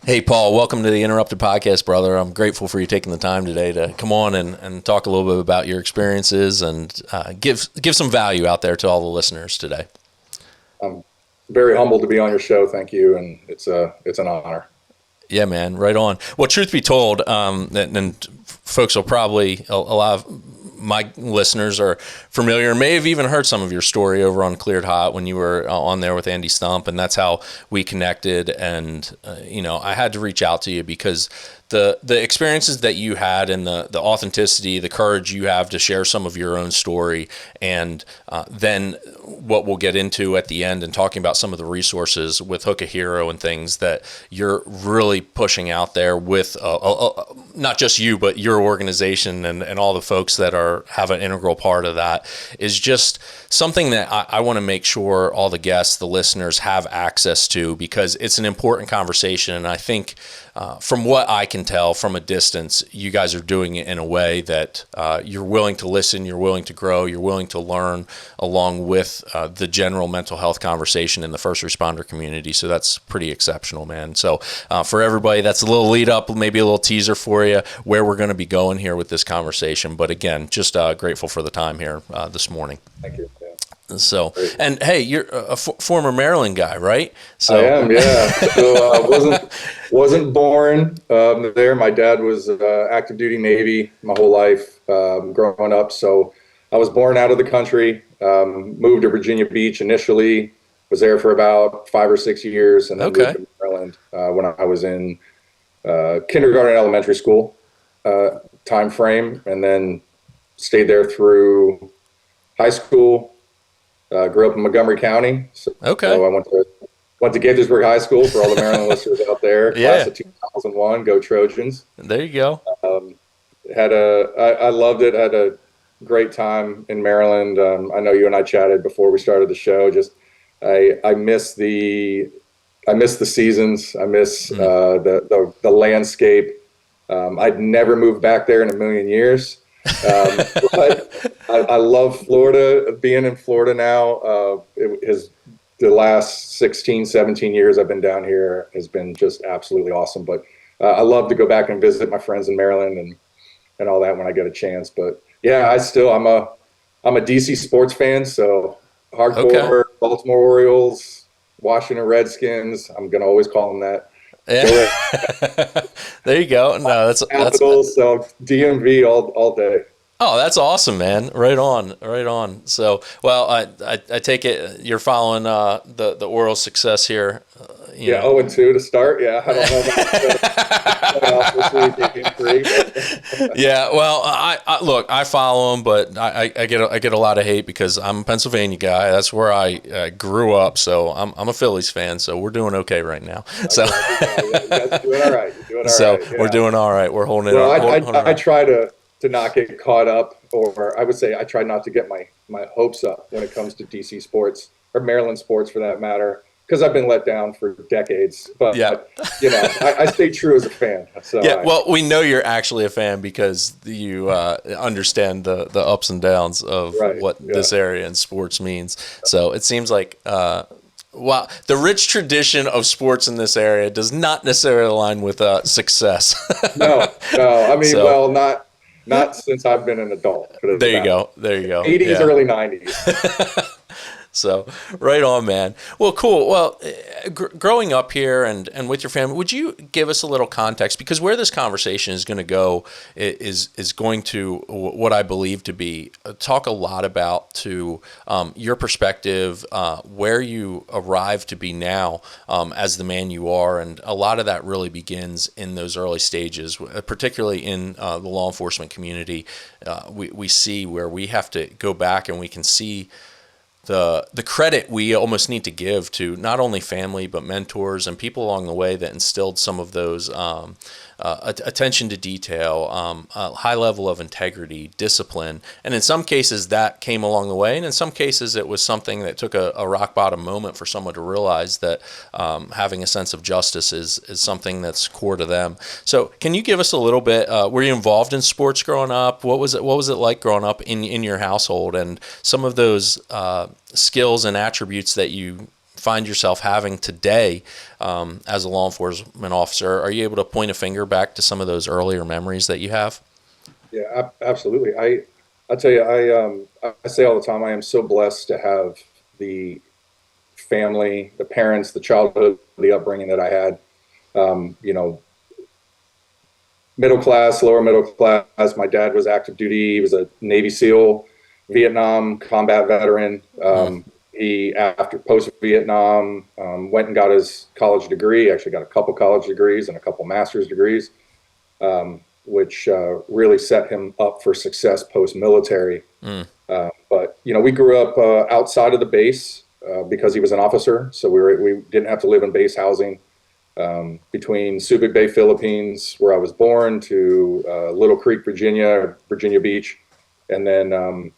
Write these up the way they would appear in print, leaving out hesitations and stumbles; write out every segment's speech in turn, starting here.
Hey, Paul, welcome to the Interrupted Podcast, brother. I'm grateful for you taking the time today to come on and talk a little bit about your experiences and give some value out there to all the listeners today. I'm very humbled to be on your show. Thank you, and it's an honor. Yeah, man, right on. Well, truth be told, and folks will probably, a lot of my listeners are familiar, may have even heard some of your story over on Cleared Hot when you were on there with Andy Stump, and that's how we connected. And I had to reach out to you because the experiences that you had and the authenticity, the courage you have to share some of your own story, and then what we'll get into at the end and talking about some of the resources with Hook a Hero and things that you're really pushing out there with not just you, but your organization and all the folks that have an integral part of that is just something that I want to make sure all the guests, the listeners have access to, because it's an important conversation. And I think from what I can tell from a distance, you guys are doing it in a way that you're willing to listen, you're willing to grow, you're willing to learn along with the general mental health conversation in the first responder community. So that's pretty exceptional, man. So for everybody, that's a little lead up, maybe a little teaser for you where we're going to be going here with this conversation. But again, just grateful for the time here this morning. Thank you. So, and hey, you're a former Maryland guy, right? So I am, yeah. So wasn't born there. My dad was active duty Navy my whole life growing up. So I was born out of the country, moved to Virginia Beach initially, was there for about 5 or 6 years, and then moved to Maryland when I was in kindergarten and elementary school time frame, and then stayed there through high school. Grew up in Montgomery County, so I went to Gaithersburg High School for all the Maryland listeners out there. Class of 2001, go Trojans! There you go. I loved it. Had a great time in Maryland. I know you and I chatted before we started the show. Just I miss the seasons. I miss the landscape. I'd never move back there in a million years. But I love Florida. Being in Florida now, the last 16, 17 years I've been down here has been just absolutely awesome. But I love to go back and visit my friends in Maryland and all that when I get a chance. But yeah, I'm a DC sports fan, so hardcore Baltimore Orioles, Washington Redskins. I'm gonna always call them that. Yeah. There you go. No, that's so DMV all day. Oh, that's awesome, man. Right on. So, well, I take it you're following the Orioles' success here. 0-2 to start. Yeah, I don't know about Yeah, well, I look, I follow them, but I get a lot of hate because I'm a Pennsylvania guy. That's where I grew up, so I'm a Phillies fan. So we're doing okay right now. So you guys are doing all right. Yeah. We're doing all right. We're holding it up. I try to not get caught up, or I would say I try not to get my hopes up when it comes to DC sports or Maryland sports for that matter, because I've been let down for decades. But I stay true as a fan. So well, we know you're actually a fan because you understand the ups and downs of what this area in sports means. So it seems like wow, the rich tradition of sports in this area does not necessarily align with success. No. I mean, not since I've been an adult. There you go. 80s, early 90s. So right on, man. Well, cool. Well, growing up here and with your family, would you give us a little context? Because where this conversation is going to go is going to what I believe to be talk a lot about to your perspective, where you arrived to be now as the man you are. And a lot of that really begins in those early stages, particularly in the law enforcement community. We see where we have to go back and we can see the credit we almost need to give to not only family but mentors and people along the way that instilled some of those attention to detail, a high level of integrity, discipline, and in some cases that came along the way, and in some cases it was something that took a rock bottom moment for someone to realize that having a sense of justice is something that's core to them. So can you give us a little bit, were you involved in sports growing up? What was it like growing up in your household, and some of those skills and attributes that you find yourself having today as a law enforcement officer, are you able to point a finger back to some of those earlier memories that you have? Yeah, absolutely. I tell you, I say all the time, I am so blessed to have the family, the parents, the childhood, the upbringing that I had. You know, middle class, lower middle class. My dad was active duty. He was a Navy SEAL, Vietnam combat veteran. He, after post Vietnam, went and got his college degree. Actually, got a couple college degrees and a couple master's degrees, which really set him up for success post military. But you know, we grew up outside of the base because he was an officer, so we didn't have to live in base housing. Between Subic Bay, Philippines, where I was born, to Little Creek, Virginia Beach, and then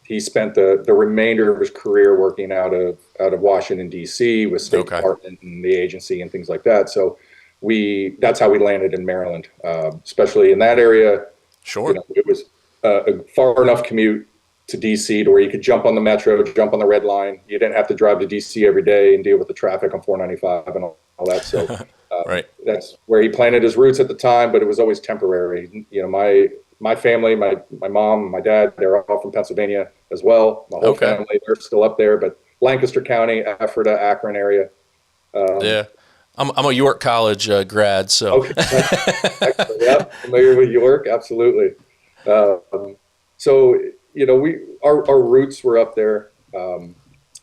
he spent the remainder of his career working out of Washington D.C. with State Department and the agency and things like that. So that's how we landed in Maryland, especially in that area. Sure, you know, it was a far enough commute to DC to where you could jump on the metro, jump on the red line. You didn't have to drive to DC every day and deal with the traffic on 495 and all that. So right. That's where he planted his roots at the time, but it was always temporary. You know, my family, my mom, my dad, they're all from Pennsylvania as well. My whole family, they're still up there, but Lancaster County, Ephrata, Akron area. Yeah. I'm a York College grad, so. Okay. Yeah, familiar with York, absolutely. So, you know, our roots were up there,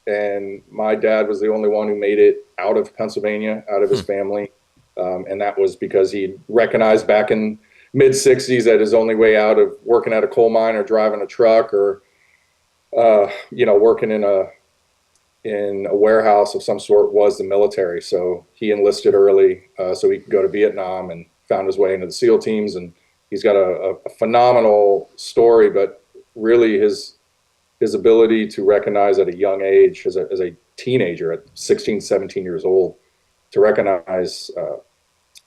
and my dad was the only one who made it out of Pennsylvania, out of his family, and that was because he recognized back in mid-60s that his only way out of working at a coal mine or driving a truck or you know, working in a warehouse of some sort was the military. So he enlisted early so he could go to Vietnam, and found his way into the SEAL teams. And he's got a phenomenal story, but really his ability to recognize at a young age, as a teenager at 16, 17 years old, to recognize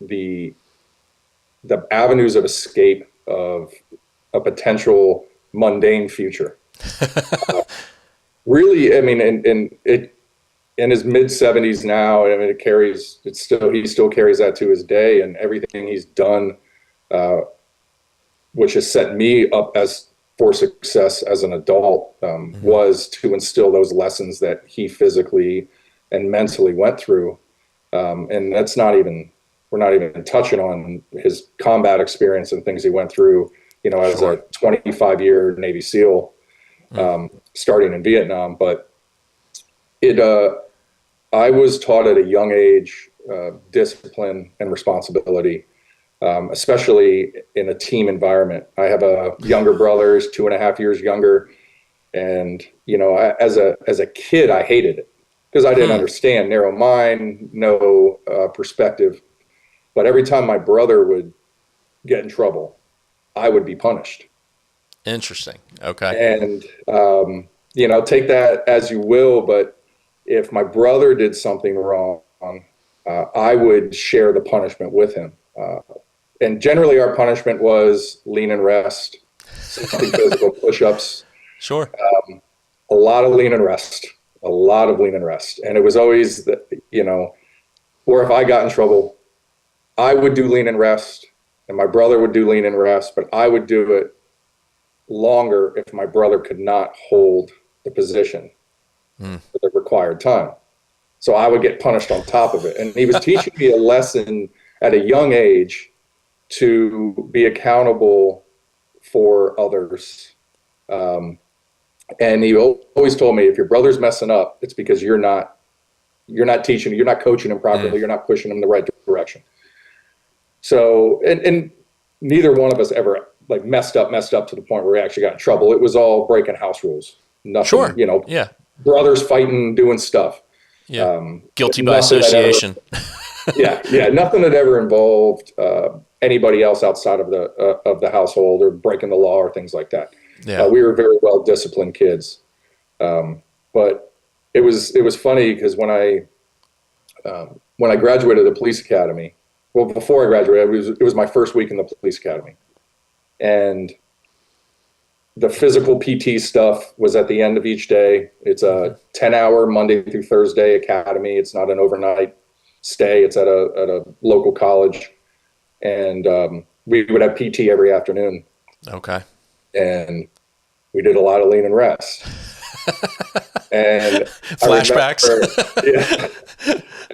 the avenues of escape of a potential mundane future. Really, I mean, and it in his mid 70s now. I mean, he still carries that to his day, and everything he's done, which has set me up for success as an adult, was to instill those lessons that he physically and mentally went through. And we're not even touching on his combat experience and things he went through, you know, as a 25-year Navy SEAL, starting in Vietnam. But I was taught at a young age discipline and responsibility, especially in a team environment. I have a younger brother, is 2.5 years younger, and you know, as a kid, I hated it because I didn't understand, narrow mind, no perspective. But every time my brother would get in trouble, I would be punished. Interesting. Okay. And you know, take that as you will, but if my brother did something wrong, I would share the punishment with him. And generally our punishment was lean and rest, something physical, push-ups. Sure. A lot of lean and rest. And it was always that, you know, or if I got in trouble, I would do lean and rest, and my brother would do lean and rest, but I would do it longer if my brother could not hold the position for the required time. So I would get punished on top of it. And he was teaching me a lesson at a young age to be accountable for others. And he always told me, if your brother's messing up, it's because you're not teaching, you're not coaching him properly, you're not pushing him in the right direction. So, and neither one of us ever like messed up to the point where we actually got in trouble. It was all breaking house rules. Nothing, you know, brothers fighting, doing stuff. Yeah. Guilty by association. Nothing that ever involved anybody else outside of the household or breaking the law or things like that. Yeah. We were very well disciplined kids. But it was funny because when I graduated the police academy, well, before I graduated, it was my first week in the police academy. And The physical PT stuff was at the end of each day. It's a 10-hour Monday through Thursday academy. It's not an overnight stay. It's at a local college. And we would have PT every afternoon. Okay. And we did a lot of lean and rest. And flashbacks.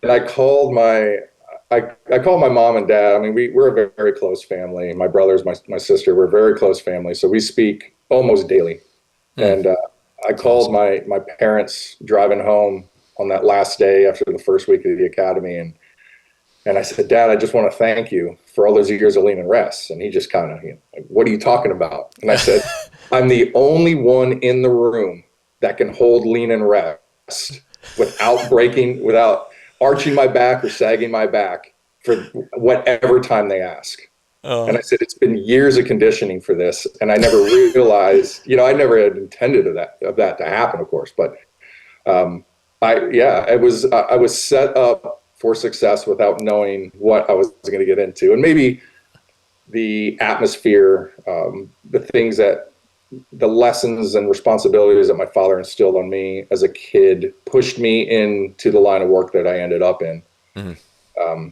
And I called my mom and dad. I mean, we're a very, very close family. My brothers, my sister, we're a very close family. So we speak almost daily. And I called my parents driving home on that last day after the first week of the academy. And I said, Dad, I just want to thank you for all those years of lean and rest. And he just kind of, like, what are you talking about? And I said, I'm the only one in the room that can hold lean and rest without arching my back or sagging my back for whatever time they ask. And I said, it's been years of conditioning for this. And I never realized, I never had intended of that to happen, of course. But I was set up for success without knowing what I was going to get into. And maybe the atmosphere, the lessons and responsibilities that my father instilled on me as a kid pushed me into the line of work that I ended up in. Mm-hmm.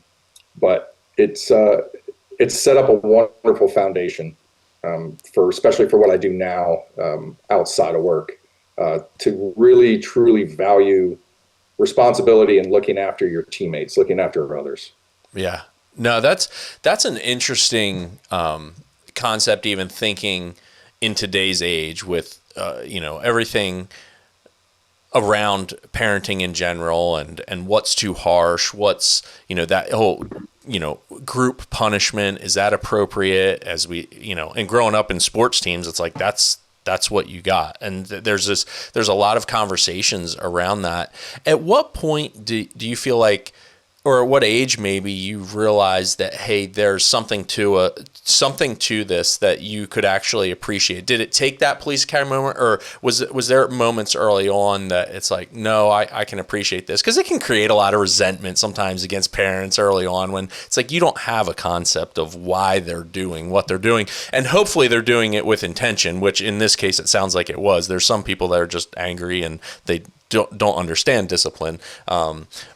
But it's set up a wonderful foundation especially for what I do now outside of work, to really truly value responsibility and looking after your teammates, looking after others. Yeah, no, that's an interesting concept, even thinking in today's age with, everything around parenting in general and what's too harsh, what's, that whole, group punishment, is that appropriate? As we, and growing up in sports teams, it's like, that's what you got. And there's a lot of conversations around that. At what point do you feel like, or at what age maybe you realize that, hey, there's something to this that you could actually appreciate? Did it take that police academy moment, or was there moments early on that it's like, no, I can appreciate this? Because it can create a lot of resentment sometimes against parents early on, when it's like you don't have a concept of why they're doing what they're doing, and hopefully they're doing it with intention, which in this case it sounds like it was. There's some people that are just angry and they don't understand discipline.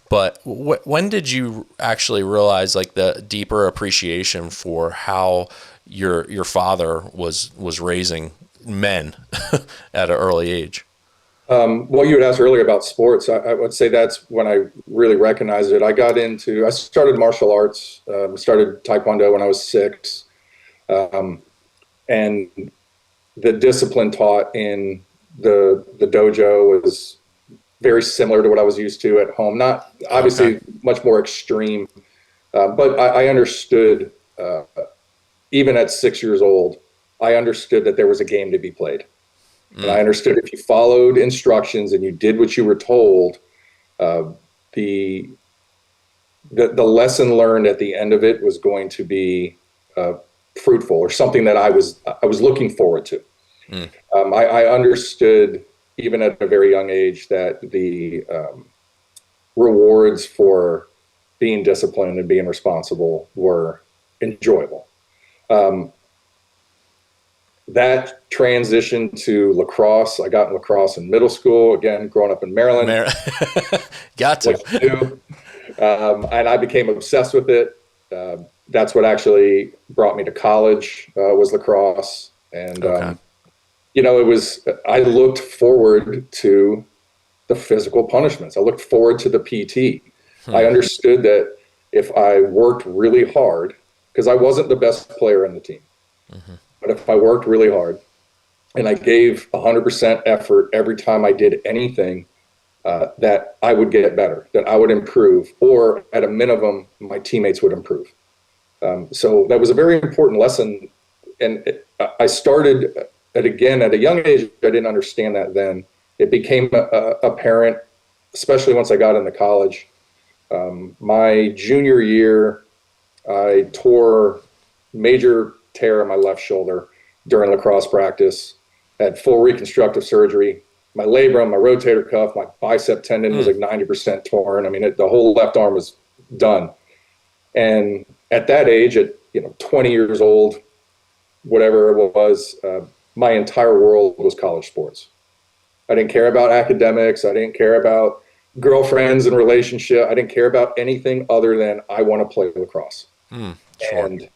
But when did you actually realize like the deeper appreciation for how your father was raising men at an early age? Well, you had asked earlier about sports. I would say that's when I really recognized it. I started martial arts, started Taekwondo when I was 6. And the discipline taught in the dojo was very similar to what I was used to at home. Not obviously much more extreme, but I understood, even at 6 years old, I understood that there was a game to be played. And I understood if you followed instructions and you did what you were told, the lesson learned at the end of it was going to be fruitful, or something that I was looking forward to. I understood, even at a very young age, that the rewards for being disciplined and being responsible were enjoyable. That transitioned to lacrosse. I got in lacrosse in middle school, again, growing up in Maryland. Got to. And I became obsessed with it. That's what actually brought me to college, was lacrosse. And I looked forward to the physical punishments. I looked forward to the PT. I understood that if I worked really hard, because I wasn't the best player in the team, but if I worked really hard and I gave 100% effort every time I did anything, that I would get better, that I would improve, or at a minimum, my teammates would improve. So that was a very important lesson. And I started again, at a young age. I didn't understand that then. It became apparent, especially once I got into college. My junior year, I tore major tear in my left shoulder during lacrosse practice. Had full reconstructive surgery. My labrum, my rotator cuff, my bicep tendon was like 90% torn. I mean, the whole left arm was done. And at that age, at 20 years old, whatever it was, my entire world was college sports. I didn't care about academics. I didn't care about girlfriends and relationship. I didn't care about anything other than I want to play lacrosse. Sure. And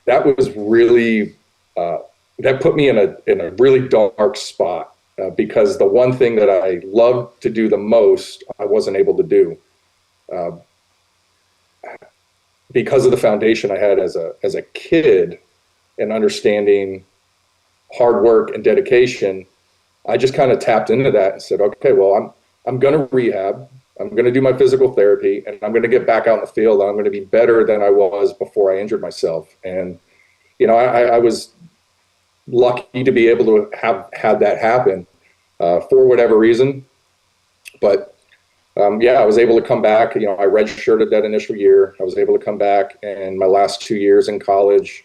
that was really, that put me in a really dark spot, because the one thing that I loved to do the most, I wasn't able to do. Because of the foundation I had as a kid and understanding hard work and dedication, I just kind of tapped into that and said, okay, well, I'm going to rehab. I'm going to do my physical therapy, and I'm going to get back out in the field. I'm going to be better than I was before I injured myself. And, I was lucky to be able to have had that happen for whatever reason. But I was able to come back. I redshirted that initial year. I was able to come back, and my last 2 years in college.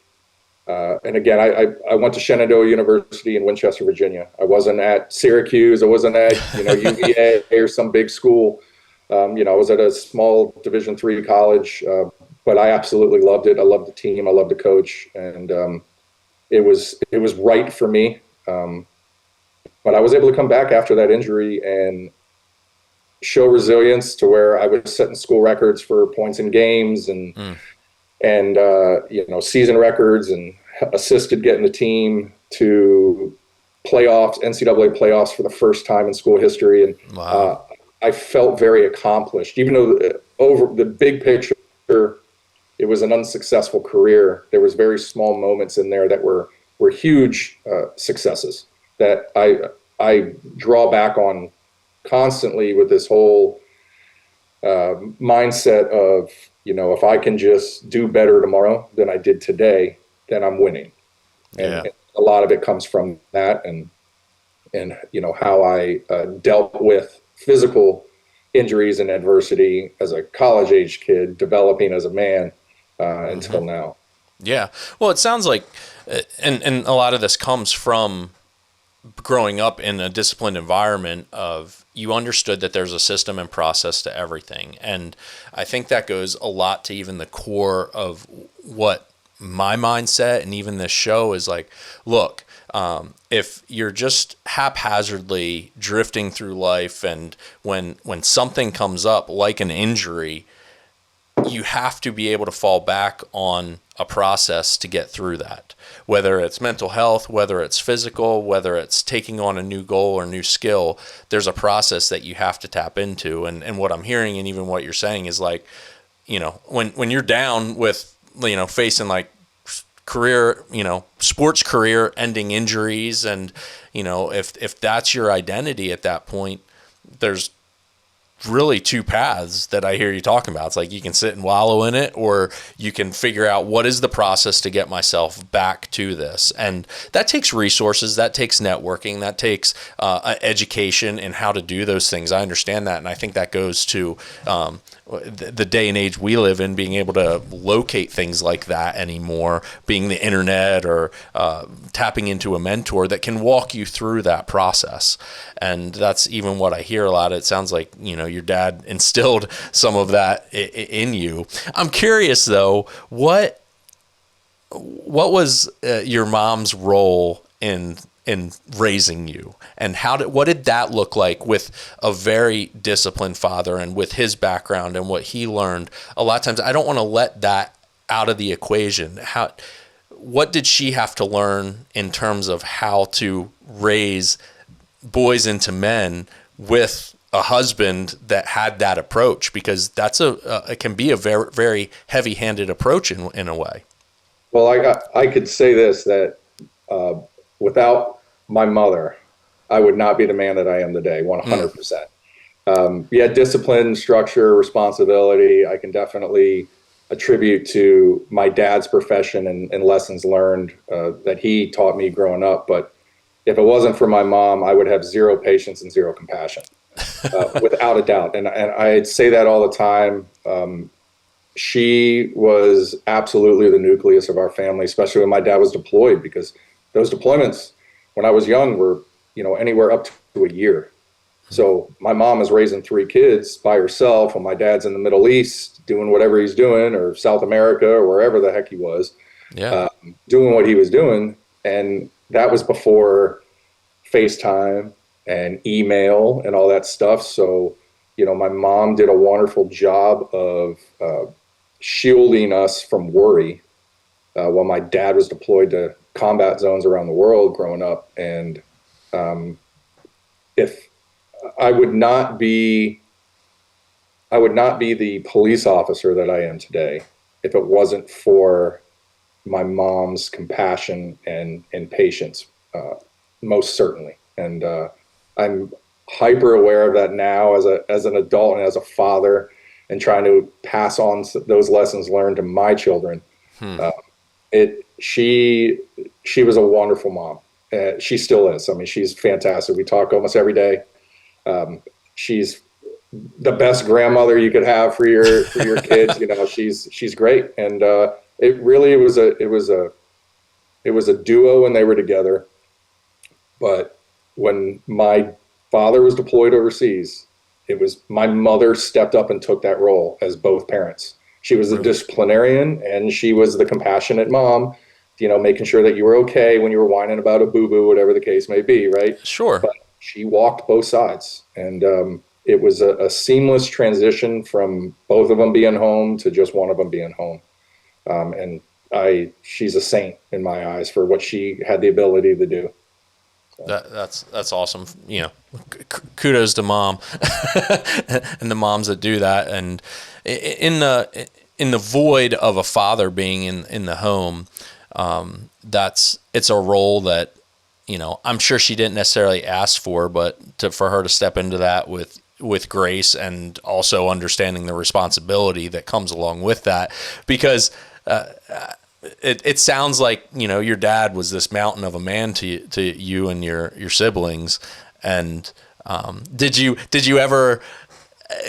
And again, I went to Shenandoah University in Winchester, Virginia. I wasn't at Syracuse. I wasn't at UVA or some big school. I was at a small Division III college, but I absolutely loved it. I loved the team. I loved the coach, and it was right for me. But I was able to come back after that injury and show resilience to where I was setting school records for points in games and season records, and assisted getting the team to playoffs, NCAA playoffs for the first time in school history. And wow. I felt very accomplished, even though over the big picture, it was an unsuccessful career. There was very small moments in there that were huge successes that I draw back on constantly with this whole mindset of, if I can just do better tomorrow than I did today, then I'm winning. And a lot of it comes from that, and how I dealt with physical injuries and adversity as a college age kid, developing as a man until now. Yeah. Well, it sounds like, and a lot of this comes from growing up in a disciplined environment of, you understood that there's a system and process to everything. And I think that goes a lot to even the core of what my mindset and even this show is like. Look, if you're just haphazardly drifting through life, and when something comes up like an injury, you have to be able to fall back on a process to get through that. Whether it's mental health, whether it's physical, whether it's taking on a new goal or new skill, there's a process that you have to tap into. And what I'm hearing, and even what you're saying, is like, when you're down with, facing like career, sports career ending injuries, and, if that's your identity at that point, there's really two paths that I hear you talking about. It's like, you can sit and wallow in it, or you can figure out what is the process to get myself back to this. And that takes resources, that takes networking, that takes education in how to do those things. I understand that. And I think that goes to the day and age we live in, being able to locate things like that anymore, being the internet, or tapping into a mentor that can walk you through that process. And that's even what I hear a lot. It sounds like, your dad instilled some of that in you. I'm curious though, what was your mom's role in raising you, and what did that look like with a very disciplined father, and with his background and what he learned? A lot of times I don't want to let that out of the equation. What did she have to learn in terms of how to raise boys into men with a husband that had that approach? Because that's it can be a very, very heavy-handed approach in a way. Well, I could say this, that without my mother, I would not be the man that I am today, 100%. Discipline, structure, responsibility, I can definitely attribute to my dad's profession and lessons learned that he taught me growing up. But if it wasn't for my mom, I would have zero patience and zero compassion, without a doubt. And I say that all the time. She was absolutely the nucleus of our family, especially when my dad was deployed, because those deployments when I was young were, anywhere up to a year. So my mom is raising 3 kids by herself while my dad's in the Middle East doing whatever he's doing, or South America, or wherever the heck he was, doing what he was doing. And that was before FaceTime and email and all that stuff. So, my mom did a wonderful job of shielding us from worry while my dad was deployed to combat zones around the world growing up. And if I would not be, I would not be the police officer that I am today if it wasn't for my mom's compassion and patience, most certainly. And I'm hyper aware of that now as an adult and as a father, and trying to pass on those lessons learned to my children. Uh, she was a wonderful mom. She still is. I mean, she's fantastic. We talk almost every day. She's the best grandmother you could have for your kids. She's great. And it was a duo when they were together. But when my father was deployed overseas, it was my mother stepped up and took that role as both parents. She was the disciplinarian, and she was the compassionate mom, making sure that you were okay when you were whining about a boo-boo, whatever the case may be, right? Sure. But she walked both sides. And it was a seamless transition from both of them being home to just one of them being home. And she's a saint in my eyes for what she had the ability to do. That's awesome. Kudos to mom and the moms that do that. And in the void of a father being in the home, it's a role that, I'm sure she didn't necessarily ask for, but for her to step into that with grace, and also understanding the responsibility that comes along with that, because it sounds like, your dad was this mountain of a man to you and your siblings. And did you ever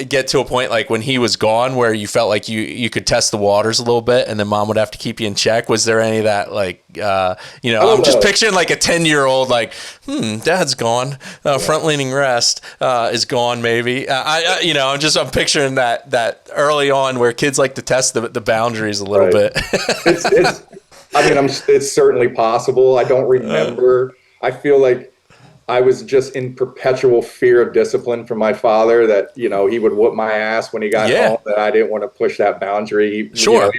get to a point like when he was gone where you felt like you could test the waters a little bit, and then mom would have to keep you in check? Was there any of that, like, I'm just picturing like a 10-year-old, like, dad's gone, front leaning rest is gone, maybe. I'm picturing that early on where kids like to test the boundaries a little bit. It's certainly possible. I don't remember. I feel like I was just in perpetual fear of discipline from my father, that, he would whoop my ass when he got home, that I didn't want to push that boundary. Sure.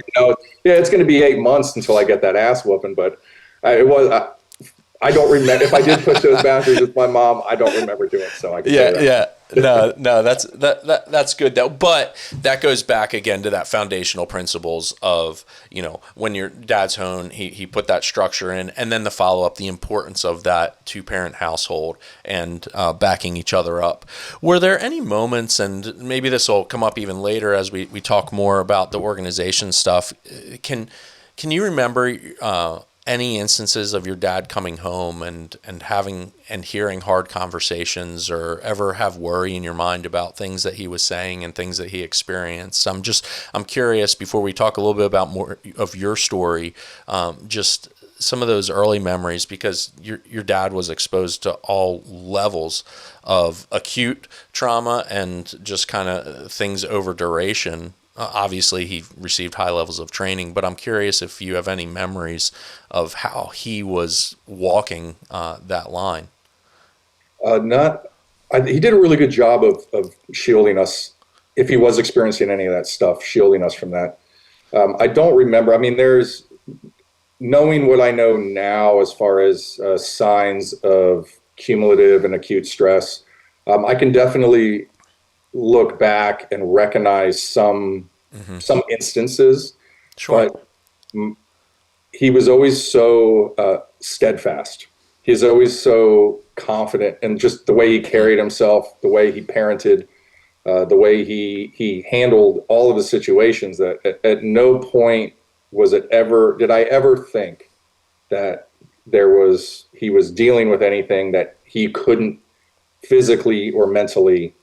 It's going to be 8 months until I get that ass whooping, but I don't remember if I did push those boundaries with my mom. I don't remember doing so. I can say that. Yeah. No, that's good though. But that goes back again to that foundational principles of, when your dad's home, he put that structure in, and then the follow up, the importance of that 2-parent household, and backing each other up. Were there any moments, and maybe this will come up even later as we talk more about the organization stuff, can you remember any instances of your dad coming home and having and hearing hard conversations, or ever have worry in your mind about things that he was saying and things that he experienced? I'm curious, before we talk a little bit about more of your story, just some of those early memories, because your dad was exposed to all levels of acute trauma and just kind of things over duration. Obviously, he received high levels of training, but I'm curious if you have any memories of how he was walking that line. He did a really good job of shielding us, if he was experiencing any of that stuff, shielding us from that. I don't remember. I mean, there's, knowing what I know now as far as signs of cumulative and acute stress, I can definitely look back and recognize some instances. Sure. But he was always so steadfast. He's always so confident, and just the way he carried himself, the way he parented, the way he handled all of the situations, that at no point did I ever think that he was dealing with anything that he couldn't physically or mentally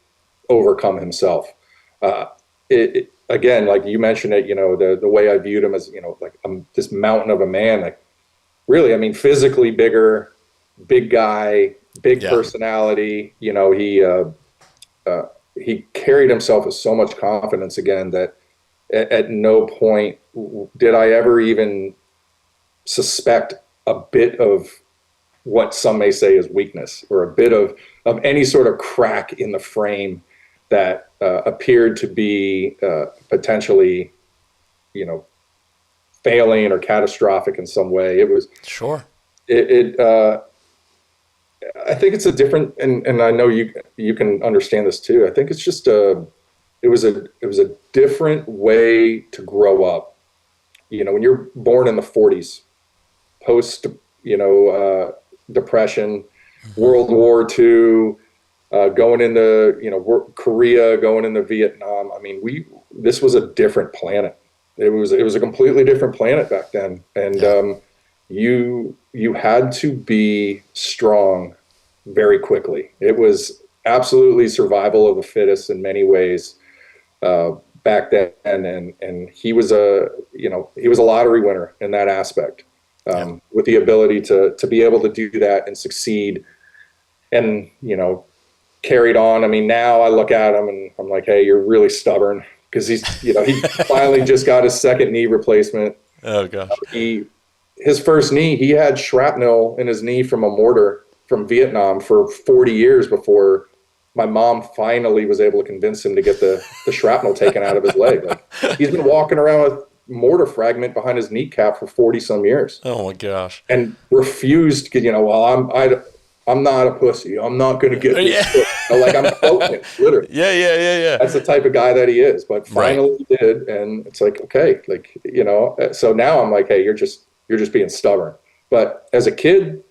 overcome himself. Again, like you mentioned it, the way I viewed him as, like this mountain of a man, like really, I mean, physically bigger, big guy, big personality. He carried himself with so much confidence, again, that at no point did I ever even suspect a bit of what some may say is weakness, or a bit of any sort of crack in the frame that appeared to be potentially, failing or catastrophic in some way. It was Sure. I think it's a different, and I know you can understand this too. I think it's just it was a different way to grow up. When you're born in the 40s, post, depression, World War II, going into, Korea, going into Vietnam. I mean, this was a different planet. It was a completely different planet back then. And, you had to be strong very quickly. It was absolutely survival of the fittest in many ways back then, and he was a lottery winner in that aspect, with the ability to be able to do that and succeed, and carried on. I mean, now I look at him and I'm like, hey, you're really stubborn, because he finally just got his second knee replacement. Oh gosh. His first knee, he had shrapnel in his knee from a mortar from Vietnam for 40 years before my mom finally was able to convince him to get the shrapnel taken out of his leg. Like, he's been walking around with mortar fragment behind his kneecap for 40 some years. Oh my gosh. And refused, because, I'm not a pussy. I'm not going to get this. Like, I'm floating, literally. Yeah. That's the type of guy that he is. But finally he did. And it's like, okay, so now I'm like, hey, you're just being stubborn. But as a kid,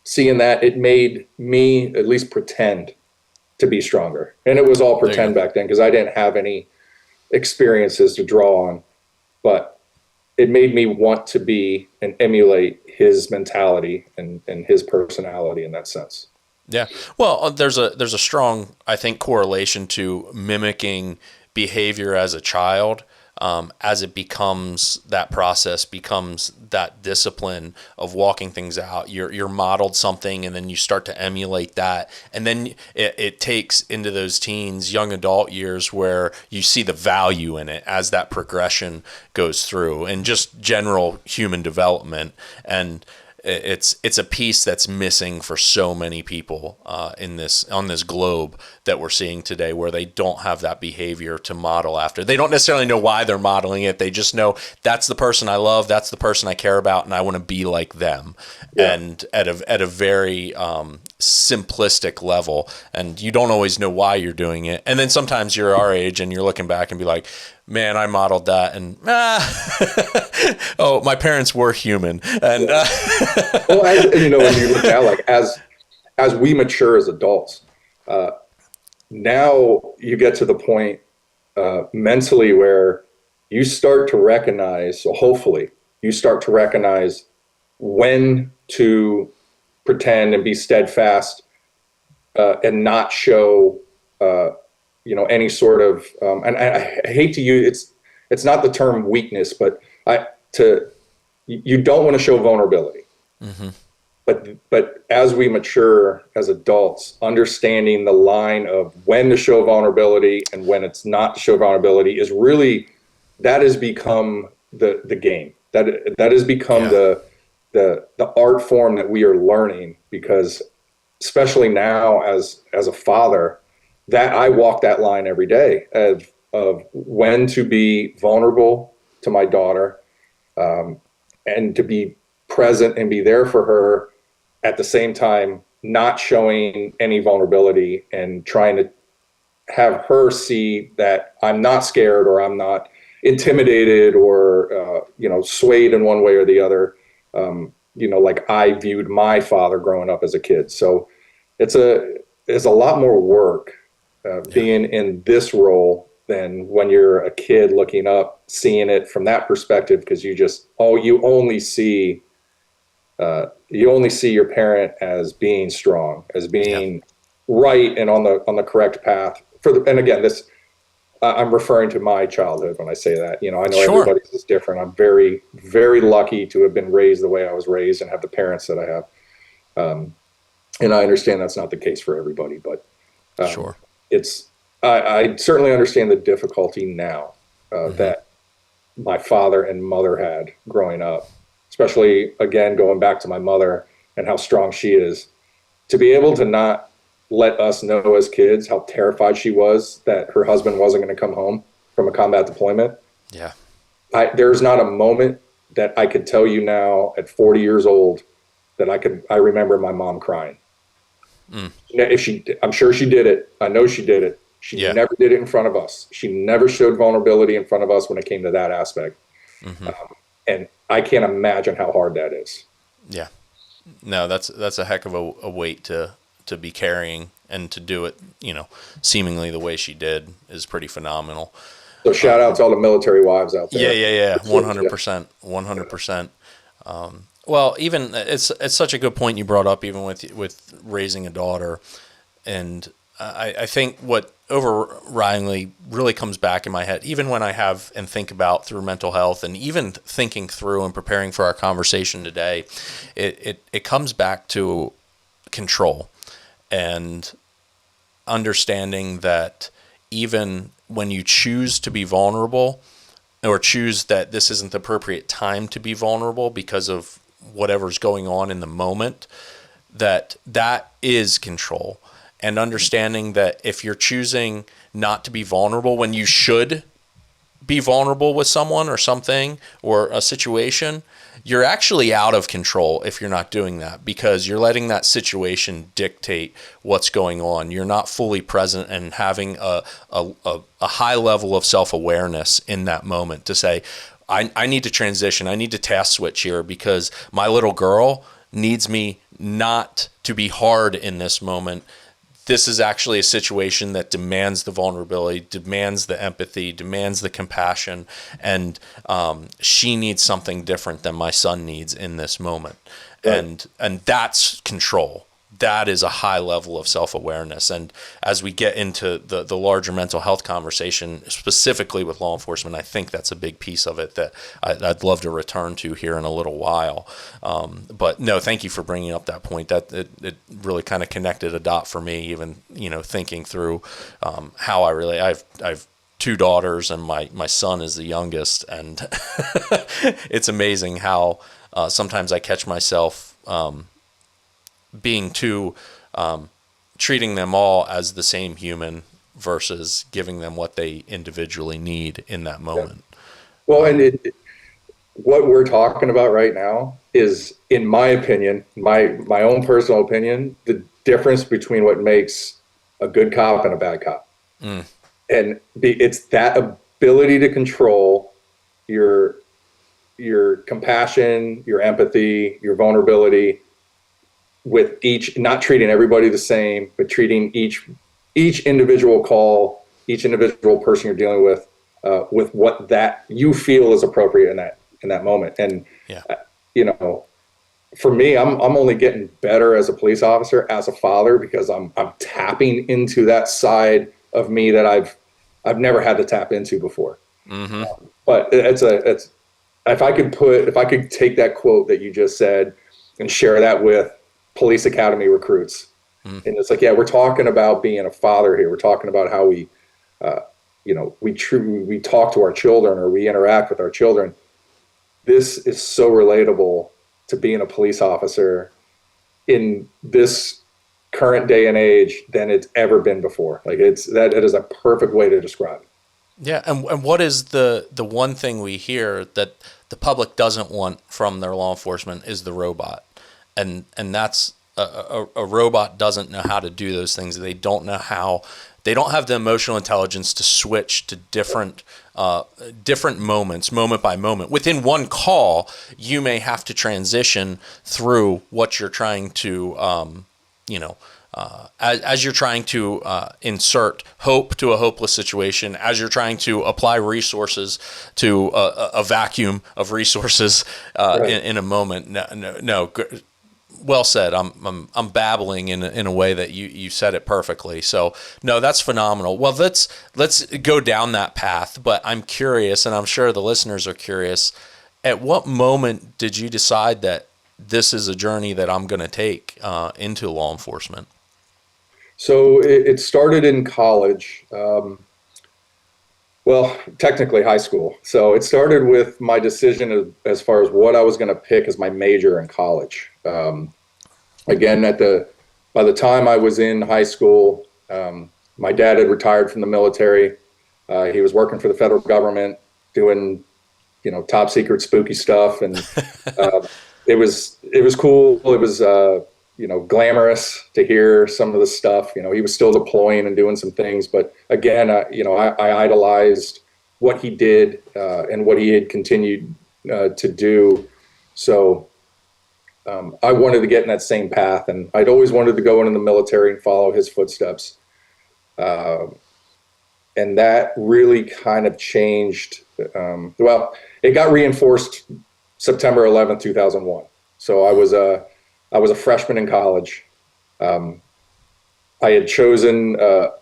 seeing that, it made me at least pretend to be stronger. And it was all pretend back then, because I didn't have any experiences to draw on. But it made me want to be and emulate his mentality and his personality in that sense. Yeah. Well, there's a strong, I think, correlation to mimicking behavior as a child. As it becomes, that process becomes that discipline of walking things out. You're modeled something, and then you start to emulate that. And then it takes into those teens, young adult years, where you see the value in it as that progression goes through, and just general human development. And it's a piece that's missing for so many people on this globe that we're seeing today, where they don't have that behavior to model after. They don't necessarily know why they're modeling it. They just know that's the person I love, that's the person I care about, and I want to be like them. Yeah. And at a very simplistic level, and you don't always know why you're doing it. And then sometimes you're our age and you're looking back and be like, man, I modeled that, and oh, my parents were human. And well, when you look at, like, as we mature as adults, now you get to the point mentally where you start to recognize, so hopefully you start to recognize when to pretend and be steadfast, and not show any sort of, and I hate to use, it's not the term weakness, but you don't want to show vulnerability. Mm-hmm. But as we mature as adults, understanding the line of when to show vulnerability and when it's not to show vulnerability is really, that has become the game. That has become the art form that we are learning, because especially now as a father, that I walk that line every day of when to be vulnerable to my daughter, and to be present and be there for her, at the same time not showing any vulnerability, and trying to have her see that I'm not scared, or I'm not intimidated, or swayed in one way or the other, like I viewed my father growing up as a kid. So it's a lot more work being in this role than when you're a kid looking up, seeing it from that perspective, because you only see your parent as being strong, as being right and on the correct path. And again, this, I'm referring to my childhood when I say that. I know everybody's is different. I'm very, very lucky to have been raised the way I was raised and have the parents that I have. And I understand that's not the case for everybody, but sure. I certainly understand the difficulty now that my father and mother had growing up, especially, again, going back to my mother. and how strong she is. To be able to not let us know as kids how terrified she was that her husband wasn't going to come home from a combat deployment. Yeah. There's not a moment that I could tell you now at 40 years old that I remember my mom crying. I'm sure she did it. I know she did it. She Yeah. never did it in front of us. She never showed vulnerability in front of us when it came to that aspect. And I can't imagine how hard that is. Yeah. No, that's a heck of a weight to be carrying, and to do it, seemingly the way she did is pretty phenomenal. So shout out to all the military wives out there. Yeah. 100%. 100%. Well, even it's such a good point you brought up, even with raising a daughter. And I think what overridingly really comes back in my head, even when I have and think about through mental health, and even thinking through and preparing for our conversation today, it comes back to control and understanding that even when you choose to be vulnerable, or choose that this isn't the appropriate time to be vulnerable because of whatever's going on in the moment, that is control. And understanding that if you're choosing not to be vulnerable when you should be vulnerable with someone or something or a situation, you're actually out of control if you're not doing that, because you're letting that situation dictate what's going on. You're not fully present and having a high level of self-awareness in that moment to say, I need to transition. I need to task switch here because my little girl needs me not to be hard in this moment. This is actually a situation that demands the vulnerability, demands the empathy, demands the compassion, and she needs something different than my son needs in this moment. Right. And that's control. That is a high level of self-awareness. And as we get into the larger mental health conversation, specifically with law enforcement, I think that's a big piece of it that I'd love to return to here in a little while. But no, thank you for bringing up that point. That it really kind of connected a dot for me, even, thinking through how I've two daughters, and my son is the youngest. And it's amazing how sometimes I catch myself being too treating them all as the same human versus giving them what they individually need in that moment. Yeah. Well, and what we're talking about right now is, in my opinion, my own personal opinion, the difference between what makes a good cop and a bad cop. And it's that ability to control your compassion, your empathy, your vulnerability, with each, not treating everybody the same, but treating each individual call, each individual person you're dealing with what that you feel is appropriate in that moment. And for me, I'm only getting better as a police officer, as a father, because I'm tapping into that side of me that I've never had to tap into before. But it's if I could take that quote that you just said and share that with police academy recruits. And it's like, we're talking about being a father here. We're talking about how we talk to our children, or we interact with our children. This is so relatable to being a police officer in this current day and age than it's ever been before. Like it is a perfect way to describe it. Yeah. And what is the one thing we hear that the public doesn't want from their law enforcement is the robot. And that's a robot doesn't know how to do those things. They don't know how. They don't have the emotional intelligence to switch to different moments, moment by moment. Within one call, you may have to transition through what you're trying to, as you're trying to insert hope to a hopeless situation, as you're trying to apply resources to a vacuum of resources in a moment. No. Well said. I'm babbling in a way that you said it perfectly. So no, that's phenomenal. Well, let's go down that path. But I'm curious, and I'm sure the listeners are curious. At what moment did you decide that this is a journey that I'm going to take into law enforcement? So it started in college. Well, technically high school. So it started with my decision as far as what I was going to pick as my major in college. again, by the time I was in high school, my dad had retired from the military. He was working for the federal government, doing, top secret spooky stuff, and it was cool. It was glamorous to hear some of the stuff. He was still deploying and doing some things, but again, I idolized what he did and what he had continued to do. So I wanted to get in that same path, and I'd always wanted to go into the military and follow his footsteps. And that really kind of changed. Well, it got reinforced September 11th, 2001. So I was a freshman in college. I had chosen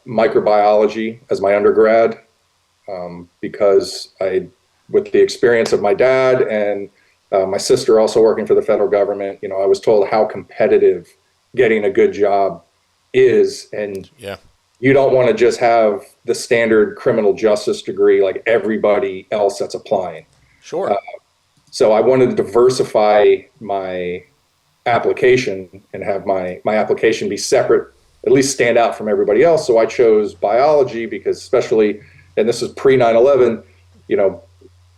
microbiology as my undergrad because with the experience of my dad and my sister also working for the federal government, I was told how competitive getting a good job is. And you don't want to just have the standard criminal justice degree like everybody else that's applying. Sure. So I wanted to diversify my application and have my application be separate, at least stand out from everybody else. So I chose biology because especially, and this is pre 9/11,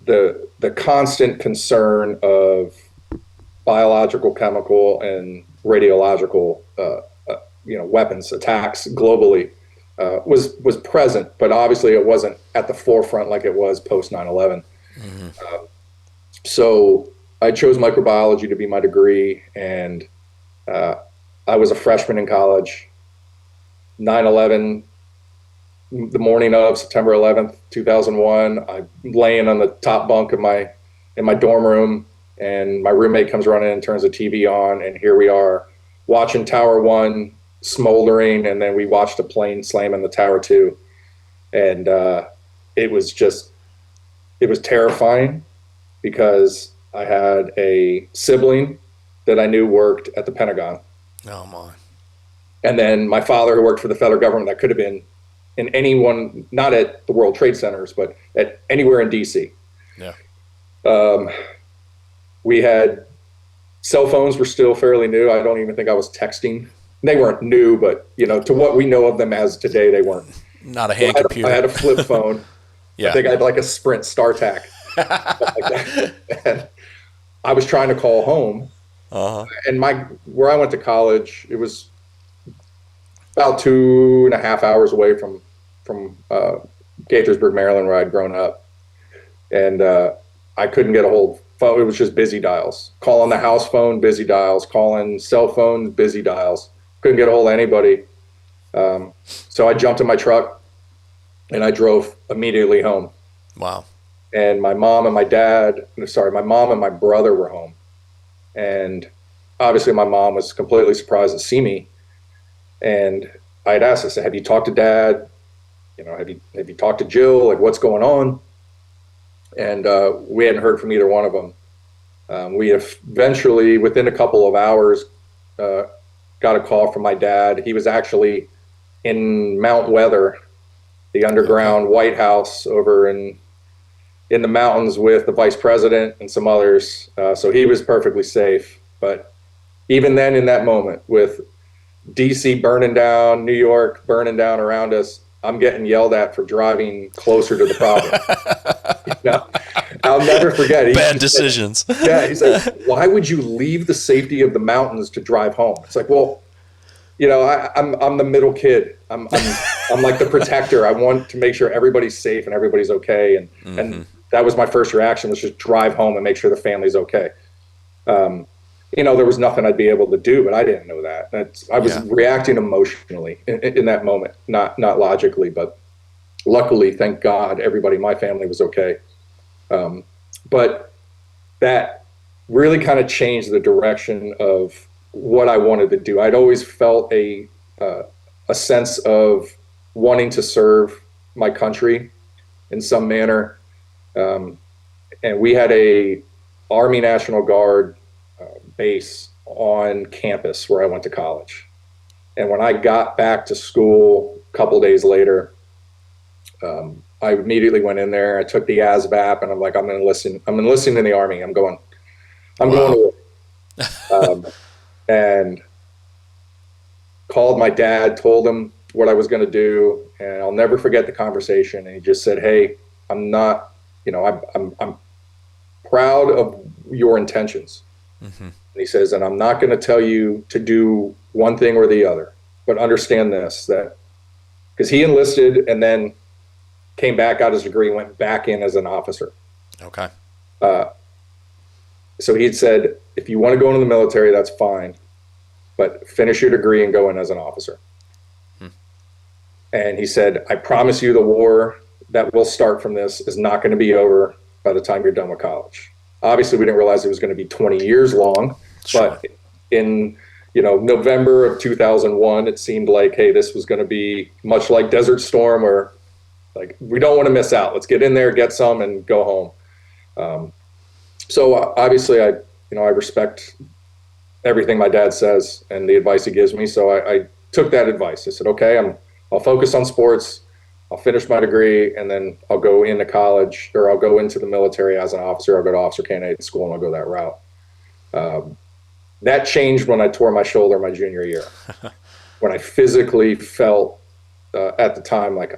the constant concern of biological, chemical, and radiological, weapons attacks globally was present, but obviously it wasn't at the forefront like it was post 9/11. Mm-hmm. So I chose microbiology to be my degree, and I was a freshman in college. 9/11, the morning of September 11th, 2001, I'm laying on the top bunk in my dorm room, and my roommate comes running and turns the TV on, and here we are watching Tower 1 smoldering, and then we watched a plane slam in the Tower 2. And it was terrifying because I had a sibling that I knew worked at the Pentagon. Oh, my. And then my father, who worked for the federal government, that could have been in anyone, not at the World Trade Centers, but at anywhere in D.C. Yeah. We had cell phones were still fairly new. I don't even think I was texting. They weren't new, but to what we know of them as today, they weren't. Not a hand computer. I had a flip phone. Yeah. I think I had like a Sprint StarTAC. Like and I was trying to call home. Uh-huh. And where I went to college, it was about 2.5 hours away from Gaithersburg, Maryland, where I'd grown up. And I couldn't get a hold of phone. It was just busy dials. Calling the house phone, busy dials. Calling cell phones, busy dials. Couldn't get a hold of anybody. So I jumped in my truck and I drove immediately home. Wow. And my mom and my brother were home. And obviously my mom was completely surprised to see me. And I'd asked, I said, have you talked to Dad? Have you talked to Jill? Like, what's going on? And we hadn't heard from either one of them. We eventually, within a couple of hours, got a call from my dad. He was actually in Mount Weather, the underground White House over in the mountains with the vice president and some others. So he was perfectly safe. But even then, in that moment, with DC burning down, New York burning down around us, I'm getting yelled at for driving closer to the problem. I'll never forget. Bad decisions. He's like, why would you leave the safety of the mountains to drive home? It's like, well, I'm the middle kid. I'm like the protector. I want to make sure everybody's safe and everybody's okay. And that was my first reaction, was just drive home and make sure the family's okay. There was nothing I'd be able to do, but I didn't know that. I was reacting emotionally in that moment, not logically, but luckily, thank God, everybody in my family was okay. But that really kind of changed the direction of what I wanted to do. I'd always felt a sense of wanting to serve my country in some manner. And we had a Army National Guard base on campus where I went to college. And when I got back to school a couple days later, I immediately went in there. I took the ASVAB, and I'm like, I'm going to listen. I'm enlisting in the Army. I'm going to work. And called my dad, told him what I was going to do, and I'll never forget the conversation. And he just said, "Hey, I'm not, I'm proud of your intentions." Mm-hmm. And he says, "And I'm not going to tell you to do one thing or the other, but understand this, that because he enlisted and then came back, got his degree, went back in as an officer." Okay. So he had said, "If you want to go into the military, that's fine, but finish your degree and go in as an officer." And he said, "I promise you the war that will start from this is not going to be over by the time you're done with college." Obviously, we didn't realize it was going to be 20 years long, Sure. but in November of 2001, it seemed like, hey, this was going to be much like Desert Storm, or like, we don't want to miss out. Let's get in there, get some, and go home. So obviously, I respect everything my dad says and the advice he gives me. So I took that advice. I said, okay, I'll focus on sports. I'll finish my degree, and then I'll go into college, or I'll go into the military as an officer. I'll go to officer candidate school, and I'll go that route. That changed when I tore my shoulder my junior year, when I physically felt at the time like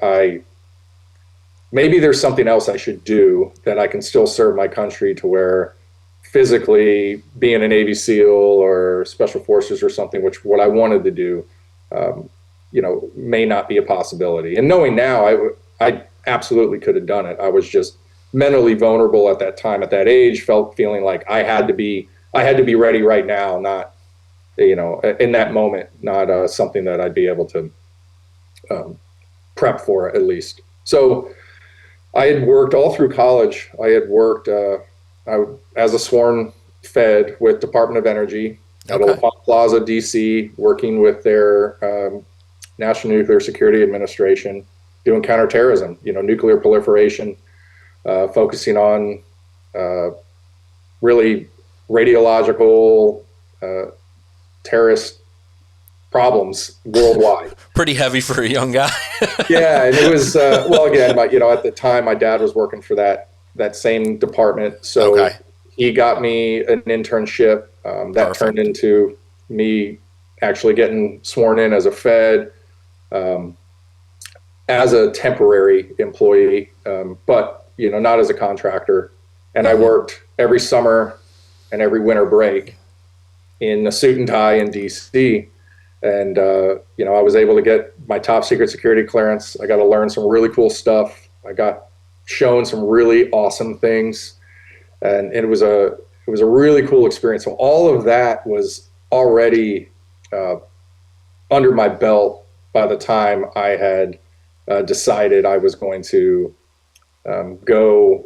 maybe there's something else I should do that I can still serve my country, to where physically being a Navy SEAL or Special Forces or something, which what I wanted to do, may not be a possibility. And knowing now, I absolutely could have done it. I was just mentally vulnerable at that time, at that age, feeling like I had to be ready right now, not, in that moment, not something that I'd be able to prep for, at least. So I had worked all through college. I had worked as a sworn Fed with Department of Energy at Okay. La Plaza, DC, working with their National Nuclear Security Administration, doing counterterrorism, nuclear proliferation, focusing on really radiological terrorist problems worldwide. Pretty heavy for a young guy. Yeah, and it was well, again, at the time, my dad was working for that same department, so Okay. he got me an internship that Perfect. turned into me actually getting sworn in as a Fed, as a temporary employee, but not as a contractor. And I worked every summer and every winter break in a suit and tie in DC. And I was able to get my top secret security clearance. I got to learn some really cool stuff. I got shown some really awesome things, and it was a really cool experience. So all of that was already under my belt by the time I had decided I was going to go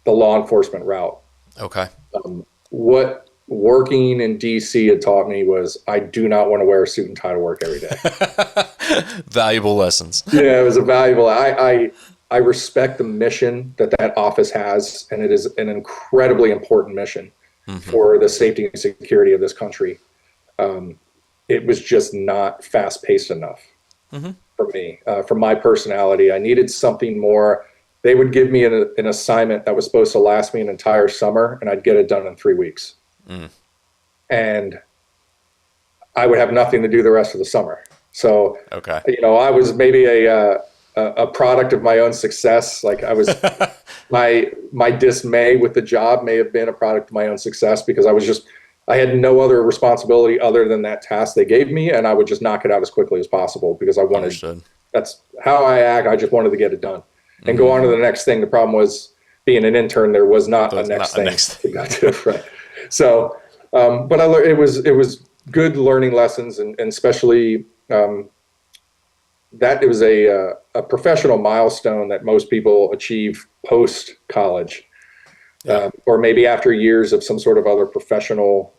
the law enforcement route. Okay. What working in DC had taught me was I do not want to wear a suit and tie to work every day. Valuable lessons. Yeah, it was a valuable. I respect the mission that office has, and it is an incredibly important mission for the safety and security of this country. It was just not fast-paced enough for me, for my personality. I needed something more. They would give me an assignment that was supposed to last me an entire summer, and I'd get it done in 3 weeks. And I would have nothing to do the rest of the summer. So, Okay. I was maybe a product of my own success. Like I was, my dismay with the job may have been a product of my own success, because I had no other responsibility other than that task they gave me, and I would just knock it out as quickly as possible because I wanted. Understood. That's how I act. I just wanted to get it done and go on to the next thing. The problem was, being an intern, there was not a next thing. Right. So, but it was good learning lessons, and especially that it was a professional milestone that most people achieve post college, or maybe after years of some sort of other professional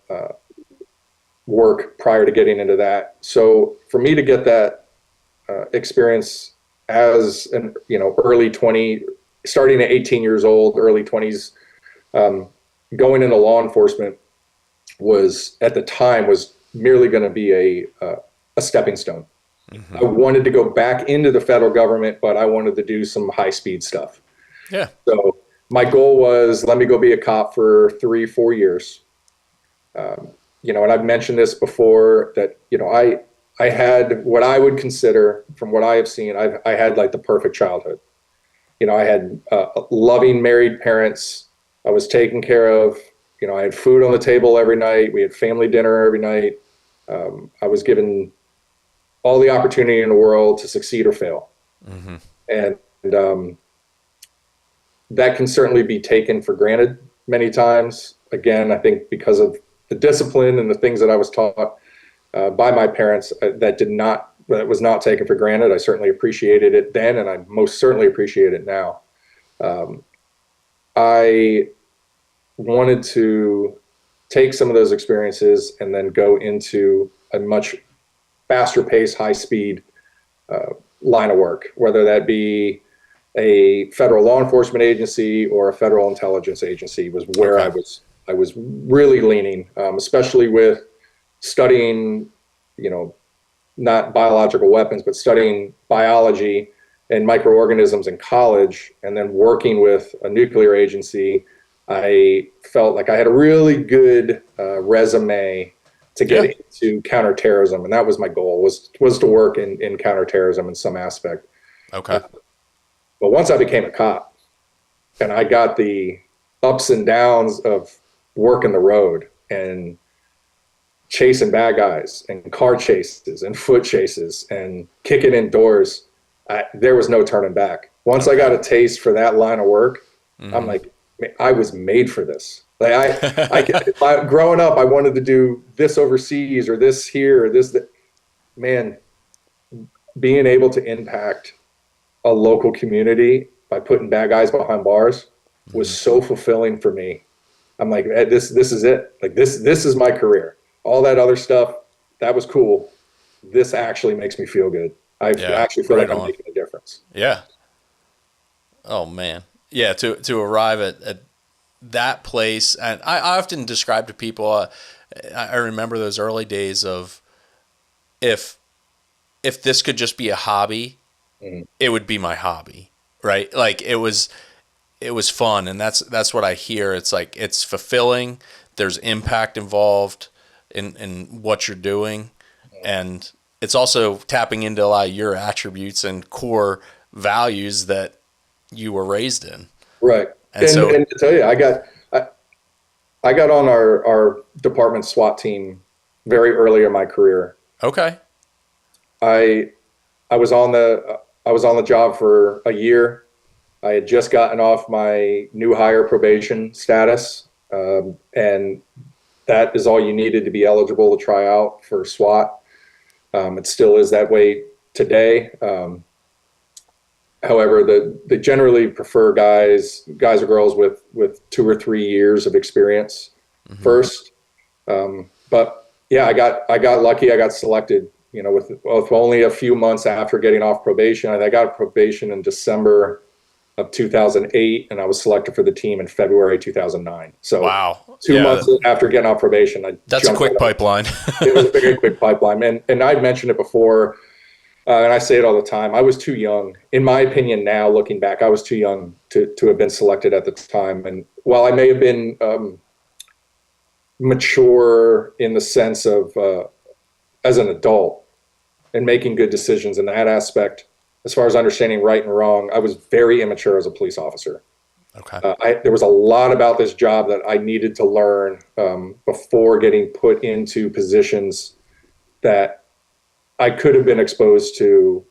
work prior to getting into that. So for me to get that experience as an early 20, starting at 18 years old, early 20s, going into law enforcement was at the time was merely going to be a stepping stone. I wanted to go back into the federal government, but I wanted to do some high-speed stuff. Yeah. So my goal was, let me go be a cop for 3-4 years. And I've mentioned this before, that I had what I would consider, from what I have seen, I had like the perfect childhood. I had loving married parents. I was taken care of. I had food on the table every night. We had family dinner every night. I was given all the opportunity in the world to succeed or fail. Mm-hmm. And that can certainly be taken for granted many times. Again, I think because of the discipline and the things that I was taught by my parents, that was not taken for granted. I certainly appreciated it then, and I most certainly appreciate it now. I wanted to take some of those experiences and then go into a much faster pace, high speed line of work, whether that be a federal law enforcement agency or a federal intelligence agency, was where I was really leaning, especially with studying, not biological weapons, but studying biology and microorganisms in college, and then working with a nuclear agency. I felt like I had a really good resume to get into counterterrorism, and that was my goal, was to work in counterterrorism in some aspect. Okay. But once I became a cop, and I got the ups and downs of working the road and chasing bad guys and car chases and foot chases and kicking in doors, there was no turning back. Once I got a taste for that line of work, I'm like, I was made for this. Like growing up, I wanted to do this overseas or this here or this. Man, being able to impact a local community by putting bad guys behind bars was so fulfilling for me. I'm like, this is it. Like this is my career. All that other stuff, that was cool. This actually makes me feel good. I actually feel like I'm making a difference. Yeah. Oh man. Yeah. To arrive at that place, and I often describe to people, I remember those early days of, if this could just be a hobby, it would be my hobby, right? Like it was fun, and that's what I hear. It's like it's fulfilling. There's impact involved in what you're doing, and it's also tapping into a lot of your attributes and core values that you were raised in. Right. And to tell you, I got on our department SWAT team very early in my career. Okay. I was on the job for a year. I had just gotten off my new hire probation status, and that is all you needed to be eligible to try out for SWAT. It still is that way today. However, they generally prefer guys or girls with 2 or 3 years of experience first. But yeah, I got lucky. I got selected, with only a few months after getting off probation. I got probation in December of 2008, and I was selected for the team in February 2009. So wow. 2 months after getting off probation, that's a quick pipeline. It was a very quick pipeline. And I'd mentioned it before, and I say it all the time. I was too young. In my opinion now, looking back, I was too young to have been selected at the time. And while I may have been mature in the sense of as an adult and making good decisions in that aspect, as far as understanding right and wrong, I was very immature as a police officer. Okay. There was a lot about this job that I needed to learn before getting put into positions that I could have been exposed to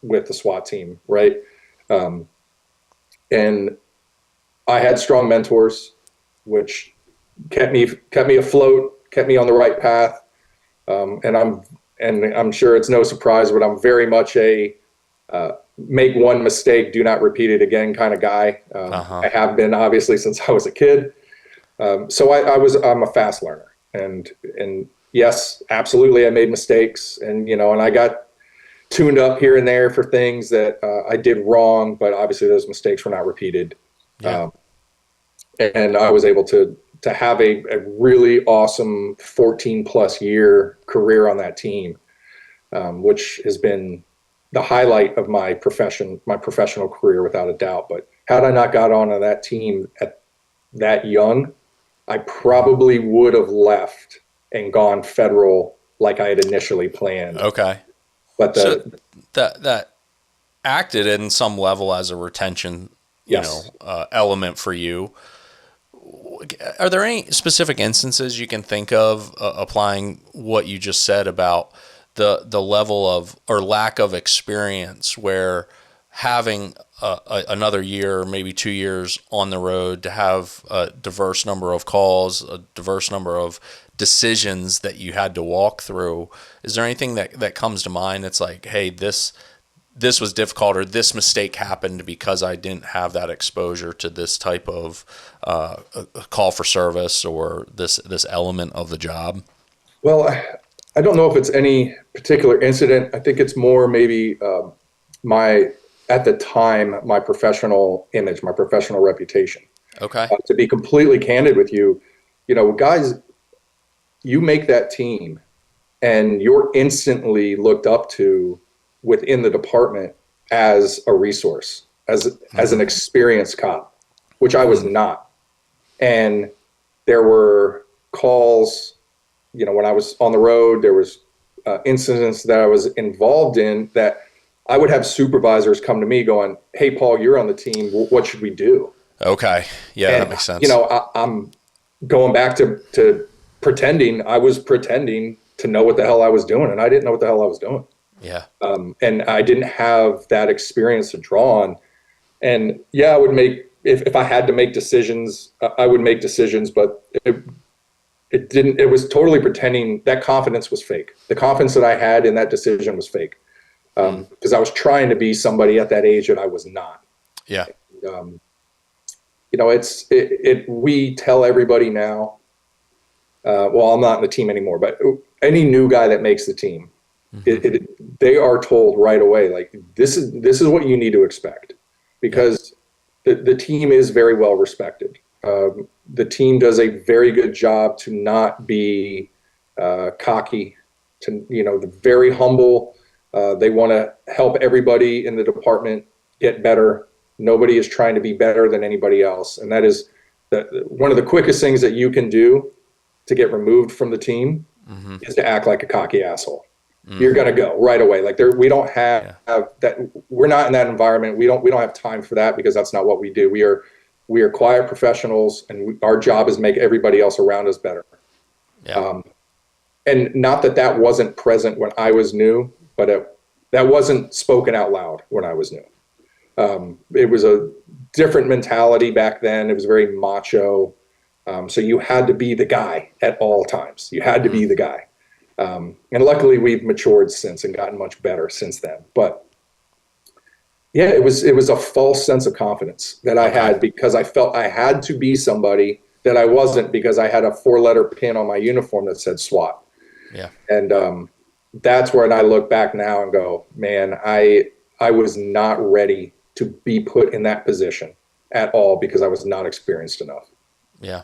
with the SWAT team, right? And I had strong mentors, which kept me afloat, kept me on the right path. And I'm sure it's no surprise, but I'm very much a make one mistake, do not repeat it again kind of guy. I have been obviously since I was a kid. So I'm a fast learner, and yes, absolutely, I made mistakes, and I got tuned up here and there for things that I did wrong, but obviously those mistakes were not repeated. Yeah. And I was able to have a really awesome 14 plus year career on that team, which has been the highlight of my professional career without a doubt. But had I not got onto that team at that young, I probably would have left and gone federal like I had initially planned. Okay. But So that acted in some level as a retention, yes. element for you. Are there any specific instances you can think of applying what you just said about the level of or lack of experience where having another year, maybe 2 years on the road to have a diverse number of calls, a diverse number of decisions that you had to walk through? Is there anything that comes to mind that's like, hey, this was difficult, or this mistake happened because I didn't have that exposure to this type of call for service or this element of the job? Well, I don't know if it's any particular incident. I think it's more maybe my, at the time, my professional image, my professional reputation. Okay. To be completely candid with you, guys, you make that team and you're instantly looked up to within the department as a resource, as an experienced cop, which I was not. And there were calls, when I was on the road, there was incidents that I was involved in that I would have supervisors come to me going, "Hey, Paul, you're on the team. What should we do?" Okay. Yeah, And, that makes sense. I'm going back to pretending. I was pretending to know what the hell I was doing, and I didn't know what the hell I was doing. Yeah. And I didn't have that experience to draw on. And yeah, I would make, if I had to make decisions, I would make decisions, but it was totally pretending. That confidence was fake. The confidence that I had in that decision was fake. Because I was trying to be somebody at that age that I was not. Yeah. We tell everybody now, well, I'm not in the team anymore, but any new guy that makes the team, they are told right away, like, this is what you need to expect, because the team is very well respected. The team does a very good job to not be cocky, to, the very humble. They want to help everybody in the department get better. Nobody is trying to be better than anybody else. And that is one of the quickest things that you can do to get removed from the team is to act like a cocky asshole. You're going to go right away. Like, we don't have that. We're not in that environment. We don't have time for that, because that's not what we do. We are quiet professionals, and our job is make everybody else around us better. Yeah. And not that wasn't present when I was new, but that wasn't spoken out loud when I was new. It was a different mentality back then. It was very macho. So you had to be the guy at all times. You had to be the guy. And luckily we've matured since and gotten much better since then. But yeah, it was a false sense of confidence that I had, because I felt I had to be somebody that I wasn't, because I had a 4-letter pin on my uniform that said SWAT. Yeah. And that's where I look back now and go, man, I was not ready to be put in that position at all, because I was not experienced enough. Yeah.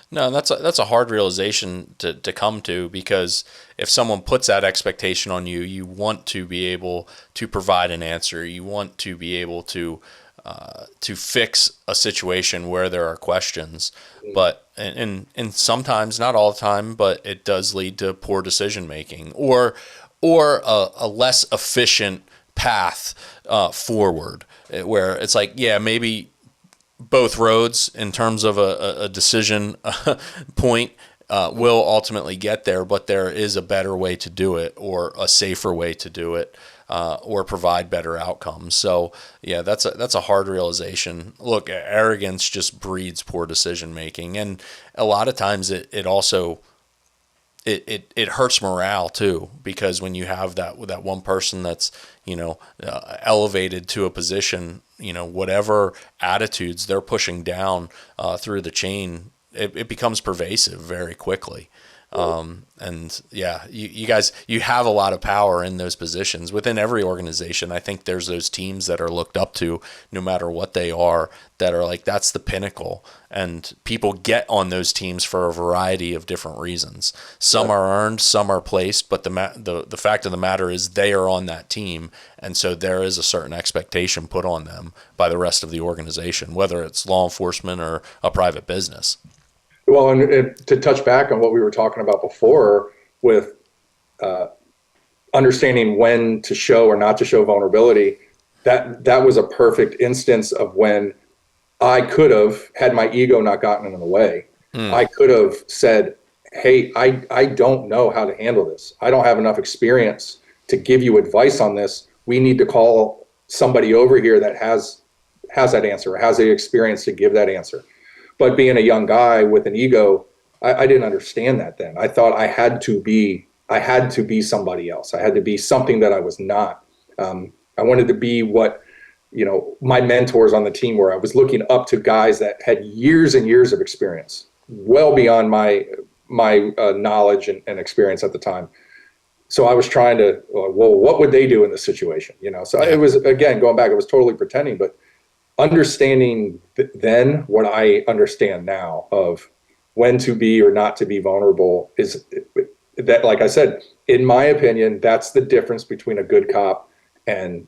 No, that's a hard realization to come to, because if someone puts that expectation on you, you want to be able to provide an answer. You want to be able to fix a situation where there are questions. But and sometimes, not all the time, but it does lead to poor decision making or a less efficient path forward, where it's like, yeah, maybe both roads in terms of a decision point will ultimately get there, but there is a better way to do it, or a safer way to do it, or provide better outcomes. So yeah, that's a hard realization. Look, arrogance just breeds poor decision making, and a lot of times it also it hurts morale too, because when you have that one person that's elevated to a position, whatever attitudes they're pushing down through the chain, it becomes pervasive very quickly. And yeah, you guys, you have a lot of power in those positions within every organization. I think there's those teams that are looked up to, no matter what they are, that are like, that's the pinnacle. And people get on those teams for a variety of different reasons. Some are earned, some are placed, but the fact of the matter is they are on that team. And so there is a certain expectation put on them by the rest of the organization, whether it's law enforcement or a private business. Well, and to touch back on what we were talking about before with understanding when to show or not to show vulnerability, that was a perfect instance of when I could have, had my ego not gotten in the way, I could have said, hey, I don't know how to handle this. I don't have enough experience to give you advice on this. We need to call somebody over here that has that answer, or has the experience to give that answer. But being a young guy with an ego, I didn't understand that then. I thought I had to be somebody else. I had to be something that I was not. I wanted to be what, my mentors on the team were. I was looking up to guys that had years and years of experience, well beyond my knowledge and experience at the time. So I was trying to, well, what would they do in this situation? So it was, again, going back, it was totally pretending, but understanding then what I understand now of when to be or not to be vulnerable is that, like I said, in my opinion, that's the difference between a good cop and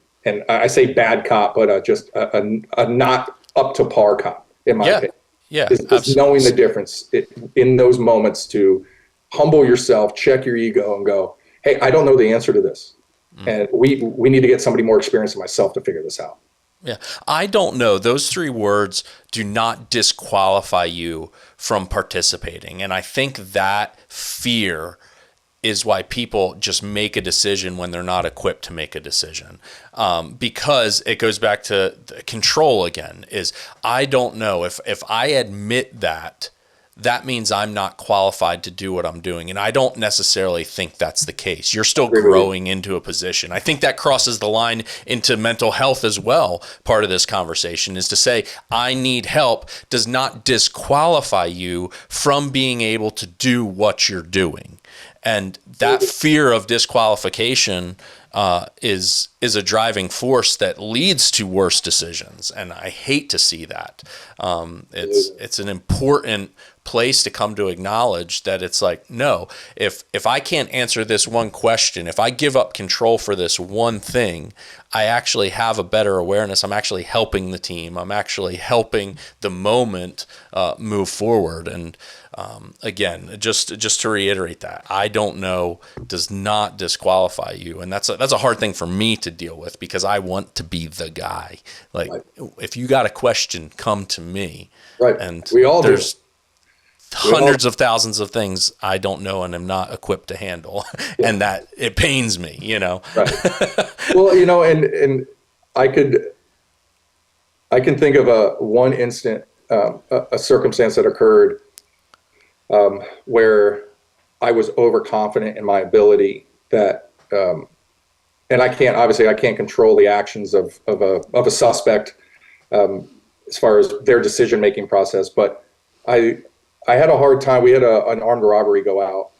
I say bad cop, but just a not up to par cop, in my opinion. Yeah, is knowing the difference in those moments, to humble yourself, check your ego, and go, hey, I don't know the answer to this. And we need to get somebody more experienced than myself to figure this out. Yeah. I don't know. Those three words do not disqualify you from participating. And I think that fear is why people just make a decision when they're not equipped to make a decision. Because it goes back to the control again, is I don't know if I admit that means I'm not qualified to do what I'm doing. And I don't necessarily think that's the case. You're still growing into a position. I think that crosses the line into mental health as well. Part of this conversation is to say, I need help does not disqualify you from being able to do what you're doing. And that fear of disqualification is a driving force that leads to worse decisions. And I hate to see that. It's an important place to come to acknowledge that it's like, no, if I can't answer this one question, if I give up control for this one thing, I actually have a better awareness. I'm actually helping the team. I'm actually helping the moment move forward. And again, just to reiterate that, I don't know does not disqualify you. And that's a hard thing for me to deal with, because I want to be the guy. Like, if you got a question, come to me. Right. And we all do. Hundreds of thousands of things I don't know and am not equipped to handle. Yeah. And that it pains me, Right. Well, and I can think of one instant, a circumstance that occurred where I was overconfident in my ability that, and I can't control the actions of a suspect as far as their decision-making process, but I had a hard time. We had an armed robbery go out.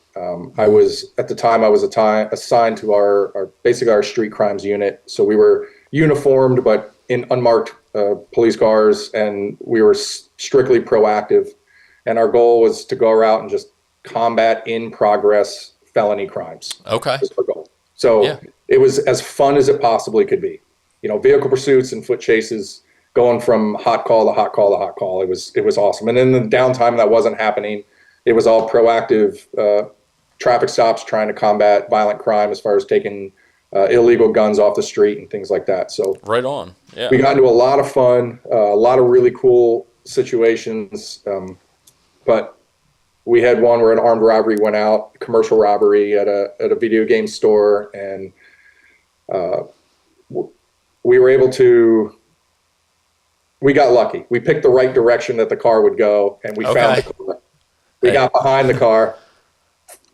I was assigned to our street crimes unit. So we were uniformed, but in unmarked police cars, and we were strictly proactive. And our goal was to go out and just combat in progress felony crimes. Okay. That was our goal. So It was as fun as it possibly could be. Vehicle pursuits and foot chases, going from hot call to hot call to hot call. It was awesome. And in the downtime that wasn't happening, it was all proactive traffic stops, trying to combat violent crime as far as taking illegal guns off the street and things like that. So right on. Yeah. We got into a lot of fun, a lot of really cool situations. But we had one where an armed robbery went out, commercial robbery at a video game store, and we were able to. We got lucky. We picked the right direction that the car would go, and we found the car. We got behind the car.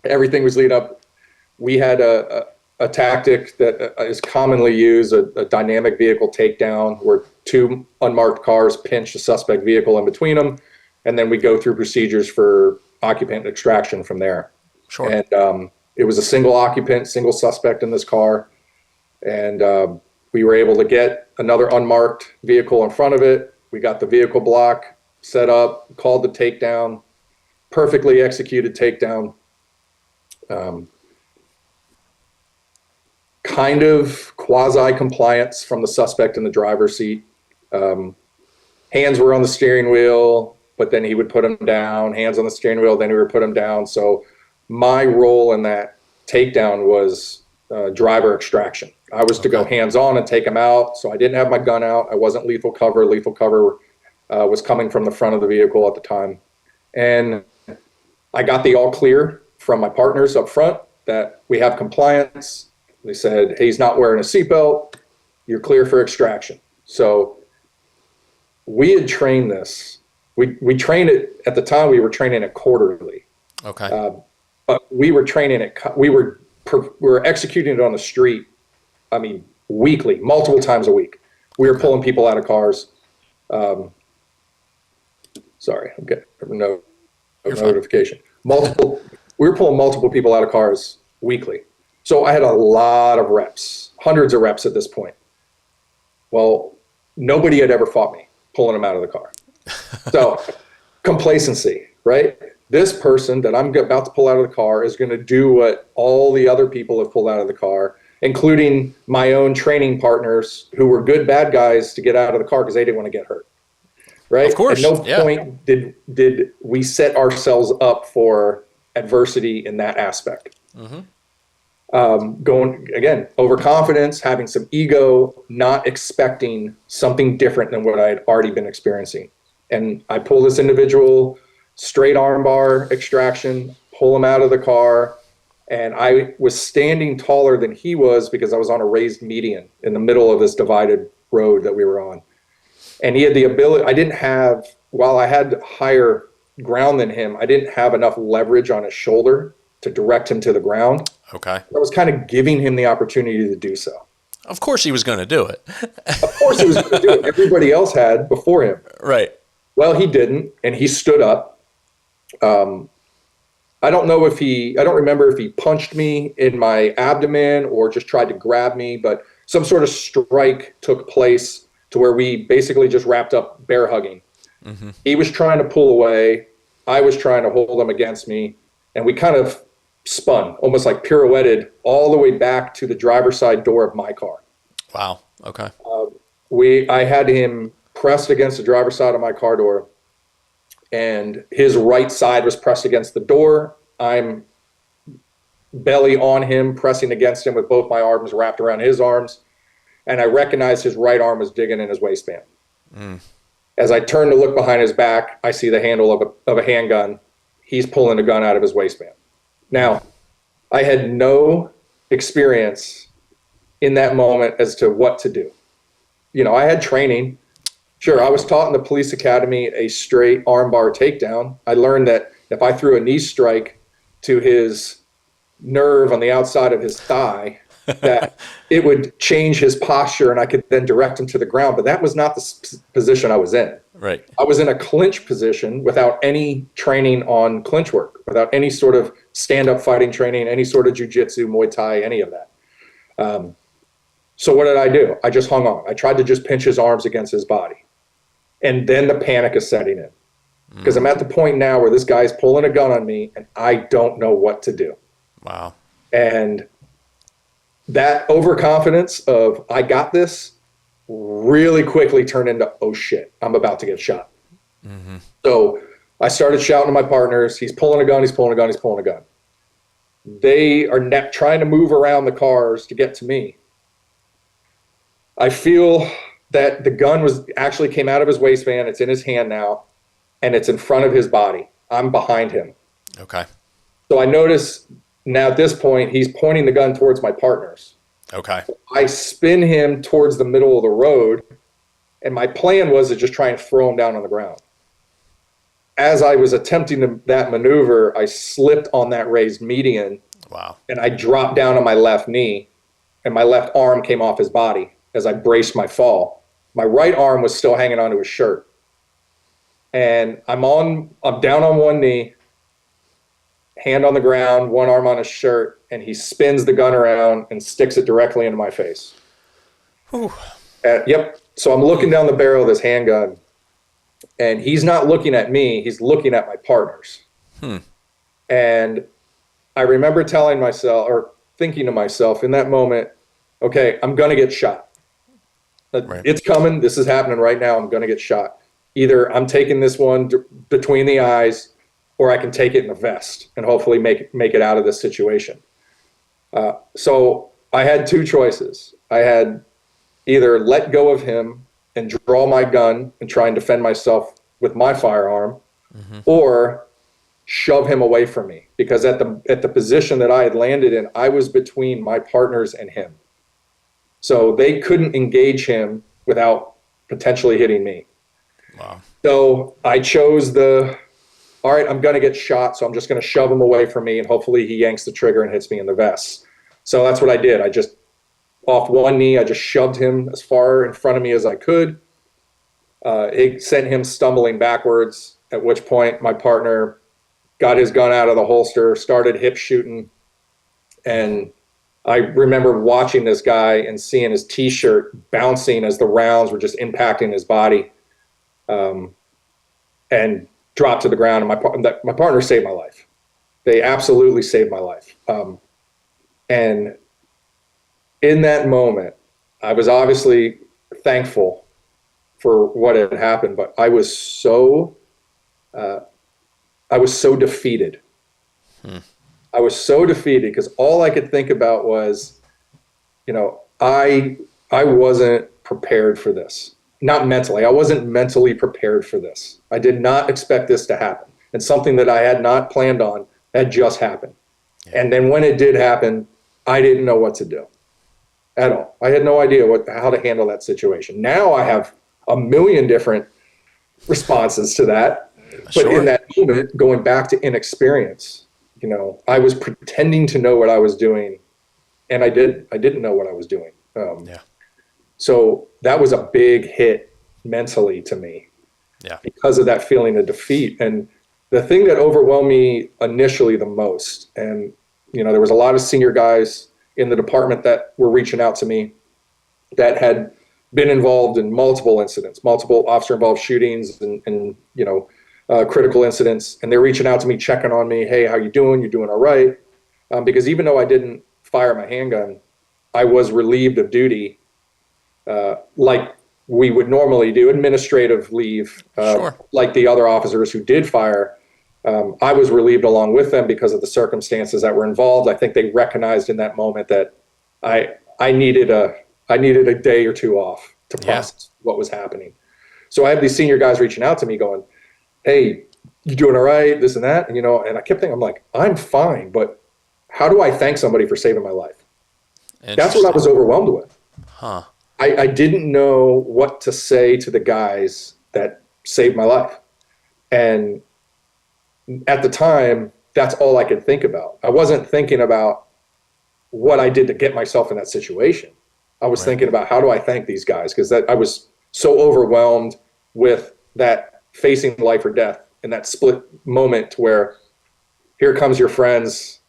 Everything was lead up. We had a tactic that is commonly used, a dynamic vehicle takedown, where two unmarked cars pinch a suspect vehicle in between them, and then we go through procedures for occupant extraction from there. Sure. And it was a single occupant, single suspect in this car, and we were able to get another unmarked vehicle in front of it. We got the vehicle block set up, called the takedown, perfectly executed takedown. Kind of quasi-compliance from the suspect in the driver's seat. Hands were on the steering wheel, but then he would put them down. Hands on the steering wheel, then he would put them down. So my role in that takedown was driver extraction. I was to go hands-on and take him out, so I didn't have my gun out. I wasn't lethal cover. Lethal cover was coming from the front of the vehicle at the time. And I got the all clear from my partners up front that we have compliance. They said, hey, he's not wearing a seatbelt. You're clear for extraction. So we had trained this. We trained it at the time. We were training it quarterly. Okay. But we were training it. We were executing it on the street. I mean, weekly, multiple times a week. We were pulling people out of cars. Sorry, I'm getting a notification. We were pulling multiple people out of cars weekly. So I had a lot of reps, hundreds of reps at this point. Well, nobody had ever fought me pulling them out of the car. So complacency, right? This person that I'm about to pull out of the car is going to do what all the other people have pulled out of the car, including my own training partners who were good bad guys to get out of the car because they didn't want to get hurt. Right? Of course. At no point did we set ourselves up for adversity in that aspect. Going, again, overconfidence, having some ego, not expecting something different than what I had already been experiencing. And I pull this individual, straight armbar extraction, pull him out of the car, and I was standing taller than he was because I was on a raised median in the middle of this divided road that we were on. And he had the ability, while I had higher ground than him, I didn't have enough leverage on his shoulder to direct him to the ground. Okay. I was kind of giving him the opportunity to do so. Of course he was going to do it. Of course he was going to do it. Everybody else had before him. Right. Well, he didn't, and he stood up. I don't remember if he punched me in my abdomen or just tried to grab me, but some sort of strike took place to where we basically just wrapped up bear hugging. He was trying to pull away. I was trying to hold him against me, and we kind of spun, almost like pirouetted all the way back to the driver's side door of my car. Wow. Okay. I had him pressed against the driver's side of my car door, and his right side was pressed against the door. I'm belly on him, pressing against him with both my arms wrapped around his arms. And I recognized his right arm was digging in his waistband. As I turn to look behind his back, I see the handle of a handgun. He's pulling a gun out of his waistband. Now, I had no experience in that moment as to what to do. You know, I had training. Sure, I was taught in the police academy a straight armbar takedown. I learned that if I threw a knee strike to his nerve on the outside of his thigh, that it would change his posture and I could then direct him to the ground. But that was not the position I was in. Right. I was in a clinch position without any training on clinch work, without any sort of stand-up fighting training, any sort of jiu-jitsu, Muay Thai, any of that. So what did I do? I just hung on. I tried to just pinch his arms against his body. And then the panic is setting in. Because I'm at the point now where this guy's pulling a gun on me and I don't know what to do. Wow. And that overconfidence of I got this really quickly turned into, oh shit, I'm about to get shot. So I started shouting to my partners, he's pulling a gun, he's pulling a gun, he's pulling a gun. They are trying to move around the cars to get to me. I feel that the gun actually came out of his waistband. It's in his hand now, and it's in front of his body. I'm behind him. Okay. So I notice now at this point, he's pointing the gun towards my partners. Okay. I spin him towards the middle of the road, and my plan was to just try and throw him down on the ground. As I was attempting that maneuver, I slipped on that raised median. Wow. And I dropped down on my left knee, and my left arm came off his body as I braced my fall. My right arm was still hanging onto his shirt. And I'm down on one knee, hand on the ground, one arm on his shirt, and he spins the gun around and sticks it directly into my face. Yep. So I'm looking down the barrel of this handgun, and he's not looking at me, he's looking at my partners. And I remember telling myself, or thinking to myself in that moment, okay, I'm going to get shot. Right. It's coming. This is happening right now. I'm going to get shot. Either I'm taking this one between the eyes, or I can take it in the vest and hopefully make it out of this situation. So I had two choices. I had either let go of him and draw my gun and try and defend myself with my firearm, or shove him away from me, because at the position that I had landed in, I was between my partners and him. So they couldn't engage him without potentially hitting me. Wow. So I chose all right, I'm going to get shot, so I'm just going to shove him away from me, and hopefully he yanks the trigger and hits me in the vest. So that's what I did. I just, off one knee, I just shoved him as far in front of me as I could. It sent him stumbling backwards, at which point my partner got his gun out of the holster, started hip shooting. And I remember watching this guy and seeing his T-shirt bouncing as the rounds were just impacting his body, and dropped to the ground. And my partner saved my life. They absolutely saved my life. And in that moment, I was obviously thankful for what had happened, but I was so defeated. I was so defeated because all I could think about was, I wasn't prepared for this. Not mentally. I wasn't mentally prepared for this. I did not expect this to happen. And something that I had not planned on had just happened. Yeah. And then when it did happen, I didn't know what to do at all. I had no idea how to handle that situation. Now I have a million different responses to that. But in that moment, going back to inexperience, I was pretending to know what I was doing, and I didn't know what I was doing. So that was a big hit mentally to me, because of that feeling of defeat. And the thing that overwhelmed me initially the most, and there was a lot of senior guys in the department that were reaching out to me that had been involved in multiple incidents, multiple officer-involved shootings, and critical incidents, and they're reaching out to me, checking on me. Hey, how you doing? You doing all right? Because even though I didn't fire my handgun, I was relieved of duty, like we would normally do, administrative leave, like the other officers who did fire. I was relieved along with them because of the circumstances that were involved. I think they recognized in that moment that I needed a day or two off to process what was happening. So I had these senior guys reaching out to me going, hey, you doing all right? This and that. And, and I kept thinking, I'm like, I'm fine, but how do I thank somebody for saving my life? That's what I was overwhelmed with. I didn't know what to say to the guys that saved my life. And at the time, that's all I could think about. I wasn't thinking about what I did to get myself in that situation. I was thinking about, how do I thank these guys? Because I was so overwhelmed with that facing life or death in that split moment where here comes your friends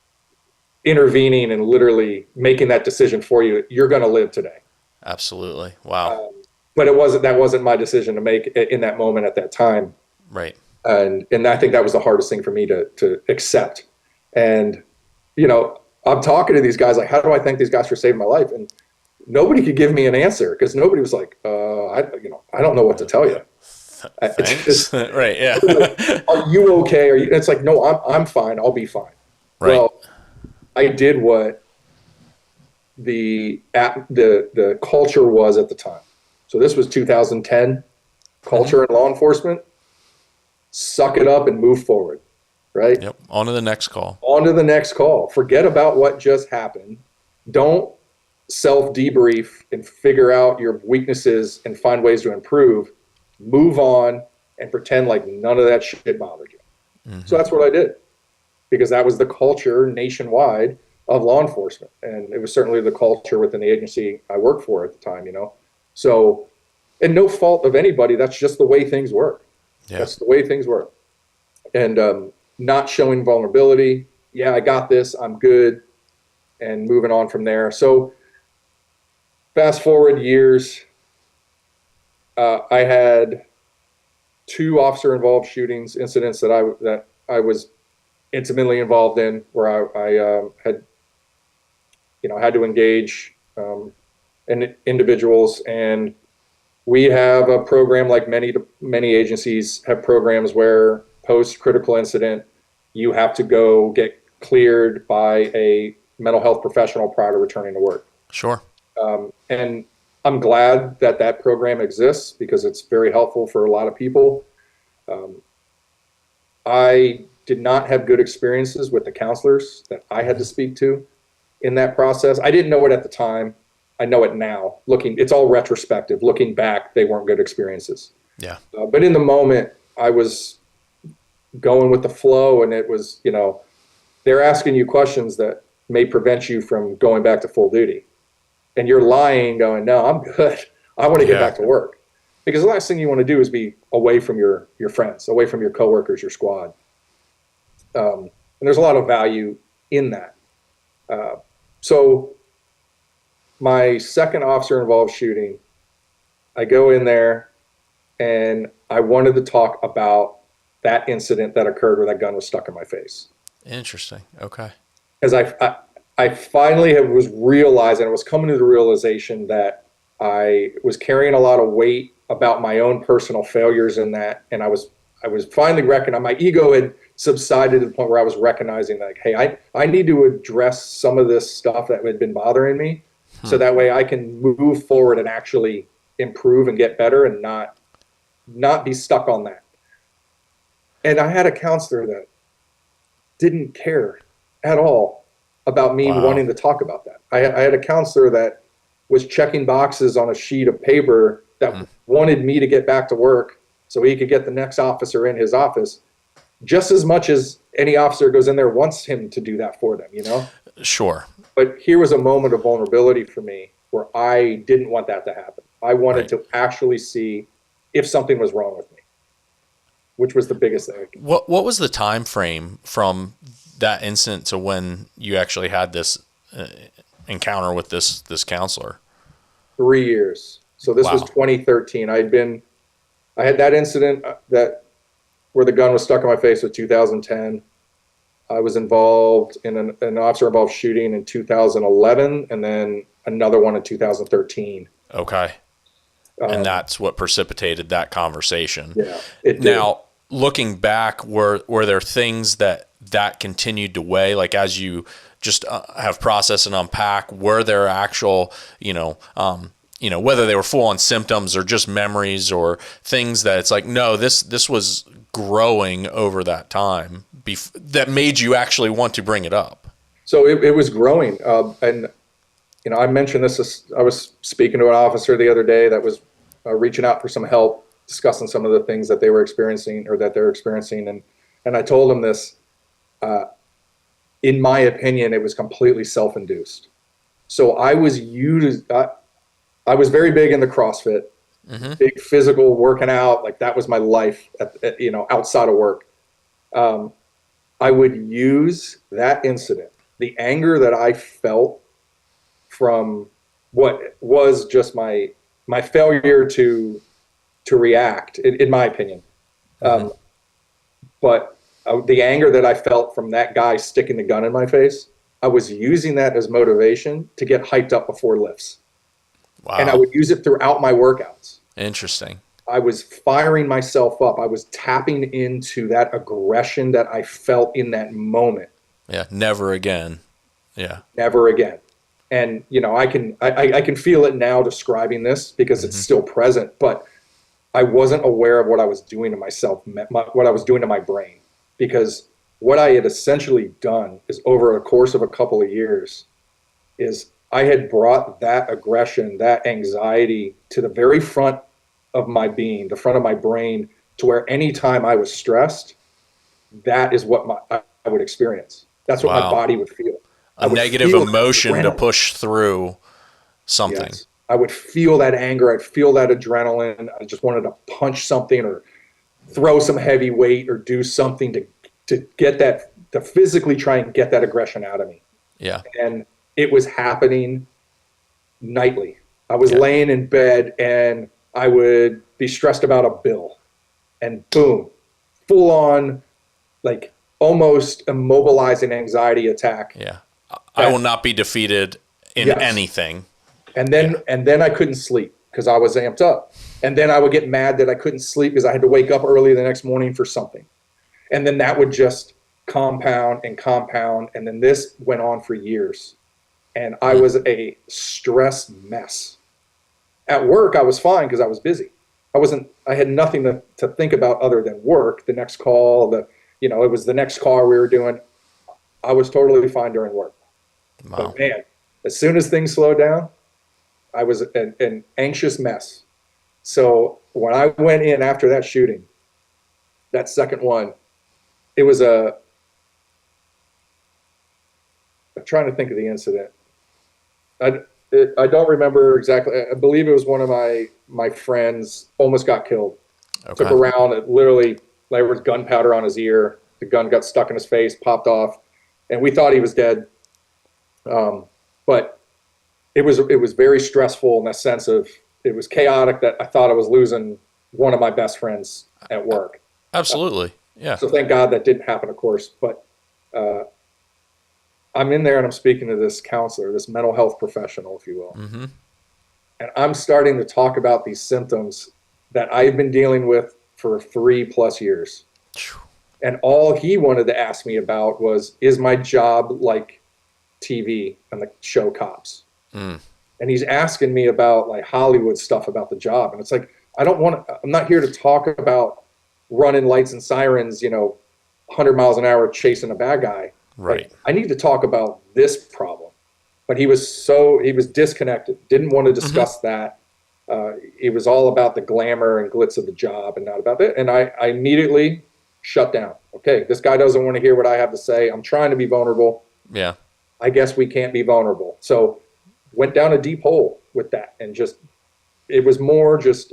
intervening and literally making that decision for you. You're going to live today. Absolutely. Wow. But that wasn't my decision to make in that moment at that time. Right. And I think that was the hardest thing for me to accept. And, I'm talking to these guys, like, how do I thank these guys for saving my life? And nobody could give me an answer, because nobody was like, I don't know what to tell you. It's just, right. Yeah. Are you okay? It's like, no, I'm fine. I'll be fine. Right. Well, I did what the culture was at the time. So this was 2010 culture in law enforcement. Suck it up and move forward. Right. Yep. On to the next call. On to the next call. Forget about what just happened. Don't self-debrief and figure out your weaknesses and find ways to improve. Move on and pretend like none of that shit bothered you. So that's what I did, because that was the culture nationwide of law enforcement. And it was certainly the culture within the agency I worked for at the time, So, and no fault of anybody, that's just the way things work. Yeah. That's the way things work. And not showing vulnerability. Yeah, I got this. I'm good. And moving on from there. So fast forward years, I had 2 officer-involved shootings, incidents that I was intimately involved in, where I had to engage individuals. And we have a program, like many agencies have programs, where post-critical incident, you have to go get cleared by a mental health professional prior to returning to work. Sure. And I'm glad that that program exists because it's very helpful for a lot of people. I did not have good experiences with the counselors that I had to speak to in that process. I didn't know it at the time. I know it now. It's all retrospective. Looking back, they weren't good experiences. Yeah. But in the moment, I was going with the flow, and it was, they're asking you questions that may prevent you from going back to full duty. And you're lying, going, no, I'm good. I want to get back to work. Because the last thing you want to do is be away from your friends, away from your coworkers, your squad. And there's a lot of value in that. So my second officer-involved shooting, I go in there, and I wanted to talk about that incident that occurred where that gun was stuck in my face. Interesting. Okay. As I finally was realizing, I was coming to the realization that I was carrying a lot of weight about my own personal failures in that, and I was finally recognizing my ego had subsided to the point where I was recognizing, like, hey, I need to address some of this stuff that had been bothering me, so that way I can move forward and actually improve and get better and not be stuck on that. And I had a counselor that didn't care at all about me wanting to talk about that. I had a counselor that was checking boxes on a sheet of paper that wanted me to get back to work so he could get the next officer in his office, just as much as any officer goes in there wants him to do that for them, Sure. But here was a moment of vulnerability for me where I didn't want that to happen. I wanted to actually see if something was wrong with me, which was the biggest thing. What was the time frame from that incident to when you actually had this encounter with this counselor? 3 years. So this was 2013. I had that incident where the gun was stuck in my face was 2010. I was involved in an officer-involved shooting in 2011, and then another one in 2013. Okay. And that's what precipitated that conversation. Yeah. It did. Now, looking back, were there things that continued to weigh, like as you just have processed and unpack, were there actual, whether they were full-on symptoms or just memories or things that it's like, no, this was growing over that time that made you actually want to bring it up? So it was growing. And, I mentioned this, I was speaking to an officer the other day that was reaching out for some help, discussing some of the things that they were experiencing or that they're experiencing. And I told him this, in my opinion, it was completely self-induced. So I was very big into CrossFit, big physical working out. Like that was my life, outside of work. I would use that incident, the anger that I felt from what was just my failure to react, in my opinion. But the anger that I felt from that guy sticking the gun in my face, I was using that as motivation to get hyped up before lifts. Wow. And I would use it throughout my workouts. Interesting. I was firing myself up. I was tapping into that aggression that I felt in that moment. Yeah, never again. Yeah. Never again. And, I can feel it now describing this because it's still present, but I wasn't aware of what I was doing to myself, what I was doing to my brain. Because what I had essentially done is over a course of a couple of years is I had brought that aggression, that anxiety to the very front of my being, the front of my brain, to where anytime I was stressed, that is what I would experience. That's what my body would feel. A negative emotion to push through something. Yes. I would feel that anger. I'd feel that adrenaline. I just wanted to punch something or throw some heavy weight or do something to get that, to physically try and get that aggression out of me. Yeah. And it was happening nightly. I was laying in bed and I would be stressed about a bill and boom, full on, like almost immobilizing anxiety attack. Yeah. I will not be defeated in anything. And then I couldn't sleep because I was amped up. And then I would get mad that I couldn't sleep because I had to wake up early the next morning for something. And then that would just compound and compound. And then this went on for years. And I was a stress mess. At work, I was fine because I was busy. I had nothing to think about other than work, the next call, it was the next car we were doing. I was totally fine during work. Wow. But man, as soon as things slowed down, I was an anxious mess. So when I went in after that shooting, that second one, it was I'm trying to think of the incident. I don't remember exactly. I believe it was one of my friends almost got killed. Okay. Took a round. Literally, there was gunpowder on his ear. The gun got stuck in his face, popped off, and we thought he was dead. But it was very stressful in the sense of it was chaotic that I thought I was losing one of my best friends at work. Absolutely. Yeah. So thank God that didn't happen, of course. But I'm in there and I'm speaking to this counselor, this mental health professional, if you will. Mm-hmm. And I'm starting to talk about these symptoms that I've been dealing with for 3+ years. And all he wanted to ask me about was, is my job like TV and the show Cops? Mm. And he's asking me about like Hollywood stuff about the job. And it's like, I'm not here to talk about running lights and sirens, 100 miles an hour chasing a bad guy. Right. Like, I need to talk about this problem. But he was disconnected, didn't want to discuss that. It was all about the glamour and glitz of the job and not about it. And I immediately shut down. Okay, this guy doesn't want to hear what I have to say. I'm trying to be vulnerable. Yeah. I guess we can't be vulnerable. So went down a deep hole with that. And it was more just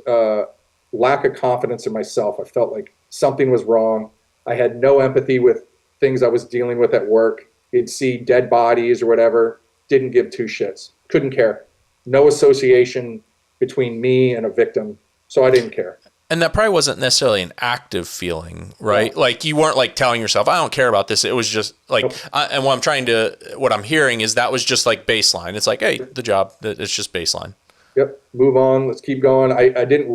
lack of confidence in myself. I felt like something was wrong. I had no empathy with things I was dealing with at work. You'd see dead bodies or whatever. Didn't give two shits. Couldn't care. No association between me and a victim. So I didn't care. And that probably wasn't necessarily an active feeling, right? Yeah. Like you weren't like telling yourself, I don't care about this. It was just like, nope. And what I'm hearing is that was just like baseline. It's like, hey, the job, it's just baseline. Yep. Move on. Let's keep going. I didn't,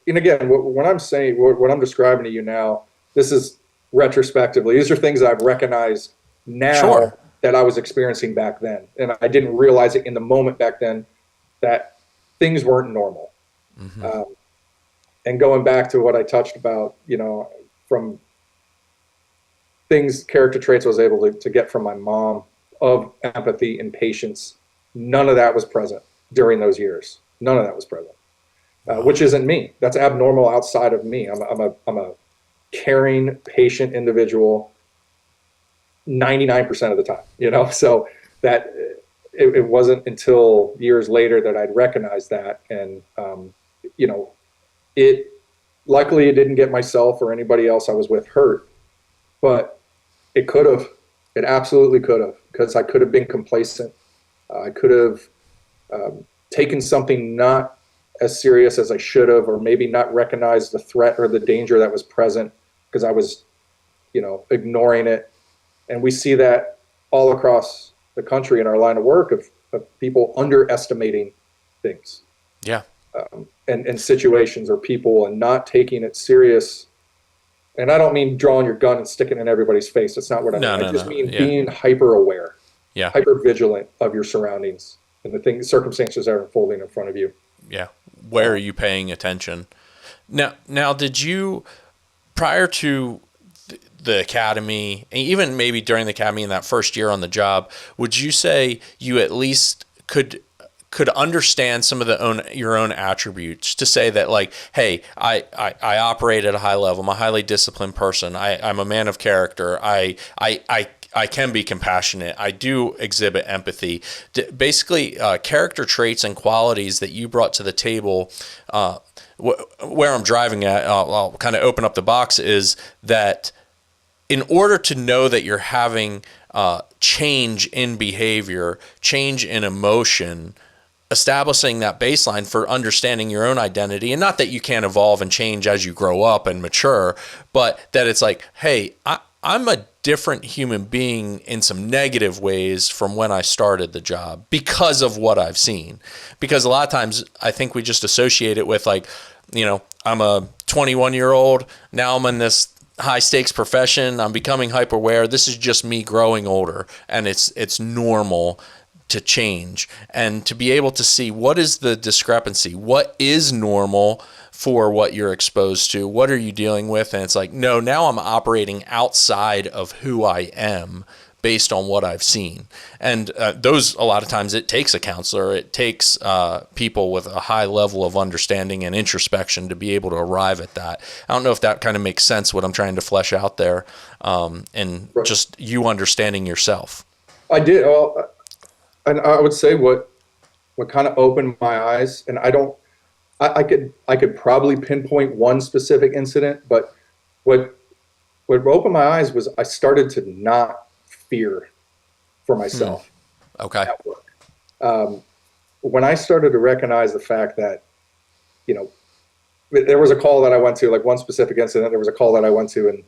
and again, what I'm saying, what I'm describing to you now, this is retrospectively, these are things I've recognized now. Sure. That I was experiencing back then. And I didn't realize it in the moment back then that things weren't normal. Mm-hmm. And going back to what I touched about, from things, character traits I was able to get from my mom of empathy and patience, none of that was present during those years. None of that was present, which isn't me. That's abnormal outside of me. I'm a caring, patient individual 99% of the time, so that it wasn't until years later that I'd recognized that. And, luckily it didn't get myself or anybody else I was with hurt, but it could have, it absolutely could have, because I could have been complacent. I could have taken something not as serious as I should have, or maybe not recognized the threat or the danger that was present because I was, ignoring it. And we see that all across the country in our line of work of people underestimating things. Yeah. And situations or people and not taking it serious. And I don't mean drawing your gun and sticking it in everybody's face. That's not what I mean. I just mean being hyper aware, hyper vigilant of your surroundings and the circumstances that are unfolding in front of you. Yeah. Where are you paying attention? Now, did you, prior to the academy, and even maybe during the academy in that first year on the job, would you say you at least could understand some of your own attributes to say that, like, hey, I operate at a high level. I'm a highly disciplined person. I'm a man of character. I can be compassionate. I do exhibit empathy. Basically, character traits and qualities that you brought to the table. Where I'm driving at, I'll kind of open up the box, is that in order to know that you're having change in behavior, change in emotion, establishing that baseline for understanding your own identity, and not that you can't evolve and change as you grow up and mature, but that it's like, hey, I'm a different human being in some negative ways from when I started the job because of what I've seen. Because a lot of times I think we just associate it with, like, I'm a 21-year-old, now I'm in this high stakes profession. I'm becoming hyper aware. This is just me growing older, and it's normal to change, and to be able to see what is the discrepancy, what is normal for what you're exposed to, what are you dealing with, and it's like, no, now I'm operating outside of who I am based on what I've seen. And those, a lot of times, it takes a counselor, it takes people with a high level of understanding and introspection to be able to arrive at that. I don't know if that kind of makes sense, what I'm trying to flesh out there, and Right. just you understanding yourself. I did. Well, and I would say what kind of opened my eyes, and I could probably pinpoint one specific incident, but what opened my eyes was I started to not fear for myself Okay. at work. When I started to recognize the fact that, you know, there was a call that I went to, like one specific incident, there was a call that I went to, and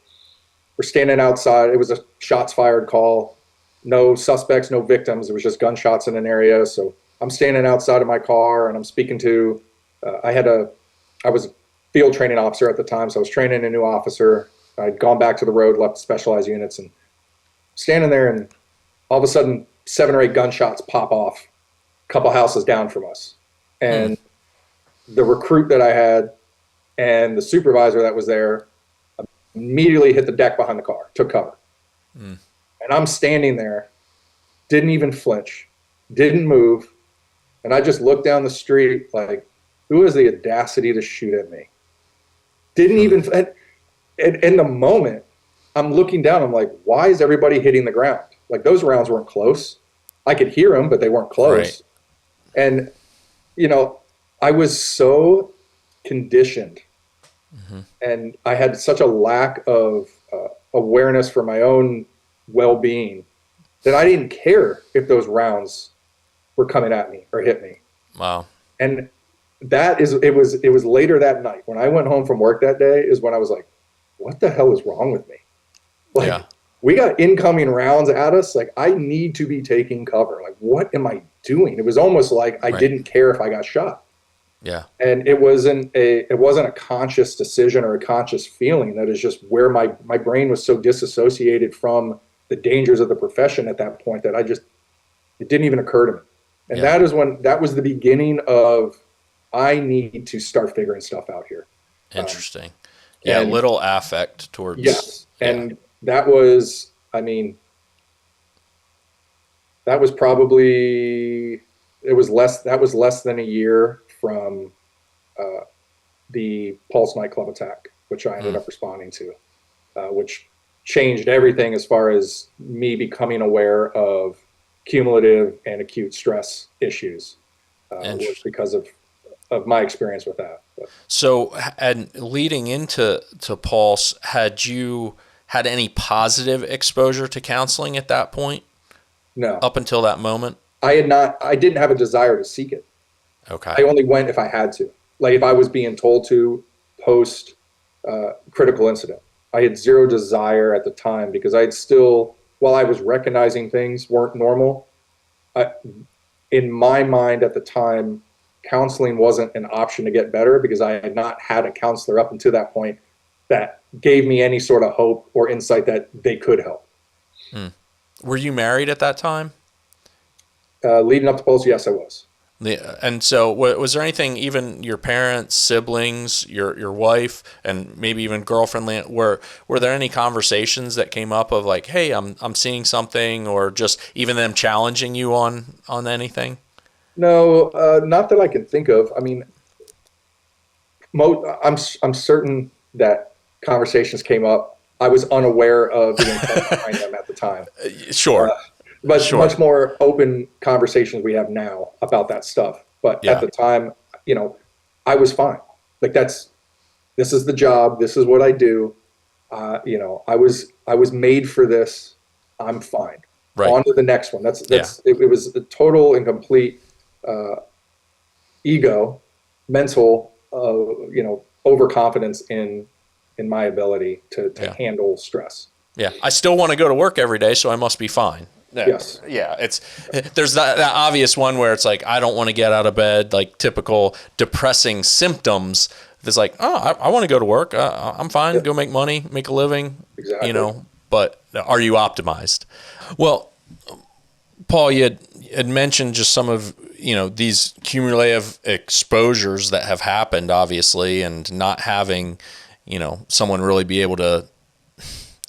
we're standing outside. It was a shots fired call, no suspects, no victims. It was just gunshots in an area. So I'm standing outside of my car and I'm speaking to, I was a field training officer at the time. So I was training a new officer. I'd gone back to the road, left specialized units, and standing there, and all of a sudden 7 or 8 gunshots pop off a couple houses down from us. And the recruit that I had and the supervisor that was there immediately hit the deck behind the car, took cover. And I'm standing there, didn't even flinch, didn't move. And I just looked down the street like, who has the audacity to shoot at me? Didn't even, and in the moment, I'm looking down, I'm like, why is everybody hitting the ground? Like, those rounds weren't close. I could hear them, but they weren't close. Right. And, you know, I was so conditioned, and I had such a lack of awareness for my own well-being that I didn't care if those rounds were coming at me or hit me. Wow. And it was later that night when I went home from work that day is when I was like, what the hell is wrong with me? Like, Yeah. we got incoming rounds at us. Like, I need to be taking cover. Like, what am I doing? It was almost like I didn't care if I got shot. Yeah. And it wasn't a conscious decision or a conscious feeling. That is just where my brain was so disassociated from the dangers of the profession at that point that it didn't even occur to me. And that was the beginning of, I need to start figuring stuff out here. Interesting. Yeah, little affect towards. Yes. And that was, I mean, that was probably, that was less than a year from the Pulse nightclub attack, which I ended up responding to, which changed everything as far as me becoming aware of cumulative and acute stress issues, was because of my experience with that. But. So, and leading into Pulse, had you had any positive exposure to counseling at that point? No. Up until that moment? I didn't have a desire to seek it. Okay. I only went if I had to. Like, if I was being told to post critical incident. I had zero desire at the time because I had still, while I was recognizing things weren't normal, in my mind at the time, counseling wasn't an option to get better because I had not had a counselor up until that point that gave me any sort of hope or insight that they could help. Were you married at that time? Leading up to Pulse, yes, I was. And so was there anything, even your parents, siblings, your wife, and maybe even girlfriend, were there any conversations that came up of like, hey, I'm seeing something, or just even them challenging you on anything? No, not that I can think of. I mean, I'm certain that conversations came up. I was unaware of the intent behind them at the time. Sure. But much more open conversations we have now about that stuff. But at the time, you know, I was fine. Like, this is the job. This is what I do. You know, I was made for this. I'm fine. Right. On to the next one. It was a total and complete ego, mental, you know, overconfidence in my ability to handle stress. Yeah. I still want to go to work every day, so I must be fine. Yes. Yeah, there's that obvious one where it's like, I don't want to get out of bed, like typical depressing symptoms. It's like, oh, I want to go to work. I'm fine. Go make money, make a living. Exactly. But are you optimized? Well, Paul, you had mentioned just some of, these cumulative exposures that have happened, obviously, and not having, someone really be able to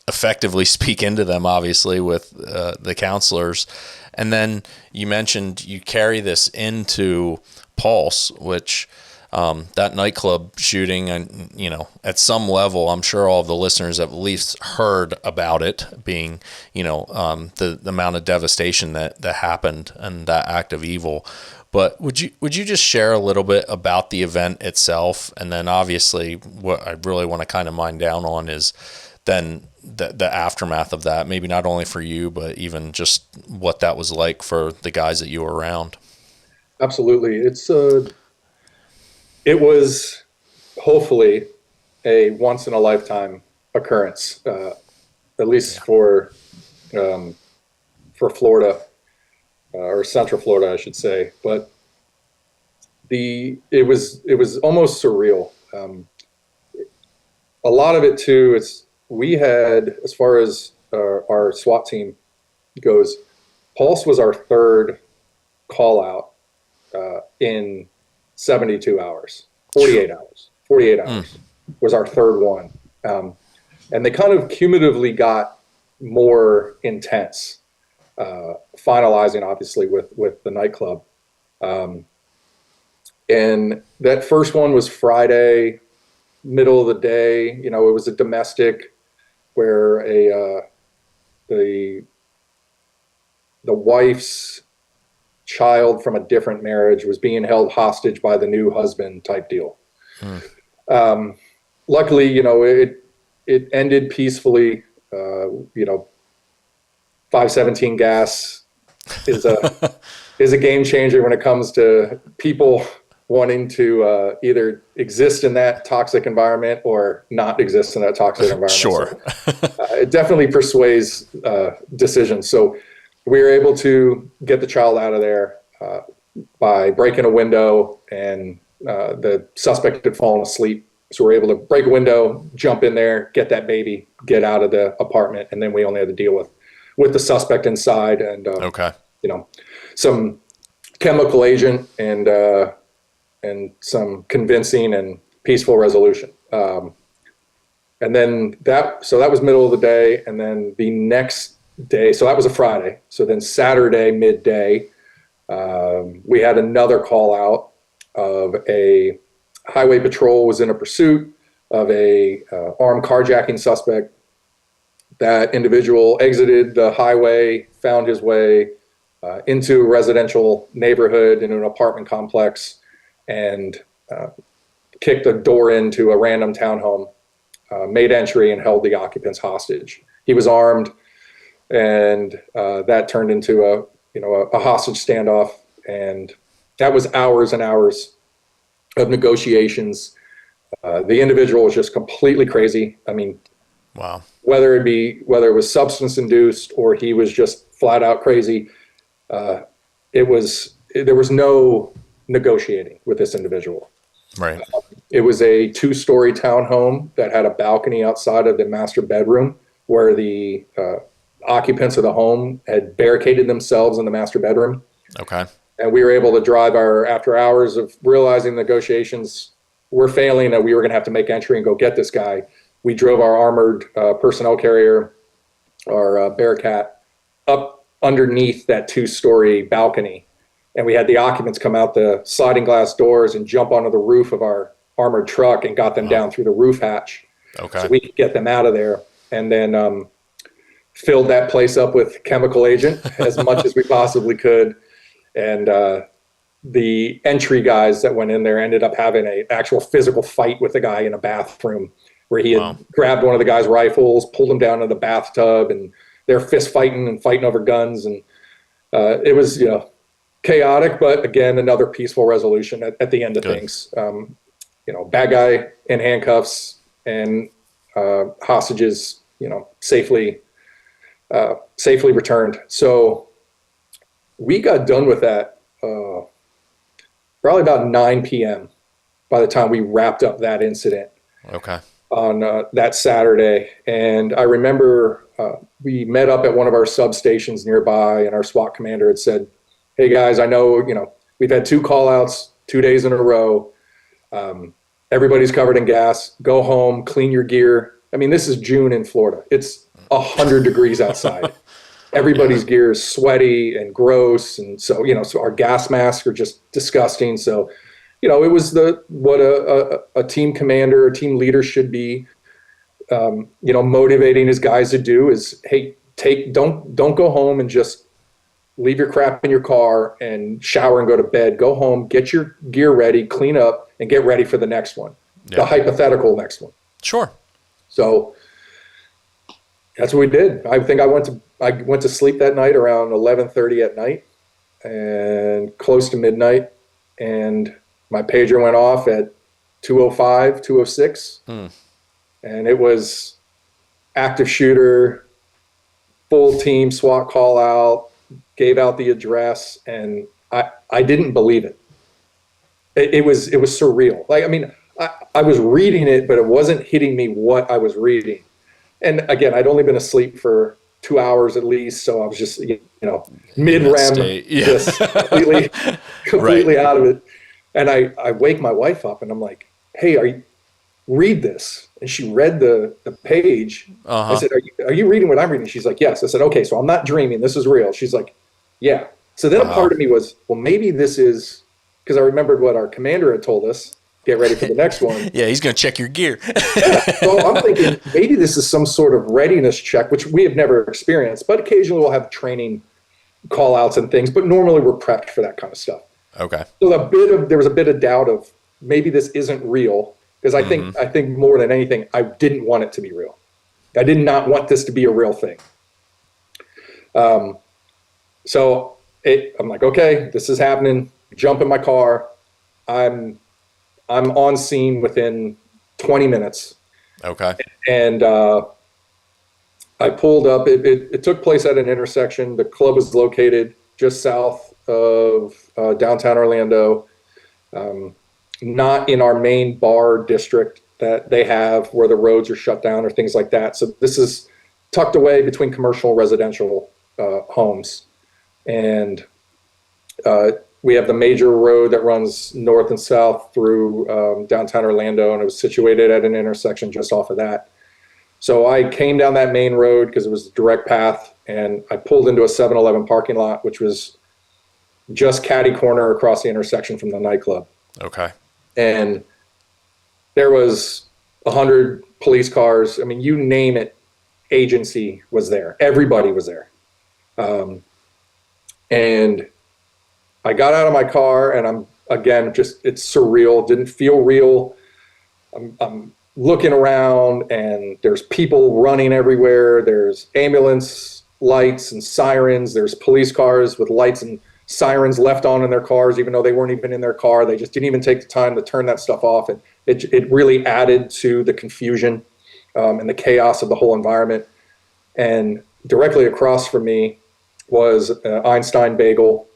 effectively speak into them, obviously, with the counselors. And then you mentioned you carry this into Pulse, which that nightclub shooting, and at some level, I'm sure all of the listeners have at least heard about it being, the amount of devastation that happened and that act of evil. But would you just share a little bit about the event itself? And then obviously what I really want to kind of mine down on is then the aftermath of that, maybe not only for you, but even just what that was like for the guys that you were around. Absolutely. It was hopefully a once in a lifetime occurrence, at least for Florida, or Central Florida, I should say. But it was almost surreal. A lot of it too. We had, as far as our SWAT team goes, Pulse was our third call out in 72 hours, 48 hours was our third one. And they kind of cumulatively got more intense, finalizing obviously with the nightclub. And that first one was Friday, middle of the day. It was a domestic where the wife's child from a different marriage was being held hostage by the new husband type deal. Luckily, it ended peacefully. 517 gas is a game changer when it comes to people wanting to either exist in that toxic environment or not exist in that toxic environment. Sure. So, it definitely persuades decisions. So we were able to get the child out of there by breaking a window, and the suspect had fallen asleep. So we were able to break a window, jump in there, get that baby, get out of the apartment, and then we only had to deal with the suspect inside and some chemical agent and some convincing and peaceful resolution. And then that was middle of the day, and then the next day, so that was a Friday. So then Saturday midday, we had another call out of a highway patrol was in a pursuit of a armed carjacking suspect. That individual exited the highway, found his way into a residential neighborhood in an apartment complex, and kicked the door into a random townhome, made entry, and held the occupants hostage. He was armed, and that turned into a hostage standoff, and that was hours and hours of negotiations. The individual was just completely crazy. I mean, wow. Whether it was substance induced or he was just flat out crazy, there was no negotiating with this individual. Right. It was a 2-story townhome that had a balcony outside of the master bedroom where the occupants of the home had barricaded themselves in the master bedroom. Okay. And we were able to drive after hours of realizing negotiations were failing, that we were going to have to make entry and go get this guy. We drove our armored personnel carrier, our Bearcat, up underneath that 2-story balcony. And we had the occupants come out the sliding glass doors and jump onto the roof of our armored truck and got them down through the roof hatch. Okay. So we could get them out of there, and then filled that place up with chemical agent as much as we possibly could. And the entry guys that went in there ended up having an actual physical fight with the guy in a bathroom, where he had grabbed one of the guy's rifles, pulled him down to the bathtub, and they're fist fighting and fighting over guns. And it was, chaotic, but again, another peaceful resolution at the end of things. Bad guy in handcuffs and hostages, safely safely returned. So we got done with that probably about 9 p.m. by the time we wrapped up that incident. Okay. On that Saturday. And I remember we met up at one of our substations nearby, and our SWAT commander had said, "Hey guys, I know, we've had 2 call outs 2 days in a row. Everybody's covered in gas. Go home, clean your gear." I mean, this is June in Florida. It's 100 degrees outside. Everybody's gear is sweaty and gross. And so, so our gas masks are just disgusting. So, it was what a team commander, a team leader should be, motivating his guys to do is, hey, don't go home and just leave your crap in your car and shower and go to bed. Go home, get your gear ready, clean up, and get ready for the next one, the hypothetical next one. Sure. So that's what we did. I think I went to sleep that night around 11:30 at night, and close to midnight, and my pager went off at 2:05, 2:06, and it was active shooter, full team SWAT call out, gave out the address, and I didn't believe it. It was surreal. Like, I mean, I was reading it, but it wasn't hitting me what I was reading. And again, I'd only been asleep for 2 hours at least, so I was just, mid-REM, just completely out of it. And I wake my wife up, and I'm like, "Hey, read this." And she read the page. I said, are you reading what I'm reading? She's like, "Yes." I said, "Okay, so I'm not dreaming. This is real." She's like, "Yeah." So then a part of me was, well, maybe this is, because I remembered what our commander had told us, get ready for the next one. Yeah, he's going to check your gear. So I'm thinking maybe this is some sort of readiness check, which we have never experienced, but occasionally we'll have training call outs and things, but normally we're prepped for that kind of stuff. Okay. So there was a bit of doubt of maybe this isn't real, because I think more than anything, I didn't want it to be real. I did not want this to be a real thing. So I'm like, okay, this is happening. Jump in my car. I'm on scene within 20 minutes. Okay. And I pulled up. It took place at an intersection. The club was located just south of downtown Orlando, not in our main bar district that they have where the roads are shut down or things like that. So this is tucked away between commercial and residential homes. And we have the major road that runs north and south through downtown Orlando, and it was situated at an intersection just off of that. So I came down that main road because it was a direct path, and I pulled into a 7-Eleven parking lot, which was just catty corner across the intersection from the nightclub. Okay. And there was 100 police cars. I mean, you name it, agency was there. Everybody was there. And I got out of my car, and I'm, again, just, it's surreal. Didn't feel real. I'm looking around, and there's people running everywhere. There's ambulance lights and sirens. There's police cars with lights and sirens left on in their cars, even though they weren't even in their car. They just didn't even take the time to turn that stuff off. And it really added to the confusion and the chaos of the whole environment. And directly across from me was Einstein Bagel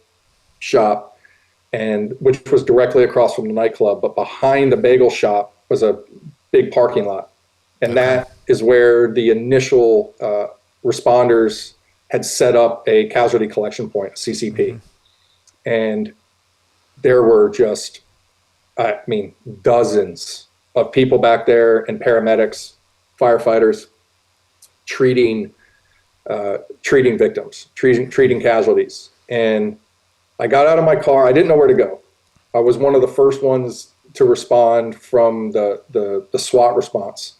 shop, and which was directly across from the nightclub. But behind the bagel shop was a big parking lot. And that is where the initial responders had set up a casualty collection point, a CCP. Mm-hmm. And there were just, dozens of people back there, and paramedics, firefighters, treating victims, treating casualties. And I got out of my car. I didn't know where to go. I was one of the first ones to respond from the SWAT response.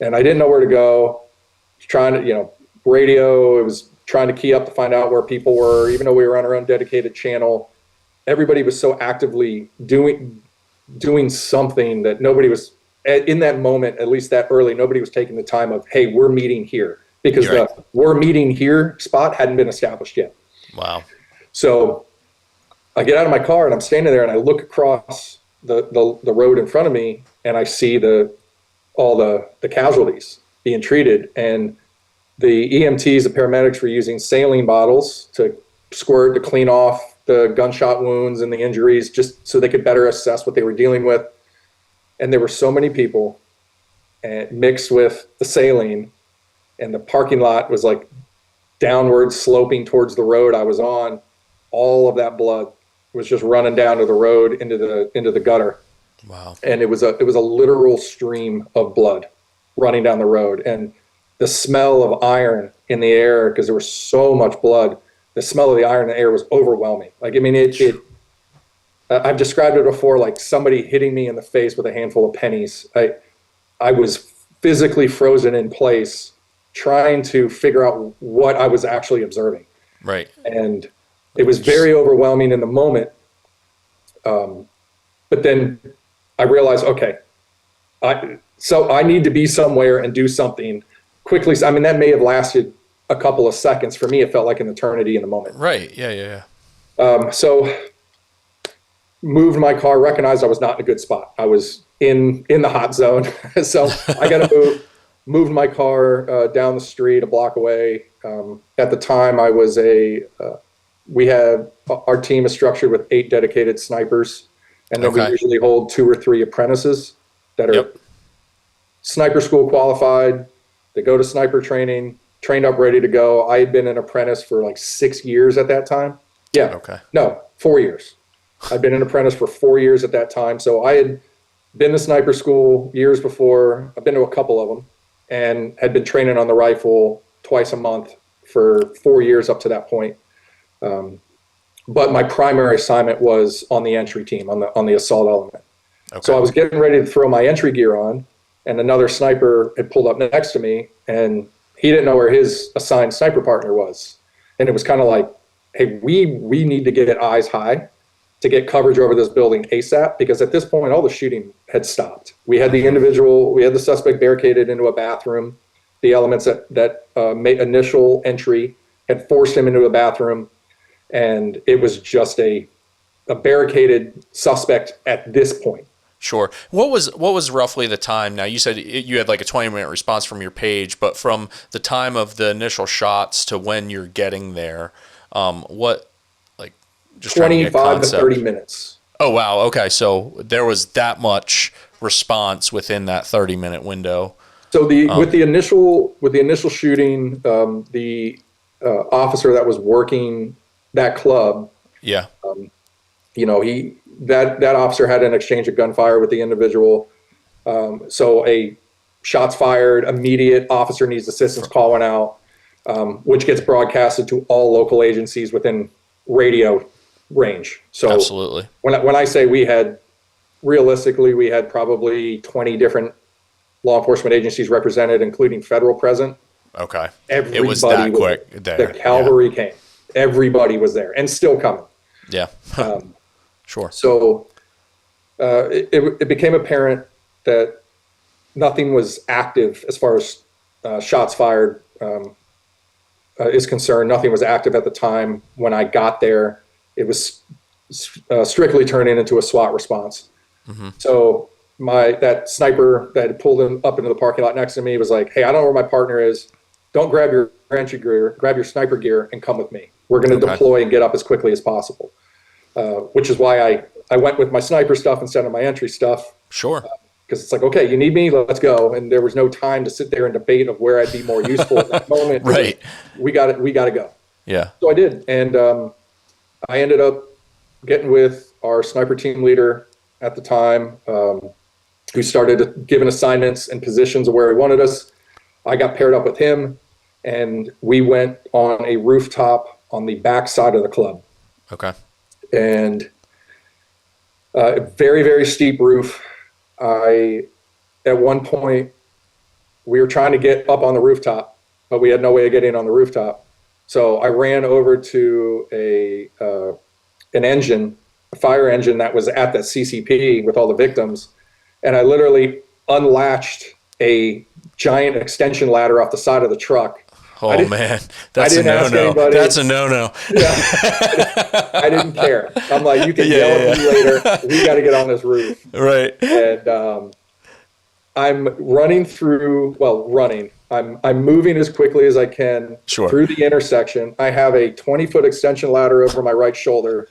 And I didn't know where to go. I was trying to, radio, it was trying to key up to find out where people were, even though we were on our own dedicated channel. Everybody was so actively doing something that nobody was, in that moment, at least that early, nobody was taking the time of, hey, we're meeting here. Because the we're meeting here spot hadn't been established yet. Wow. So I get out of my car, and I'm standing there, and I look across the road in front of me, and I see all the casualties being treated. And the EMTs, the paramedics were using saline bottles to squirt to clean off the gunshot wounds and the injuries, just so they could better assess what they were dealing with. And there were so many people, and mixed with the saline, and the parking lot was like downward sloping towards the road I was on. All of that blood was just running down to the road into the gutter. Wow. And it was a literal stream of blood running down the road. And the smell of iron in the air, because there was so much blood, the smell of the iron in the air was overwhelming. Like, I mean, I've described it before, like somebody hitting me in the face with a handful of pennies. I was physically frozen in place, trying to figure out what I was actually observing. Right. And it was very overwhelming in the moment. But then I realized, okay, so I need to be somewhere and do something quickly. I mean, that may have lasted a couple of seconds. For me, it felt like an eternity in the moment. Right. Yeah. So moved my car, recognized I was not in a good spot. I was in the hot zone. So I got to moved my car down the street a block away. At the time, I was our team is structured with 8 dedicated snipers. And then we usually hold 2 or 3 apprentices that are sniper school qualified. They go to sniper training, trained up, ready to go. I had been an apprentice for like 6 years at that time. Yeah. Okay. No, 4 years. I'd been an apprentice for 4 years at that time. So I had been to sniper school years before. I've been to a couple of them and had been training on the rifle twice a month for 4 years up to that point. But my primary assignment was on the entry team, on the assault element. Okay. So I was getting ready to throw my entry gear on, and another sniper had pulled up next to me, and he didn't know where his assigned sniper partner was. And it was kind of like, hey, we need to get eyes high to get coverage over this building ASAP, because at this point, all the shooting had stopped. We had the suspect barricaded into a bathroom. The elements that made initial entry had forced him into a bathroom. And it was just a barricaded suspect at this point. Sure. What was roughly the time? Now, you said you had like a 20-minute response from your page, but from the time of the initial shots to when you're getting there, what, like, just 25 to 30 minutes. Oh, wow. Okay. So there was that much response within that 30-minute window. So with the initial shooting, the officer that was working that club, that officer had an exchange of gunfire with the individual. So a shots fired, immediate officer needs assistance, call went out, which gets broadcasted to all local agencies within radio range. So absolutely. When I say we had probably 20 different law enforcement agencies represented, including federal present. Okay. Everybody it was that quick there. The cavalry came. Everybody was there and still coming. Yeah. Sure. So it became apparent that nothing was active as far as shots fired is concerned. Nothing was active at the time when I got there. It was strictly turning into a SWAT response. Mm-hmm. So that sniper that had pulled him up into the parking lot next to me was like, hey, I don't know where my partner is. Don't grab your entry gear, grab your sniper gear and come with me. We're going to deploy and get up as quickly as possible, which is why I went with my sniper stuff instead of my entry stuff. Sure. Because it's like, okay, you need me, let's go. And there was no time to sit there and debate of where I'd be more useful at that moment. Right. We got to go. Yeah. So I did. And I ended up getting with our sniper team leader at the time, who started giving assignments and positions of where he wanted us. I got paired up with him, and we went on a rooftop on the back side of the club. Okay. And a very, very steep roof. At one point, we were trying to get up on the rooftop, but we had no way of getting on the rooftop. So I ran over to an engine, a fire engine that was at that CCP with all the victims, and I literally unlatched a giant extension ladder off the side of the truck. Oh man, that's a no-no. That's a no-no. Yeah. I didn't care. I'm like, you can yell at me later. We got to get on this roof. Right. And I'm running. I'm moving as quickly as I can through the intersection. I have a 20-foot extension ladder over my right shoulder.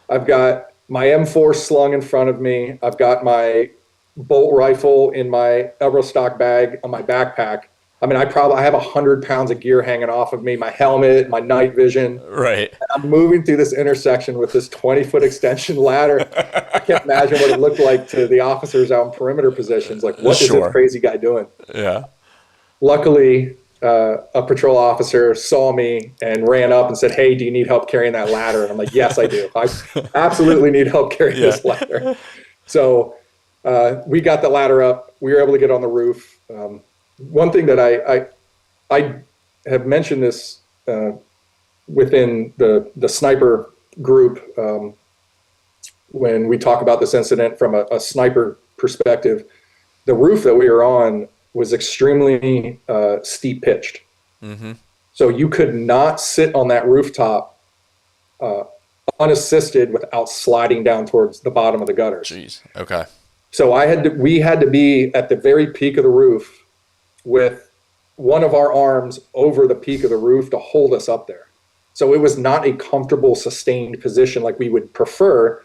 I've got my M4 slung in front of me. I've got my bolt rifle in my Everstock bag on my backpack. I mean, I have 100 pounds of gear hanging off of me, my helmet, my night vision. Right. And I'm moving through this intersection with this 20-foot extension ladder. I can't imagine what it looked like to the officers out in perimeter positions. Like, what is this crazy guy doing? Yeah. Luckily, a patrol officer saw me and ran up and said, "Hey, do you need help carrying that ladder?" And I'm like, "Yes, I do. I absolutely need help carrying this ladder." So we got the ladder up. We were able to get on the roof. One thing that I have mentioned this within the sniper group when we talk about this incident from a sniper perspective. The roof that we were on was extremely steep pitched. Mm-hmm. So you could not sit on that rooftop unassisted without sliding down towards the bottom of the gutters. Jeez. Okay. So we had to be at the very peak of the roof with one of our arms over the peak of the roof to hold us up there. So it was not a comfortable, sustained position like we would prefer,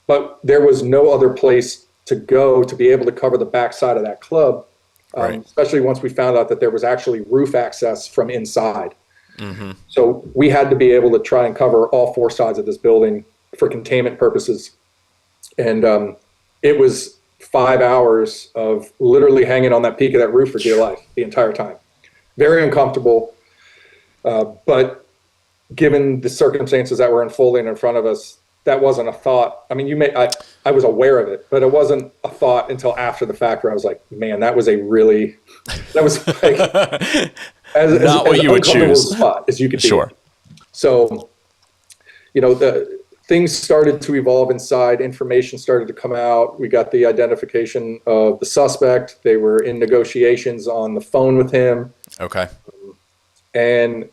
but there was no other place to go to be able to cover the backside of that club, especially once we found out that there was actually roof access from inside. Mm-hmm. So we had to be able to try and cover all four sides of this building for containment purposes. And it was 5 hours of literally hanging on that peak of that roof for dear life the entire time. Very uncomfortable, but given the circumstances that were unfolding in front of us, that wasn't a thought. I mean, I was aware of it, but it wasn't a thought until after the fact where I was like, man, that was like, not what you would choose spot as you could be. Sure. So, the things started to evolve inside. Information started to come out. We got the identification of the suspect. They were in negotiations on the phone with him. Okay. And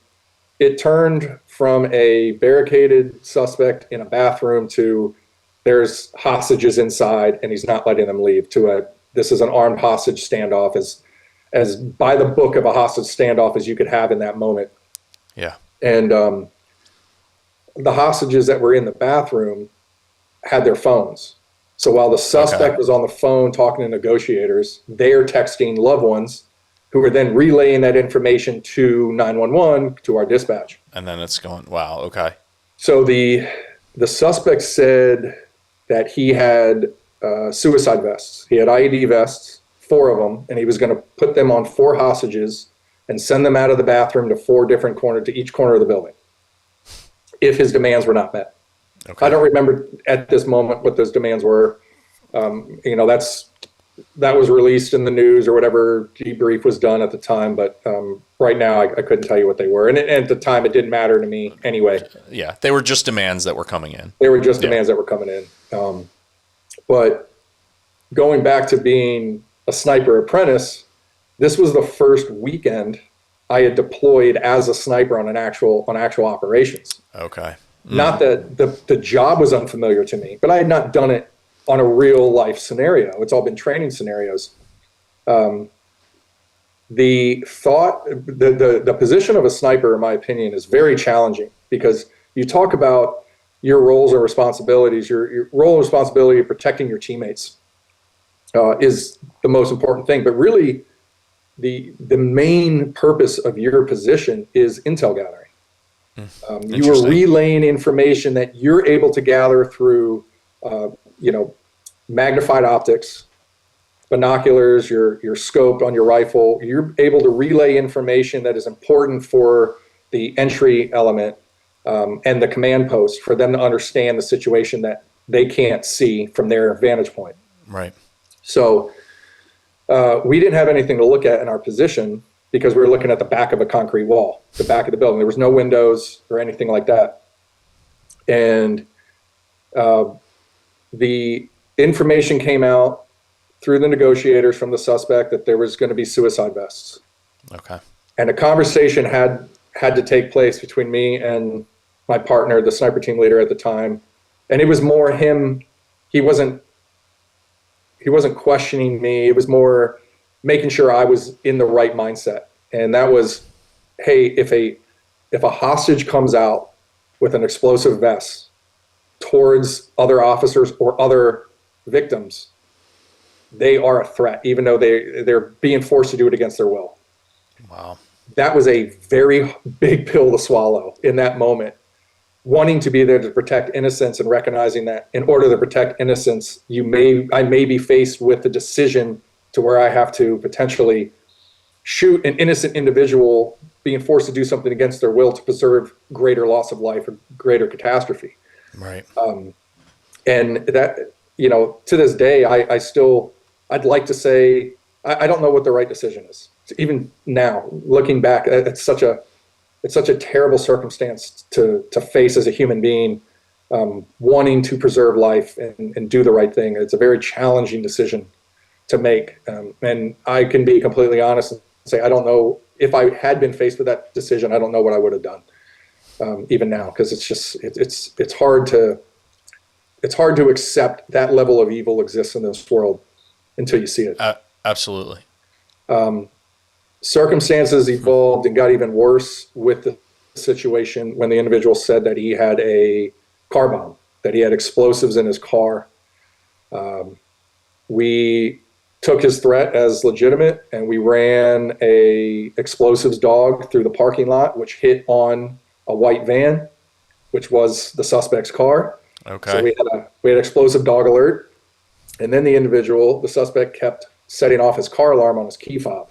it turned from a barricaded suspect in a bathroom to there's hostages inside and he's not letting them leave to this is an armed hostage standoff as by the book of a hostage standoff as you could have in that moment. Yeah. And the hostages that were in the bathroom had their phones. So while the suspect was on the phone talking to negotiators, they're texting loved ones who are then relaying that information to 911, to our dispatch. And then it's going, wow, okay. So the suspect said that he had suicide vests. He had IED vests, 4 of them, and he was going to put them on 4 hostages and send them out of the bathroom to 4 different corners, to each corner of the building, if his demands were not met. Okay. I don't remember at this moment what those demands were. That was released in the news or whatever debrief was done at the time. But right now, I couldn't tell you what they were. And at the time, it didn't matter to me anyway. Yeah, they were just demands that were coming in. Demands that were coming in. But going back to being a sniper apprentice, this was the first weekend I had deployed as a sniper on actual operations. Okay. Not that the job was unfamiliar to me, but I had not done it on a real life scenario. It's all been training scenarios. The position of a sniper, in my opinion, is very challenging because you talk about your roles and responsibilities. Your role and responsibility of protecting your teammates is the most important thing. But really, the main purpose of your position is intel gathering. You are relaying information that you're able to gather through magnified optics, binoculars, your scope on your rifle. You're able to relay information that is important for the entry element and the command post for them to understand the situation that they can't see from their vantage point. Right. So we didn't have anything to look at in our position because we were looking at the back of a concrete wall, the back of the building. There was no windows or anything like that. And the information came out through the negotiators from the suspect that there was going to be suicide vests. Okay. And a conversation had to take place between me and my partner, the sniper team leader at the time. And it was more him. He wasn't questioning me. It was more making sure I was in the right mindset. And that was, hey, if a hostage comes out with an explosive vest towards other officers or other victims, they are a threat, even though they're being forced to do it against their will. Wow. That was a very big pill to swallow in that moment, wanting to be there to protect innocence and recognizing that in order to protect innocence, I may be faced with the decision to where I have to potentially shoot an innocent individual being forced to do something against their will to preserve greater loss of life or greater catastrophe. Right. And that, to this day, I'd like to say, I don't know what the right decision is. Even now, looking back, it's such a terrible circumstance to face as a human being, wanting to preserve life and do the right thing. It's a very challenging decision to make. And I can be completely honest and say, I don't know if I had been faced with that decision, I don't know what I would have done, even now, because it's hard to accept that level of evil exists in this world until you see it. Absolutely. Circumstances evolved and got even worse with the situation when the individual said that he had a car bomb, that he had explosives in his car. We took his threat as legitimate, and we ran a explosives dog through the parking lot, which hit on a white van, which was the suspect's car. Okay. So we had explosive dog alert, and then the suspect kept setting off his car alarm on his key fob.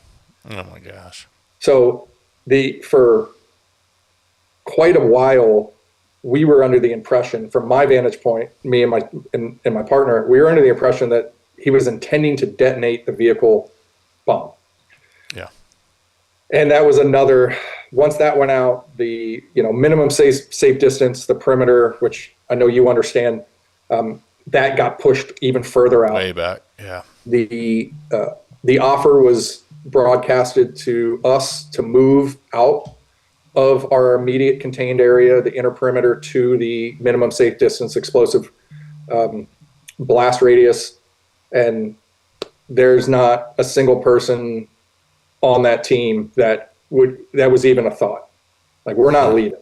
Oh my gosh. So for quite a while, we were under the impression, from my vantage point, me and my partner, we were under the impression that he was intending to detonate the vehicle bomb. Yeah. And that was once that went out, the minimum safe distance, the perimeter, which I know you understand, that got pushed even further out. Way back. Yeah. The offer was broadcasted to us to move out of our immediate contained area, the inner perimeter, to the minimum safe distance explosive blast radius. And there's not a single person on that team that was even a thought. Like, we're not leaving.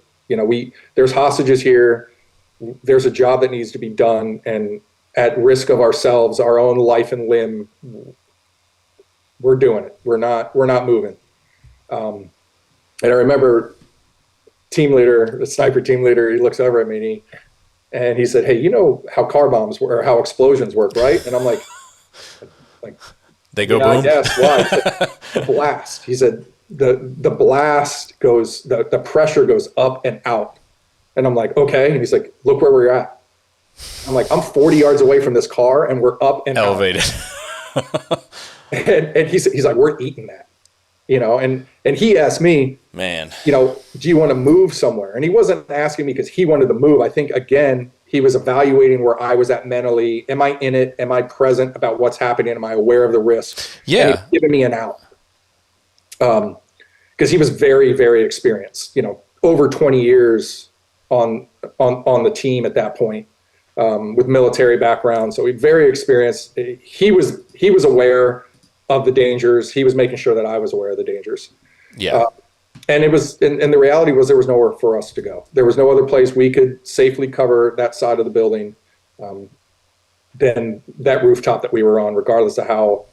There's hostages here. There's a job that needs to be done, and at risk of ourselves, our own life and limb, we're doing it. We're not moving. And I remember the sniper team leader, he looks over at me and he said, "Hey, you know how car bombs work, or how explosions work, right?" And I'm like they go boom. I guess. Why? The blast. He said the blast goes, the pressure goes up and out. And I'm like, okay. And he's like, look where we're at. I'm like, I'm 40 yards away from this car and we're up and elevated. and he's like, we're eating that, and he asked me, man, do you want to move somewhere? And he wasn't asking me because he wanted to move. I think, again, he was evaluating where I was at mentally. Am I in it? Am I present about what's happening? Am I aware of the risks? Yeah. And he's giving me an out. Because he was very, very experienced, over 20 years on the team at that point, with military background. So he's very experienced. He was aware of the dangers. He was making sure that I was aware of the dangers. Yeah. And the reality was there was nowhere for us to go. There was no other place we could safely cover that side of the building than that rooftop that we were on, regardless of how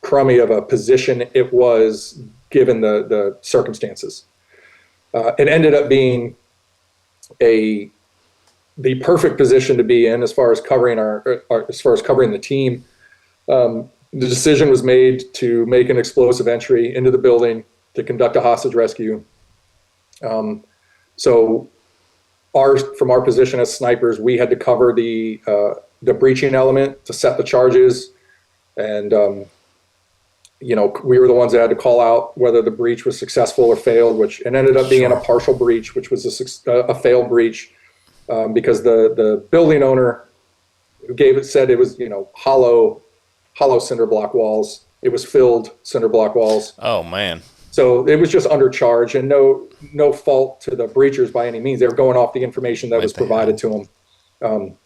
crummy of a position it was given the circumstances. It ended up being the perfect position to be in as far as covering the team. The decision was made to make an explosive entry into the building to conduct a hostage rescue. So from our position as snipers, we had to cover the breaching element to set the charges. And, we were the ones that had to call out whether the breach was successful or failed, which it ended up being a partial breach, which was a failed breach, because the building owner who said it was, hollow cinder block walls. It was filled cinder block walls. Oh, man. So it was just undercharge, and no fault to the breachers by any means. They were going off the information that was provided to them.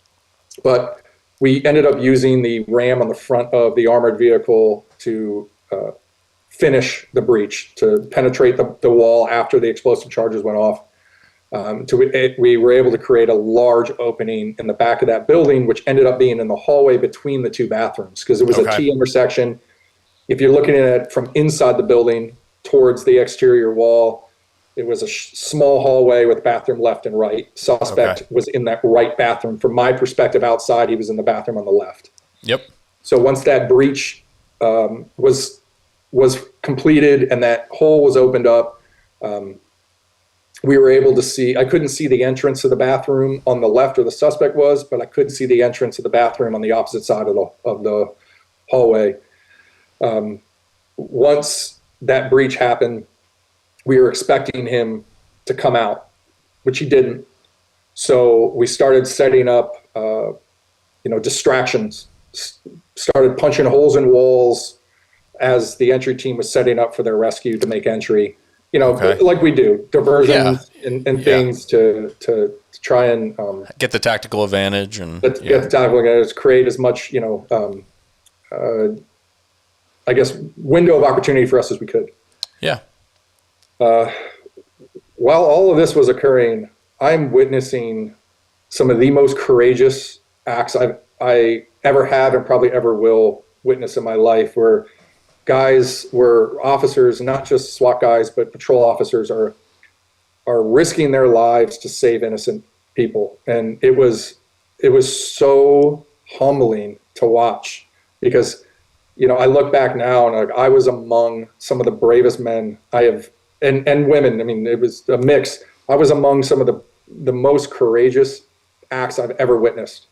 But we ended up using the ram on the front of the armored vehicle to finish the breach, to penetrate the wall after the explosive charges went off. We were able to create a large opening in the back of that building, which ended up being in the hallway between the two bathrooms, because it was a T intersection. If you're looking at it from inside the building towards the exterior wall, it was a small hallway with bathroom left and right. Suspect was in that right bathroom. From my perspective outside, he was in the bathroom on the left. Yep. So once that breach was completed and that hole was opened up, we were able to see, I couldn't see the entrance to the bathroom on the left where the suspect was, but I could see the entrance to the bathroom on the opposite side of the hallway. Once that breach happened, we were expecting him to come out, which he didn't. So we started setting up, distractions, started punching holes in walls as the entry team was setting up for their rescue to make entry. Like we do, diversions and things to try and get the tactical advantage and get the tactical advantage, create as much, I guess, window of opportunity for us as we could. Yeah. While all of this was occurring, I'm witnessing some of the most courageous acts I ever have and probably ever will witness in my life, where officers, not just SWAT guys, but patrol officers are risking their lives to save innocent people. And it was so humbling to watch, because, I look back now and I was among some of the bravest men I have, and women. I mean, it was a mix. I was among some of the most courageous acts I've ever witnessed.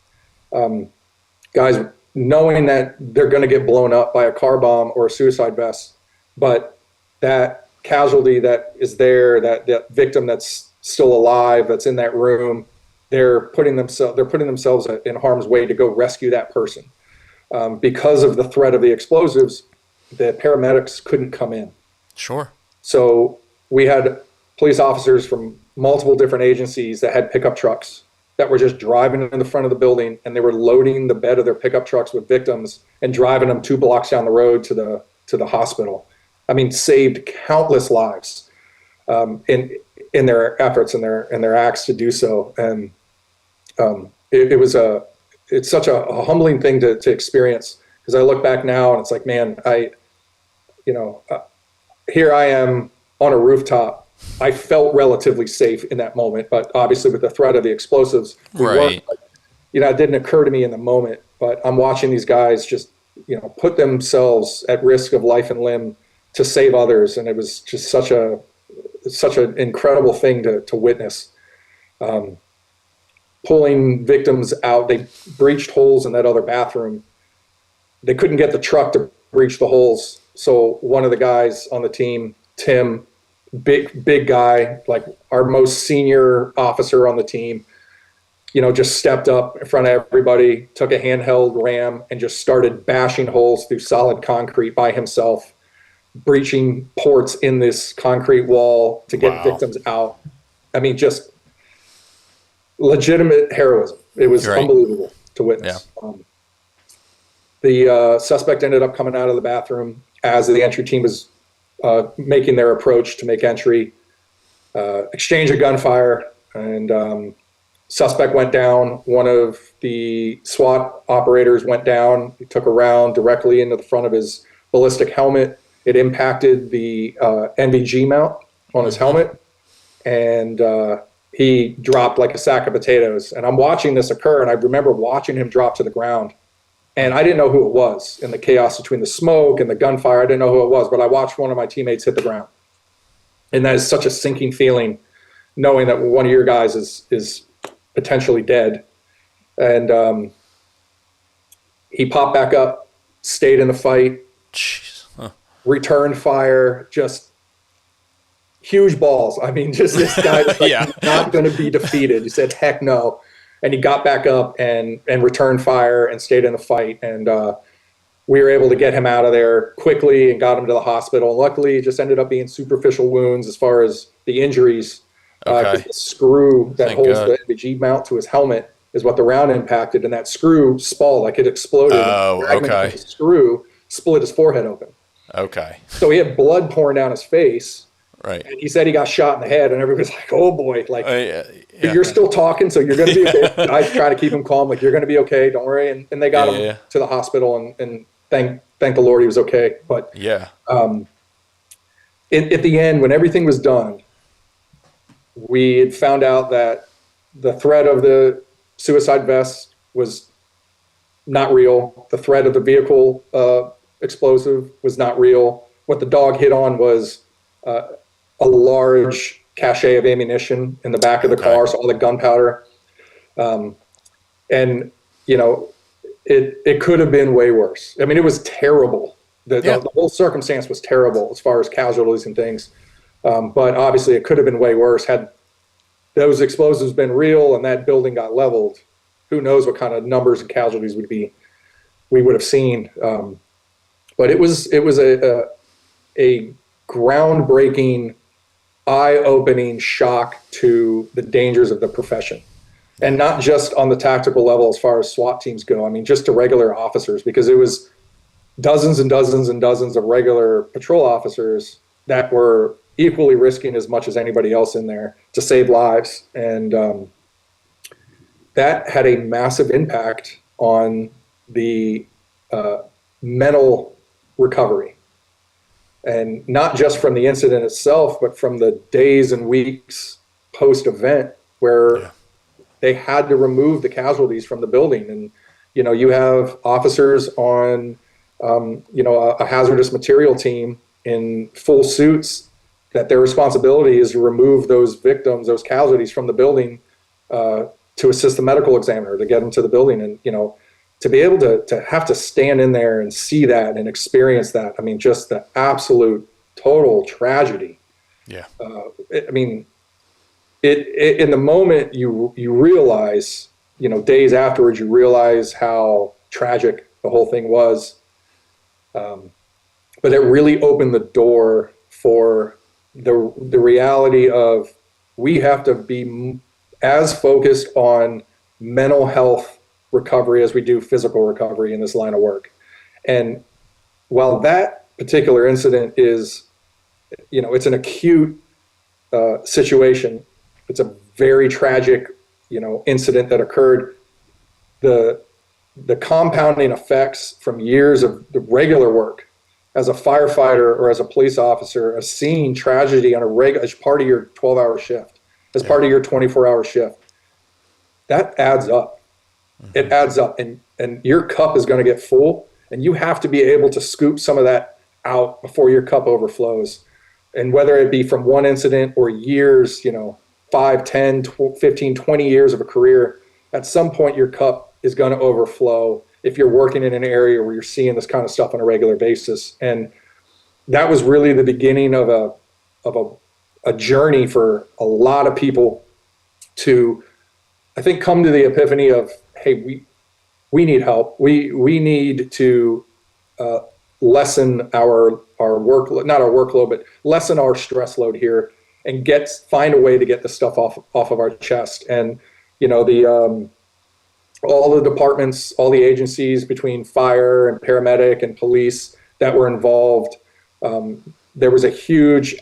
Guys knowing that they're going to get blown up by a car bomb or a suicide vest, but that casualty that is there, that victim that's still alive, that's in that room, they're putting themselves in harm's way to go rescue that person. Because of the threat of the explosives, the paramedics couldn't come in. Sure. So we had police officers from multiple different agencies that had pickup trucks that were just driving in the front of the building, and they were loading the bed of their pickup trucks with victims and driving them 2 blocks down the road to the hospital. I mean, saved countless lives in their efforts and their acts to do so. And it's such a humbling thing to experience, because I look back now and it's like, man, here I am on a rooftop. I felt relatively safe in that moment, but obviously with the threat of the explosives, it didn't occur to me in the moment. But I'm watching these guys just, put themselves at risk of life and limb to save others, and it was just such an incredible thing to witness. Pulling victims out, they breached holes in that other bathroom. They couldn't get the truck to breach the holes, so one of the guys on the team, Tim, big guy, like our most senior officer on the team, just stepped up in front of everybody, took a handheld ram and just started bashing holes through solid concrete by himself, breaching ports in this concrete wall to get victims out. I mean, just legitimate heroism. It was unbelievable to witness. Yeah. The suspect ended up coming out of the bathroom as the entry team was making their approach to make entry. Exchange of gunfire, and suspect went down. One of the SWAT operators went down. He took a round directly into the front of his ballistic helmet. It impacted the NVG mount on his helmet, and he dropped like a sack of potatoes. And I'm watching this occur, and I remember watching him drop to the ground. And I didn't know who it was in the chaos between the smoke and the gunfire. I didn't know who it was, but I watched one of my teammates hit the ground. And that is such a sinking feeling, knowing that one of your guys is potentially dead. And he popped back up, stayed in the fight, returned fire, just huge balls. I mean, just this guy was not going to be defeated. He said, heck no. And he got back up and returned fire and stayed in the fight. And we were able to get him out of there quickly and got him to the hospital. And luckily, it just ended up being superficial wounds as far as the injuries. The screw that holds the NVG mount to his helmet is what the round impacted. And that screw spalled, like it exploded. Oh, okay. The screw split his forehead open. Okay. So he had blood pouring down his face. Right. And he said he got shot in the head, and everybody's like, "Oh boy!" Like, Yeah. but you're still talking, so you're going to be okay. I try to keep him calm, like, you're going to be okay. Don't worry. And they got him to the hospital, and thank the Lord he was okay. But Yeah. at the end, when everything was done, we had found out that the threat of the suicide vest was not real. The threat of the vehicle explosive was not real. What the dog hit on was a large cache of ammunition in the back of the car, so all the gunpowder. And, you know, it could have been way worse. I mean, it was terrible. The whole circumstance was terrible as far as casualties and things. But obviously, it could have been way worse. Had those explosives been real and that building got leveled, who knows what kind of numbers and casualties we would have seen. But it was a groundbreaking, eye-opening shock to the dangers of the profession. And not just on the tactical level as far as SWAT teams go. I mean, just to regular officers, because it was dozens and dozens and dozens of regular patrol officers that were equally risking as much as anybody else in there to save lives. And that had a massive impact on the mental recovery. And not just from the incident itself, but from the days and weeks post-event where they had to remove the casualties from the building. And, you know, you have officers on, a hazardous material team in full suits that their responsibility is to remove those victims, those casualties from the building to assist the medical examiner to get them to the building. And, you know, to be able to have to stand in there and see that and experience that, I mean, just the absolute total tragedy. Yeah. I mean, it in the moment you realize, you know, days afterwards, you realize how tragic the whole thing was. But it really opened the door for the reality of we have to be as focused on mental health recovery as we do physical recovery in this line of work. And while that particular incident is, you know, it's an acute situation, it's a very tragic, you know, incident that occurred. The compounding effects from years of the regular work as a firefighter or as a police officer, of seeing tragedy on as part of your 12-hour shift, as part of your 24-hour shift, that adds up. It adds up, and your cup is going to get full, and you have to be able to scoop some of that out before your cup overflows. And whether it be from one incident or years, you know, 5, 10, 15, 20 years of a career, at some point your cup is going to overflow if you're working in an area where you're seeing this kind of stuff on a regular basis. And that was really the beginning of a journey for a lot of people to, I think, come to the epiphany of, hey, we need help. We need to lessen our workload, not our workload, but lessen our stress load here, and find a way to get the stuff off of our chest. And, you know, all the departments, all the agencies between fire and paramedic and police that were involved, there was a huge,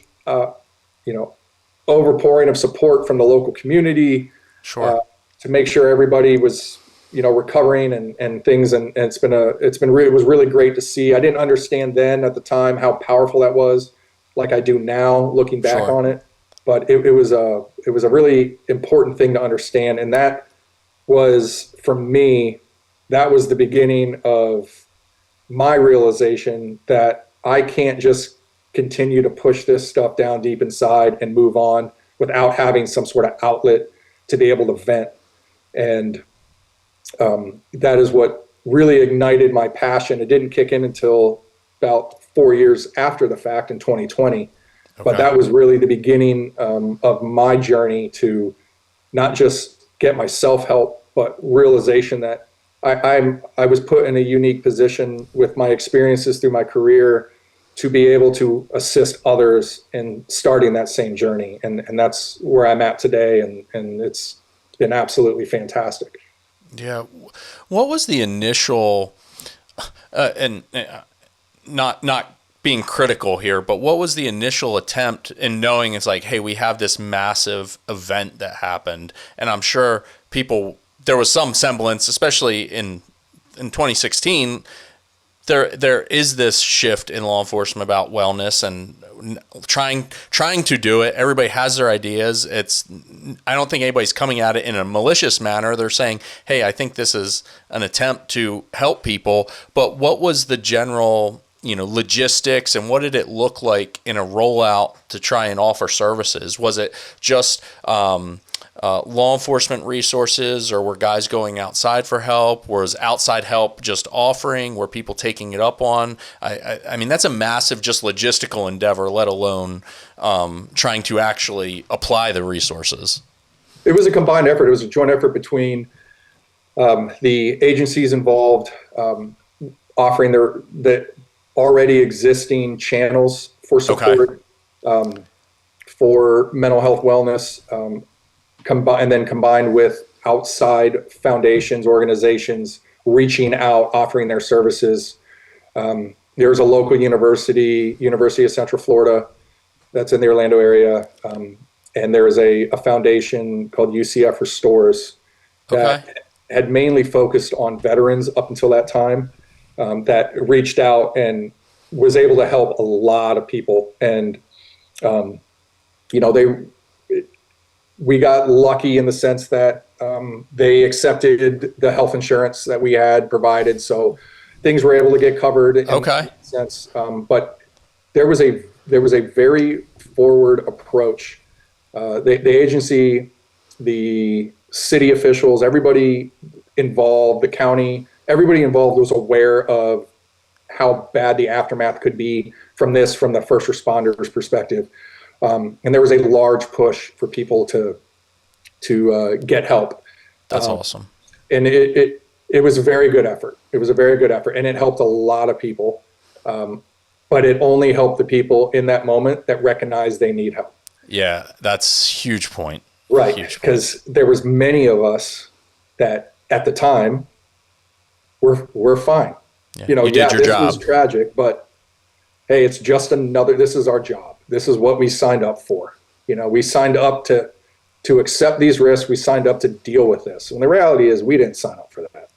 overpouring of support from the local community. Sure. To make sure everybody was, you know, recovering and things. And it was really great to see. I didn't understand then at the time how powerful that was, like I do now looking back on it. But it was a really important thing to understand. And that was, for me, that was the beginning of my realization that I can't just continue to push this stuff down deep inside and move on without having some sort of outlet to be able to vent. And that is what really ignited my passion. It didn't kick in until about 4 years after the fact in 2020. But that was really the beginning of my journey to not just get myself help, but realization that I was put in a unique position with my experiences through my career to be able to assist others in starting that same journey. And that's where I'm at today. And it's been absolutely fantastic. Yeah. What was the initial, not being critical here, but what was the initial attempt in knowing it's like, hey, we have this massive event that happened, and I'm sure there was some semblance, especially in 2016, there is this shift in law enforcement about wellness and trying to do it. Everybody has their ideas. I don't think anybody's coming at it in a malicious manner. They're saying, hey, I think this is an attempt to help people. But what was the general, logistics, and what did it look like in a rollout to try and offer services? Was it just law enforcement resources, or were guys going outside for help? Was outside help just offering? Were people taking it up on? I mean, that's a massive just logistical endeavor, let alone trying to actually apply the resources. It was a combined effort. It was a joint effort between the agencies involved, offering the already existing channels for support, for mental health wellness, combined with outside foundations, organizations reaching out, offering their services. There's a local university, University of Central Florida, that's in the Orlando area, and there is a foundation called UCF Restores that had mainly focused on veterans up until that time, that reached out and was able to help a lot of people. And we got lucky in the sense that they accepted the health insurance that we had provided, so things were able to get covered in that sense. But there was a very forward approach. The agency, the city officials, everybody involved, the county, everybody involved was aware of how bad the aftermath could be from the first responders' perspective. And there was a large push for people to get help. That's awesome. And it was a very good effort. It was a very good effort, and it helped a lot of people. But it only helped the people in that moment that recognized they need help. Yeah, that's a huge point. Right, because there was many of us that at the time were fine. Yeah, you did your job. This was tragic, but hey, it's just this is our job. This is what we signed up for. We signed up to accept these risks. We signed up to deal with this. And the reality is we didn't sign up for that.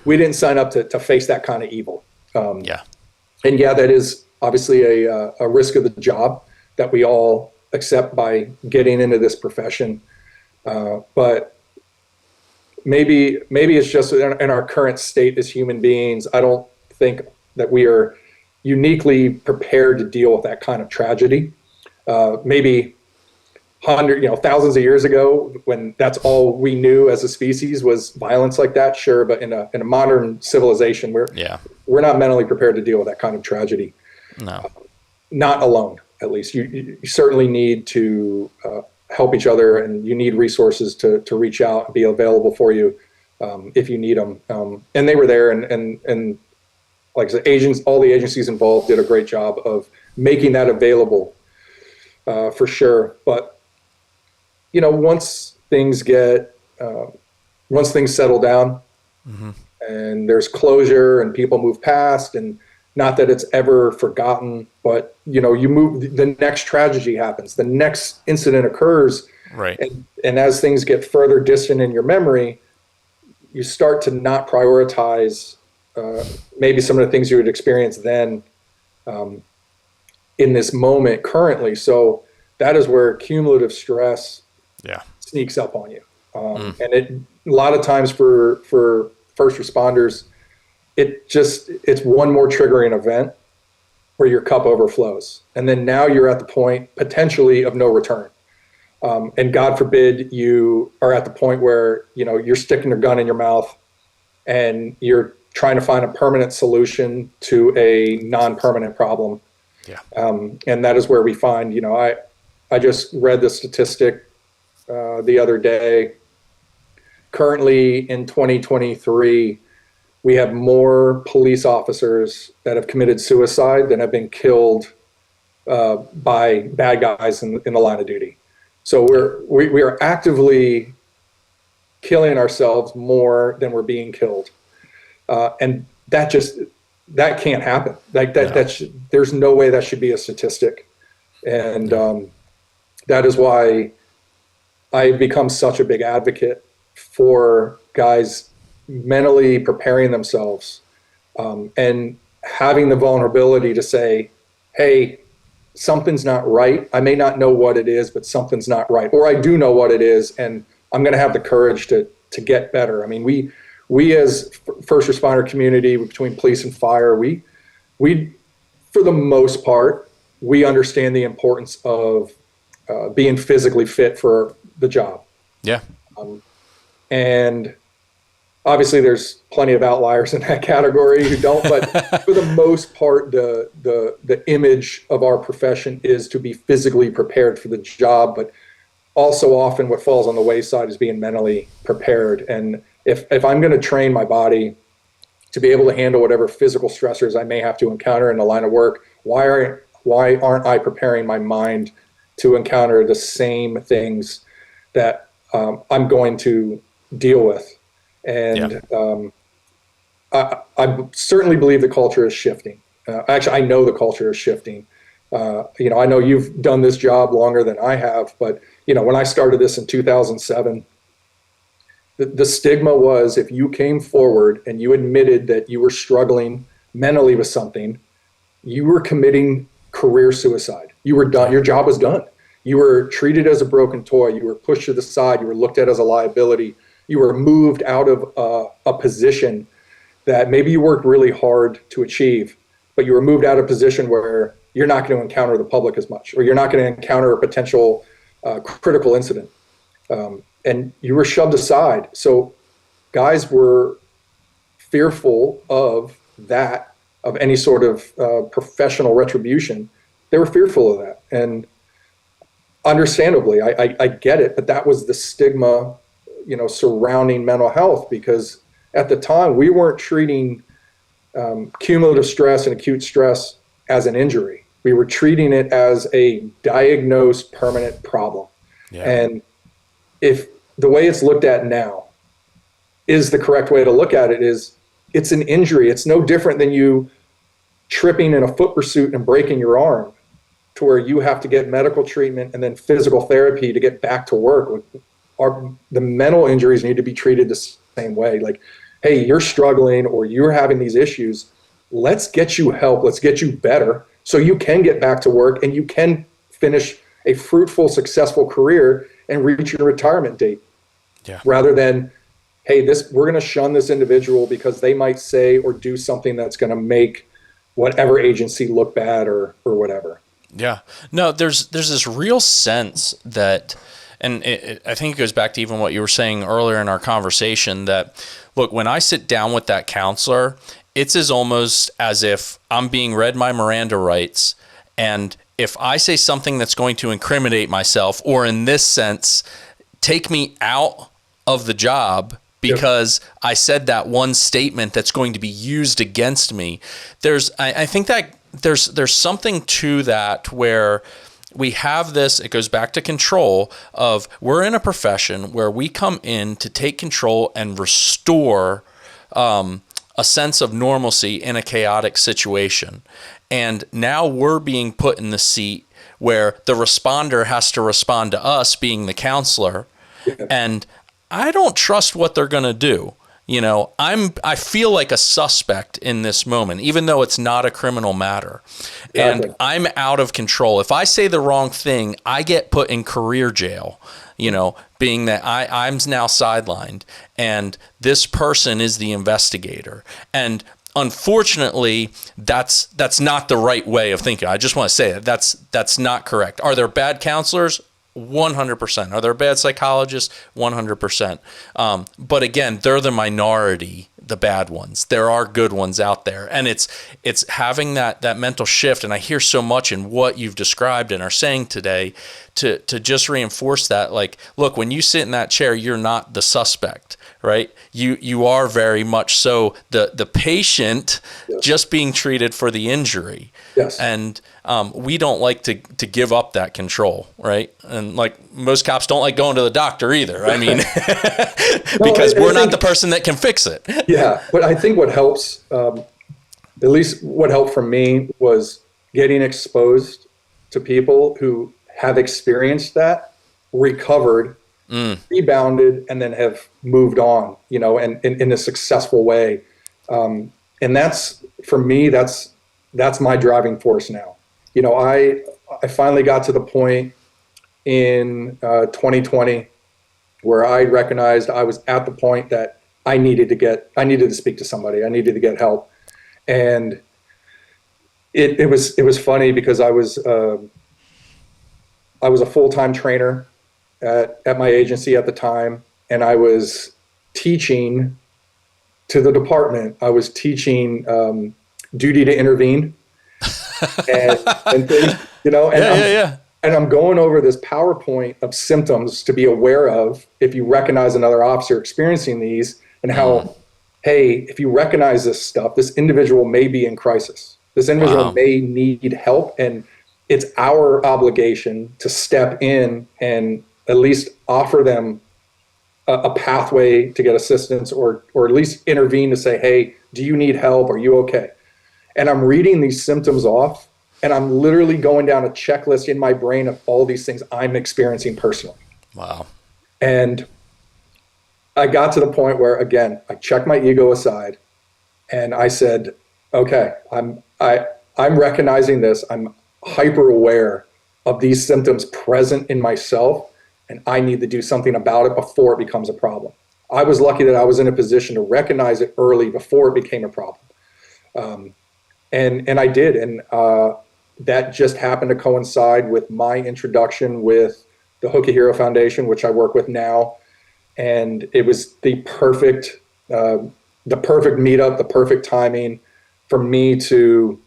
We didn't sign up to face that kind of evil. And that is obviously a risk of the job that we all accept by getting into this profession. But maybe it's just in our current state as human beings, I don't think that we are uniquely prepared to deal with that kind of tragedy. Maybe thousands of years ago, when that's all we knew as a species was violence like that, sure. But in a modern civilization, we're not mentally prepared to deal with that kind of tragedy. No, not alone. At least you certainly need to help each other, and you need resources to reach out and be available for you if you need them. And they were there, and like I said, all the agencies involved did a great job of making that available for sure. But once things settle down, and there's closure and people move past, and not that it's ever forgotten, but you move, the next tragedy happens, the next incident occurs, right? And as things get further distant in your memory, you start to not prioritize maybe some of the things you would experience then in this moment currently. So that is where cumulative stress sneaks up on you. And a lot of times for first responders, it's one more triggering event where your cup overflows. And then now you're at the point potentially of no return. And God forbid you are at the point where, you're sticking a gun in your mouth and you're trying to find a permanent solution to a non-permanent problem. Yeah. And that is where we find, I just read the statistic the other day. Currently in 2023, we have more police officers that have committed suicide than have been killed by bad guys in the line of duty. So we are actively killing ourselves more than we're being killed. And that that can't happen. Like there's no way that should be a statistic. And that is why I've become such a big advocate for guys mentally preparing themselves, and having the vulnerability to say, hey, something's not right. I may not know what it is, but something's not right. Or I do know what it is, and I'm going to have the courage to get better. I mean, we as first responder community, between police and fire, we for the most part, we understand the importance of being physically fit for the job. Yeah. And obviously there's plenty of outliers in that category who don't, but for the most part, the image of our profession is to be physically prepared for the job, but also often what falls on the wayside is being mentally prepared. And if I'm going to train my body to be able to handle whatever physical stressors I may have to encounter in the line of work, why aren't I preparing my mind to encounter the same things that I'm going to deal with? And I certainly believe the culture is shifting. Actually, I know the culture is shifting. I know you've done this job longer than I have, but when I started this in 2007, the stigma was if you came forward and you admitted that you were struggling mentally with something, you were committing career suicide. You were done. Your job was done. You were treated as a broken toy. You were pushed to the side. You were looked at as a liability. You were moved out of a position that maybe you worked really hard to achieve, but you were moved out of a position where you're not going to encounter the public as much, or you're not going to encounter a potential critical incident. And you were shoved aside. So guys were fearful of that, of any sort of professional retribution. They were fearful of that. And understandably, I get it, but that was the stigma, surrounding mental health, because at the time we weren't treating cumulative stress and acute stress as an injury. We were treating it as a diagnosed permanent problem. Yeah. And if the way it's looked at now is the correct way to look at it, is it's an injury. It's no different than you tripping in a foot pursuit and breaking your arm, to where you have to get medical treatment and then physical therapy to get back to work. The mental injuries need to be treated the same way. Like, hey, you're struggling or you're having these issues. Let's get you help. Let's get you better so you can get back to work and you can finish a fruitful, successful career and reach your retirement date. Yeah. Rather than, hey, we're going to shun this individual because they might say or do something that's going to make whatever agency look bad or whatever. Yeah. No, there's this real sense that, and I think it goes back to even what you were saying earlier in our conversation, that, look, when I sit down with that counselor, it's almost as if I'm being read my Miranda rights, and if I say something that's going to incriminate myself, or in this sense, take me out of the job because I said that one statement that's going to be used against me, I think that there's something to that where we have this, it goes back to control of, we're in a profession where we come in to take control and restore a sense of normalcy in a chaotic situation. And now we're being put in the seat where the responder has to respond to us being the counselor. Yeah. And I don't trust what they're going to do. I feel like a suspect in this moment, even though it's not a criminal matter. And I'm out of control. If I say the wrong thing, I get put in career jail, being that I'm now sidelined and this person is the investigator. And unfortunately, that's not the right way of thinking. I just want to say that that's not correct. Are there bad counselors? 100%. Are there bad psychologists? 100%. But again, they're the minority, the bad ones. There are good ones out there. And it's having that mental shift. And I hear so much in what you've described and are saying today to just reinforce that. Like, look, when you sit in that chair, you're not the suspect, right? You are very much so the patient, yes, just being treated for the injury. Yes. And we don't like to give up that control, right? And like most cops don't like going to the doctor either. I mean, because we're not the person that can fix it. Yeah, but I think what helps at least what helped for me was getting exposed to people who have experienced that, recovered, rebounded, and then have moved on, and in a successful way. And that's, for me, that's my driving force now. I finally got to the point in 2020 where I recognized I was at the point that I needed to speak to somebody. I needed to get help. And it was funny because I was a full-time trainer at my agency at the time, and I was teaching to the department. I was teaching duty to intervene and things, and I'm going over this PowerPoint of symptoms to be aware of if you recognize another officer experiencing these, and how, hey, if you recognize this stuff, this individual may be in crisis. This individual may need help, and it's our obligation to step in and at least offer them a pathway to get assistance, or at least intervene to say, hey, do you need help? Are you okay? And I'm reading these symptoms off, and I'm literally going down a checklist in my brain of all these things I'm experiencing personally. Wow. And I got to the point where, again, I checked my ego aside, and I said, okay, I'm recognizing this. I'm hyper aware of these symptoms present in myself, and I need to do something about it before it becomes a problem. I was lucky that I was in a position to recognize it early before it became a problem. And I did. And that just happened to coincide with my introduction with the Hookah Hero Foundation, which I work with now. And it was the perfect meetup, the perfect timing for me to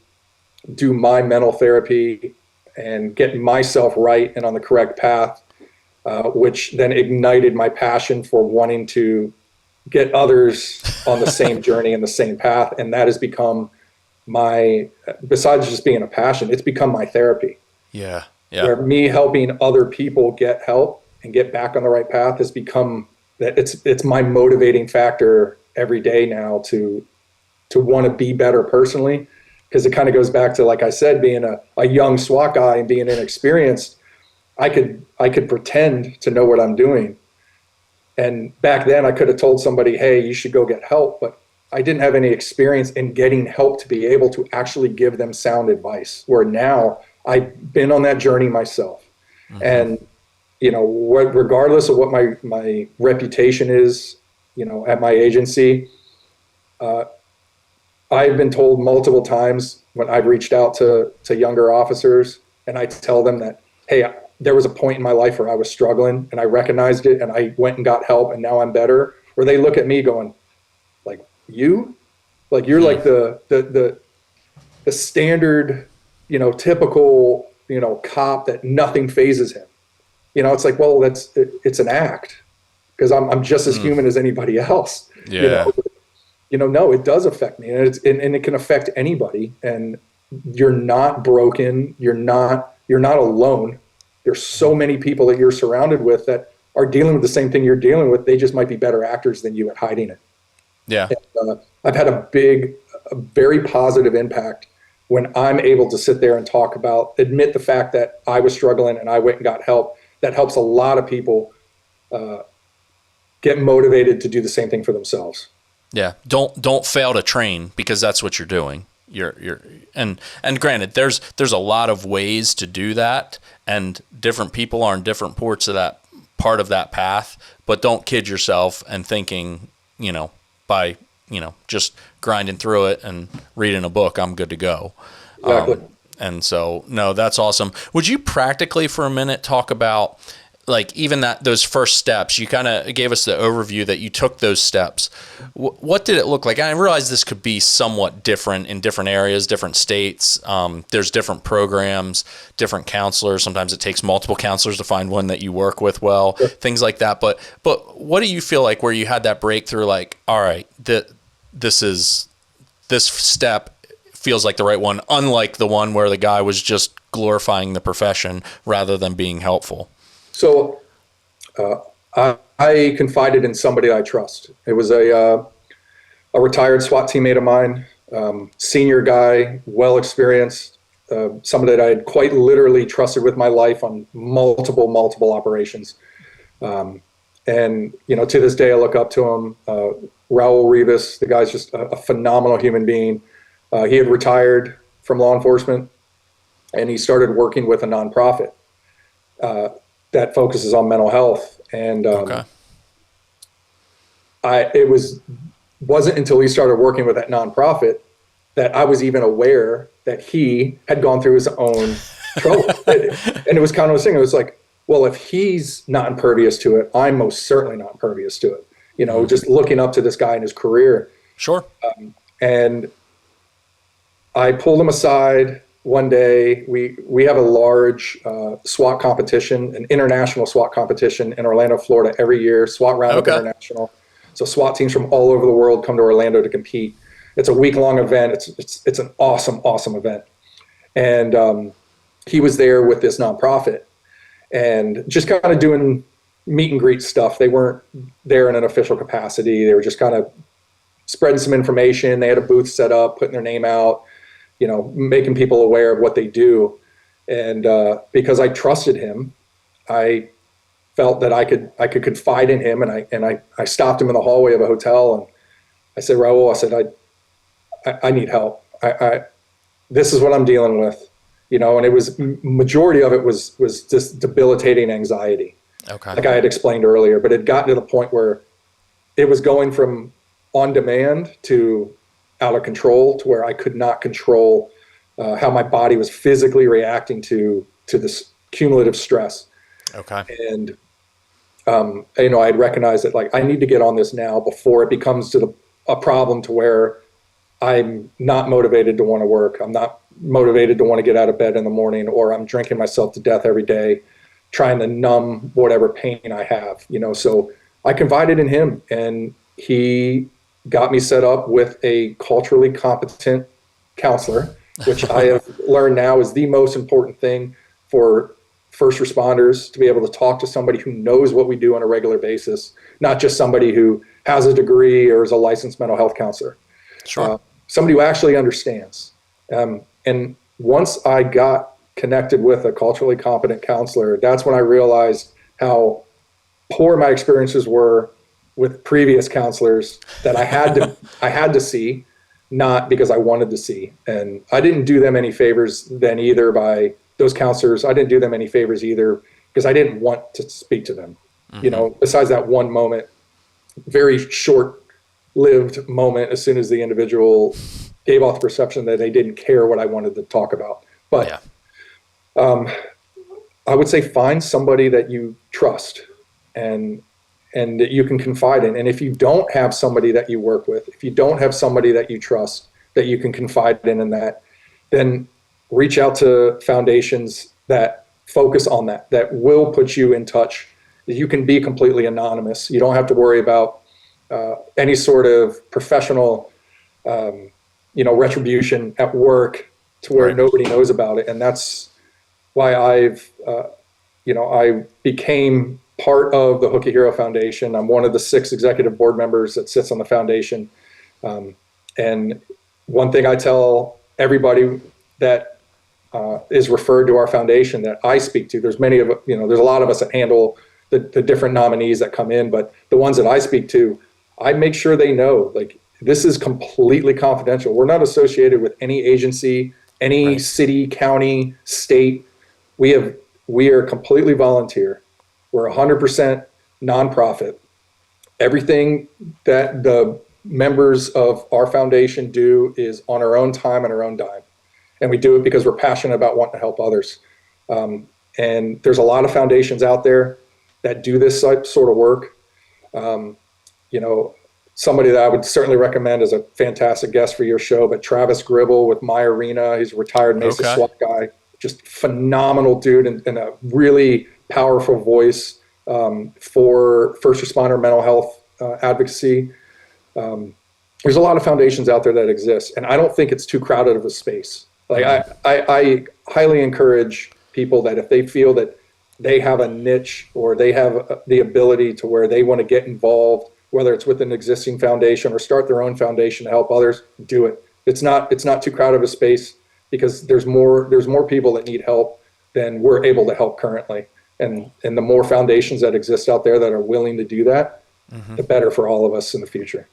do my mental therapy and get myself right and on the correct path, which then ignited my passion for wanting to get others on the same journey and the same path. And that has become besides just being a passion, it's become my therapy. Yeah. Where me helping other people get help and get back on the right path has become that it's my motivating factor every day now to want to be better personally. Because it kind of goes back to, like I said, being a young SWAT guy and being inexperienced, I could pretend to know what I'm doing. And back then I could have told somebody, hey, you should go get help. But I didn't have any experience in getting help to be able to actually give them sound advice, where now I've been on that journey myself. Mm-hmm. And, regardless of what my reputation is, at my agency, I've been told multiple times when I've reached out to younger officers, and I tell them that, hey, there was a point in my life where I was struggling and I recognized it and I went and got help and now I'm better. Or they look at me going, like, you're like the standard, typical, cop that nothing phases him. It's like, well, it's an act, because I'm just as human as anybody else. Yeah. No, it does affect me, and it can affect anybody. And you're not broken. You're not alone. There's so many people that you're surrounded with that are dealing with the same thing you're dealing with. They just might be better actors than you at hiding it. Yeah. And, I've had a very positive impact when I'm able to sit there and admit the fact that I was struggling and I went and got help. That helps a lot of people get motivated to do the same thing for themselves. Yeah. Don't fail to train, because that's what you're doing. And granted, there's a lot of ways to do that, and different people are in different parts of that part of that path, but don't kid yourself and thinking, by, just grinding through it and reading a book, I'm good to go. Exactly. And so, no, that's awesome. Would you practically for a minute talk about, like, even those first steps? You kind of gave us the overview that you took those steps. What did it look like? I realize this could be somewhat different in different areas, different states. There's different programs, different counselors. Sometimes it takes multiple counselors to find one that you work with well, sure. Things like that. But what do you feel like where you had that breakthrough? Like, all right, this step feels like the right one, unlike the one where the guy was just glorifying the profession rather than being helpful. So I confided in somebody I trust. It was a retired SWAT teammate of mine. senior guy, well experienced, somebody that I had quite literally trusted with my life on multiple operations. And, to this day, I look up to him. Raul Rivas, the guy's just a phenomenal human being. He had retired from law enforcement, and he started working with a nonprofit that focuses on mental health. And it wasn't until he started working with that nonprofit that I was even aware that he had gone through his own trouble. And it was kind of a thing. It was like, well, if he's not impervious to it, I'm most certainly not impervious to it. Just looking up to this guy in his career. Sure. And I pulled him aside one day. We have a large SWAT competition, an international SWAT competition in Orlando, Florida every year, SWAT Roundup International. So SWAT teams from all over the world come to Orlando to compete. It's a week-long event. It's an awesome event. And he was there with this nonprofit and just kind of doing meet and greet stuff. They weren't there in an official capacity. They were just kind of spreading some information. They had a booth set up, putting their name out, making people aware of what they do. And because I trusted him, I felt that I could confide in him. And I stopped him in the hallway of a hotel, and I said, Raul, I said, I need help. This is what I'm dealing with, and it was majority of it was just debilitating anxiety. Okay. Like I had explained earlier, but it got to the point where it was going from on demand to out of control, to where I could not control how my body was physically reacting to this cumulative stress. Okay. And I had recognized that, like, I need to get on this now before it becomes a problem to where I'm not motivated to want to work. I'm not motivated to want to get out of bed in the morning, or I'm drinking myself to death every day, trying to numb whatever pain I have, So I confided in him, and he got me set up with a culturally competent counselor, which I have learned now is the most important thing for first responders, to be able to talk to somebody who knows what we do on a regular basis, not just somebody who has a degree or is a licensed mental health counselor. Sure. Somebody who actually understands. And once I got connected with a culturally competent counselor, that's when I realized how poor my experiences were with previous counselors that I had to see, not because I wanted to see. And I didn't do them any favors then either by those counselors. I didn't do them any favors either because I didn't want to speak to them. Mm-hmm. Besides that one moment, very short-lived moment, as soon as the individual gave off the perception that they didn't care what I wanted to talk about. But I would say find somebody that you trust and that you can confide in. And if you don't have somebody that you work with, if you don't have somebody that you trust, that you can confide in that, then reach out to foundations that focus on that will put you in touch. You can be completely anonymous. You don't have to worry about any sort of professional, retribution at work to where nobody knows about it. And that's why I became part of the Hook a Hero Foundation. I'm one of the 6 executive board members that sits on the foundation. And one thing I tell everybody that is referred to our foundation that I speak to, there's a lot of us that handle the different nominees that come in, but the ones that I speak to, I make sure they know, like, this is completely confidential. We're not associated with any agency, any city, county, state. We are completely volunteer. We're 100% nonprofit. Everything that the members of our foundation do is on our own time and our own dime. And we do it because we're passionate about wanting to help others. And there's a lot of foundations out there that do this sort of work. Somebody that I would certainly recommend as a fantastic guest for your show, but Travis Gribble with My Arena. He's a retired Mesa SWAT guy, just phenomenal dude and a really powerful voice for first responder mental health advocacy. There's a lot of foundations out there that exist, and I don't think it's too crowded of a space. Like I highly encourage people that if they feel that they have a niche or they have the ability to where they want to get involved, whether it's with an existing foundation or start their own foundation to help others, do it. It's not too crowded of a space because there's more people that need help than we're able to help currently. And the more foundations that exist out there that are willing to do that, the better for all of us in the future.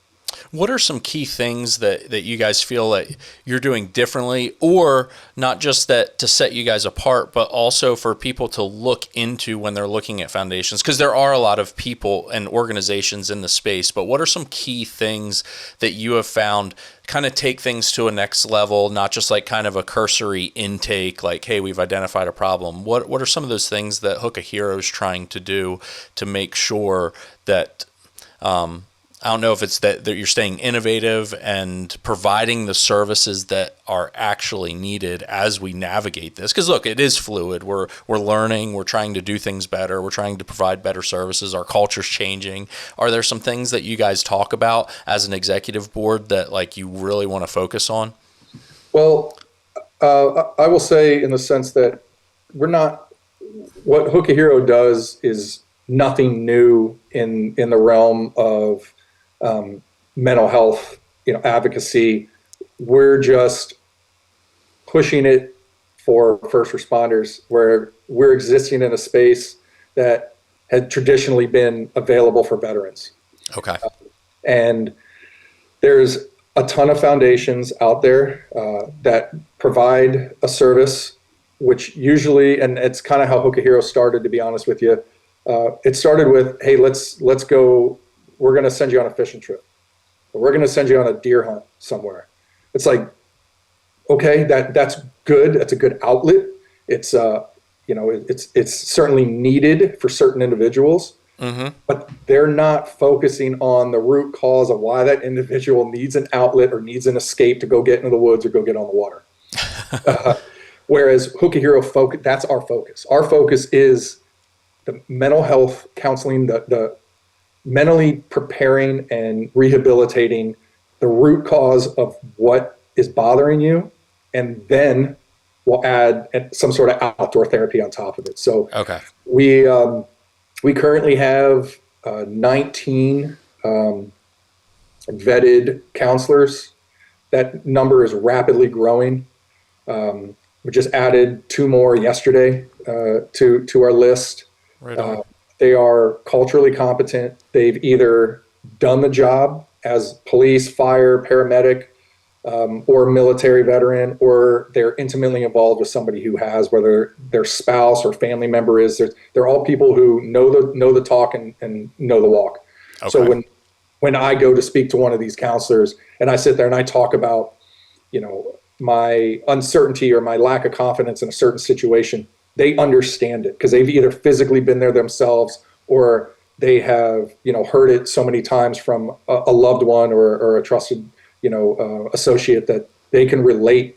What are some key things that you guys feel that you're doing differently, or not just that to set you guys apart, but also for people to look into when they're looking at foundations? Because there are a lot of people and organizations in the space, but what are some key things that you have found kind of take things to a next level, not just like kind of a cursory intake, like, hey, we've identified a problem. What are some of those things that Hook a Hero is trying to do to make sure that, I don't know if it's that you're staying innovative and providing the services that are actually needed as we navigate this. Because look, it is fluid. We're learning. We're trying to do things better. We're trying to provide better services. Our culture's changing. Are there some things that you guys talk about as an executive board that like you really want to focus on? Well, I will say in the sense that what Hook a Hero does is nothing new in the realm of mental health, advocacy. We're just pushing it for first responders, where we're existing in a space that had traditionally been available for veterans. Okay. And there's a ton of foundations out there that provide a service, which usually, and it's kind of how Hook a Hero started, to be honest with you. It started with, hey, let's go. We're going to send you on a fishing trip. Or we're going to send you on a deer hunt somewhere. It's like, okay, that's good. That's a good outlet. It's it's certainly needed for certain individuals, but they're not focusing on the root cause of why that individual needs an outlet or needs an escape to go get into the woods or go get on the water. Whereas Hook a Hero that's our focus. Our focus is the mental health counseling, the mentally preparing and rehabilitating the root cause of what is bothering you, and then we'll add some sort of outdoor therapy on top of it. So okay. We currently have 19 vetted counselors. That number is rapidly growing. We just added 2 more yesterday to our list. Right on. They are culturally competent. They've either done the job as police, fire, paramedic, or military veteran, or they're intimately involved with somebody who has, whether their spouse or family member is. They're all people who know the talk and know the walk. Okay. So when I go to speak to one of these counselors and I sit there and I talk about, my uncertainty or my lack of confidence in a certain situation, they understand it because they've either physically been there themselves or they have, heard it so many times from a loved one or a trusted, associate that they can relate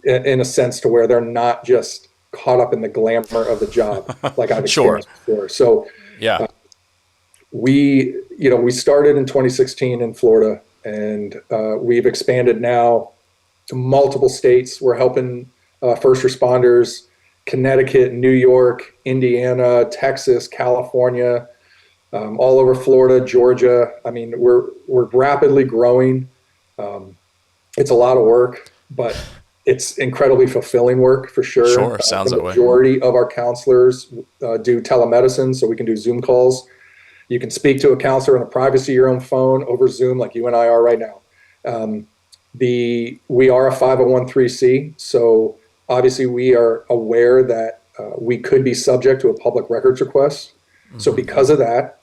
in a sense to where they're not just caught up in the glamour of the job like I've experienced before. So yeah, we started in 2016 in Florida, and we've expanded now to multiple states. We're helping first responders, Connecticut, New York, Indiana, Texas, California, all over Florida, Georgia. I mean, we're rapidly growing. It's a lot of work, but it's incredibly fulfilling work for sure. Sure, sounds that way. The majority of our counselors do telemedicine, so we can do Zoom calls. You can speak to a counselor in the privacy of your own phone over Zoom like you and I are right now. We are a 501(c), so obviously we are aware that we could be subject to a public records request. Mm-hmm. So because of that,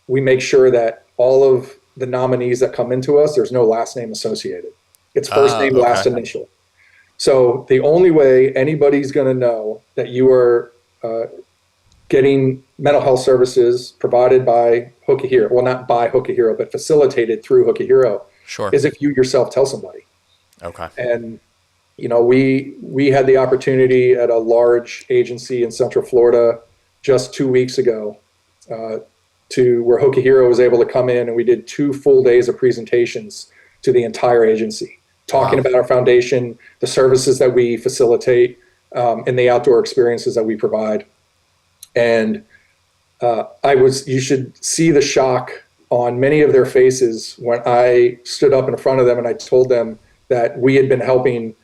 we make sure that all of the nominees that come into us, there's no last name associated. It's first name, last initial. So the only way anybody's going to know that you are getting mental health services provided by Hook a Hero, well, not by Hook a Hero, but facilitated through Hook a Hero, sure, is if you yourself tell somebody. Okay. And we had the opportunity at a large agency in Central Florida just 2 weeks ago to where Hook a Hero was able to come in, and we did 2 full days of presentations to the entire agency, talking about our foundation, the services that we facilitate, and the outdoor experiences that we provide. And you should see the shock on many of their faces when I stood up in front of them and I told them that we had been helping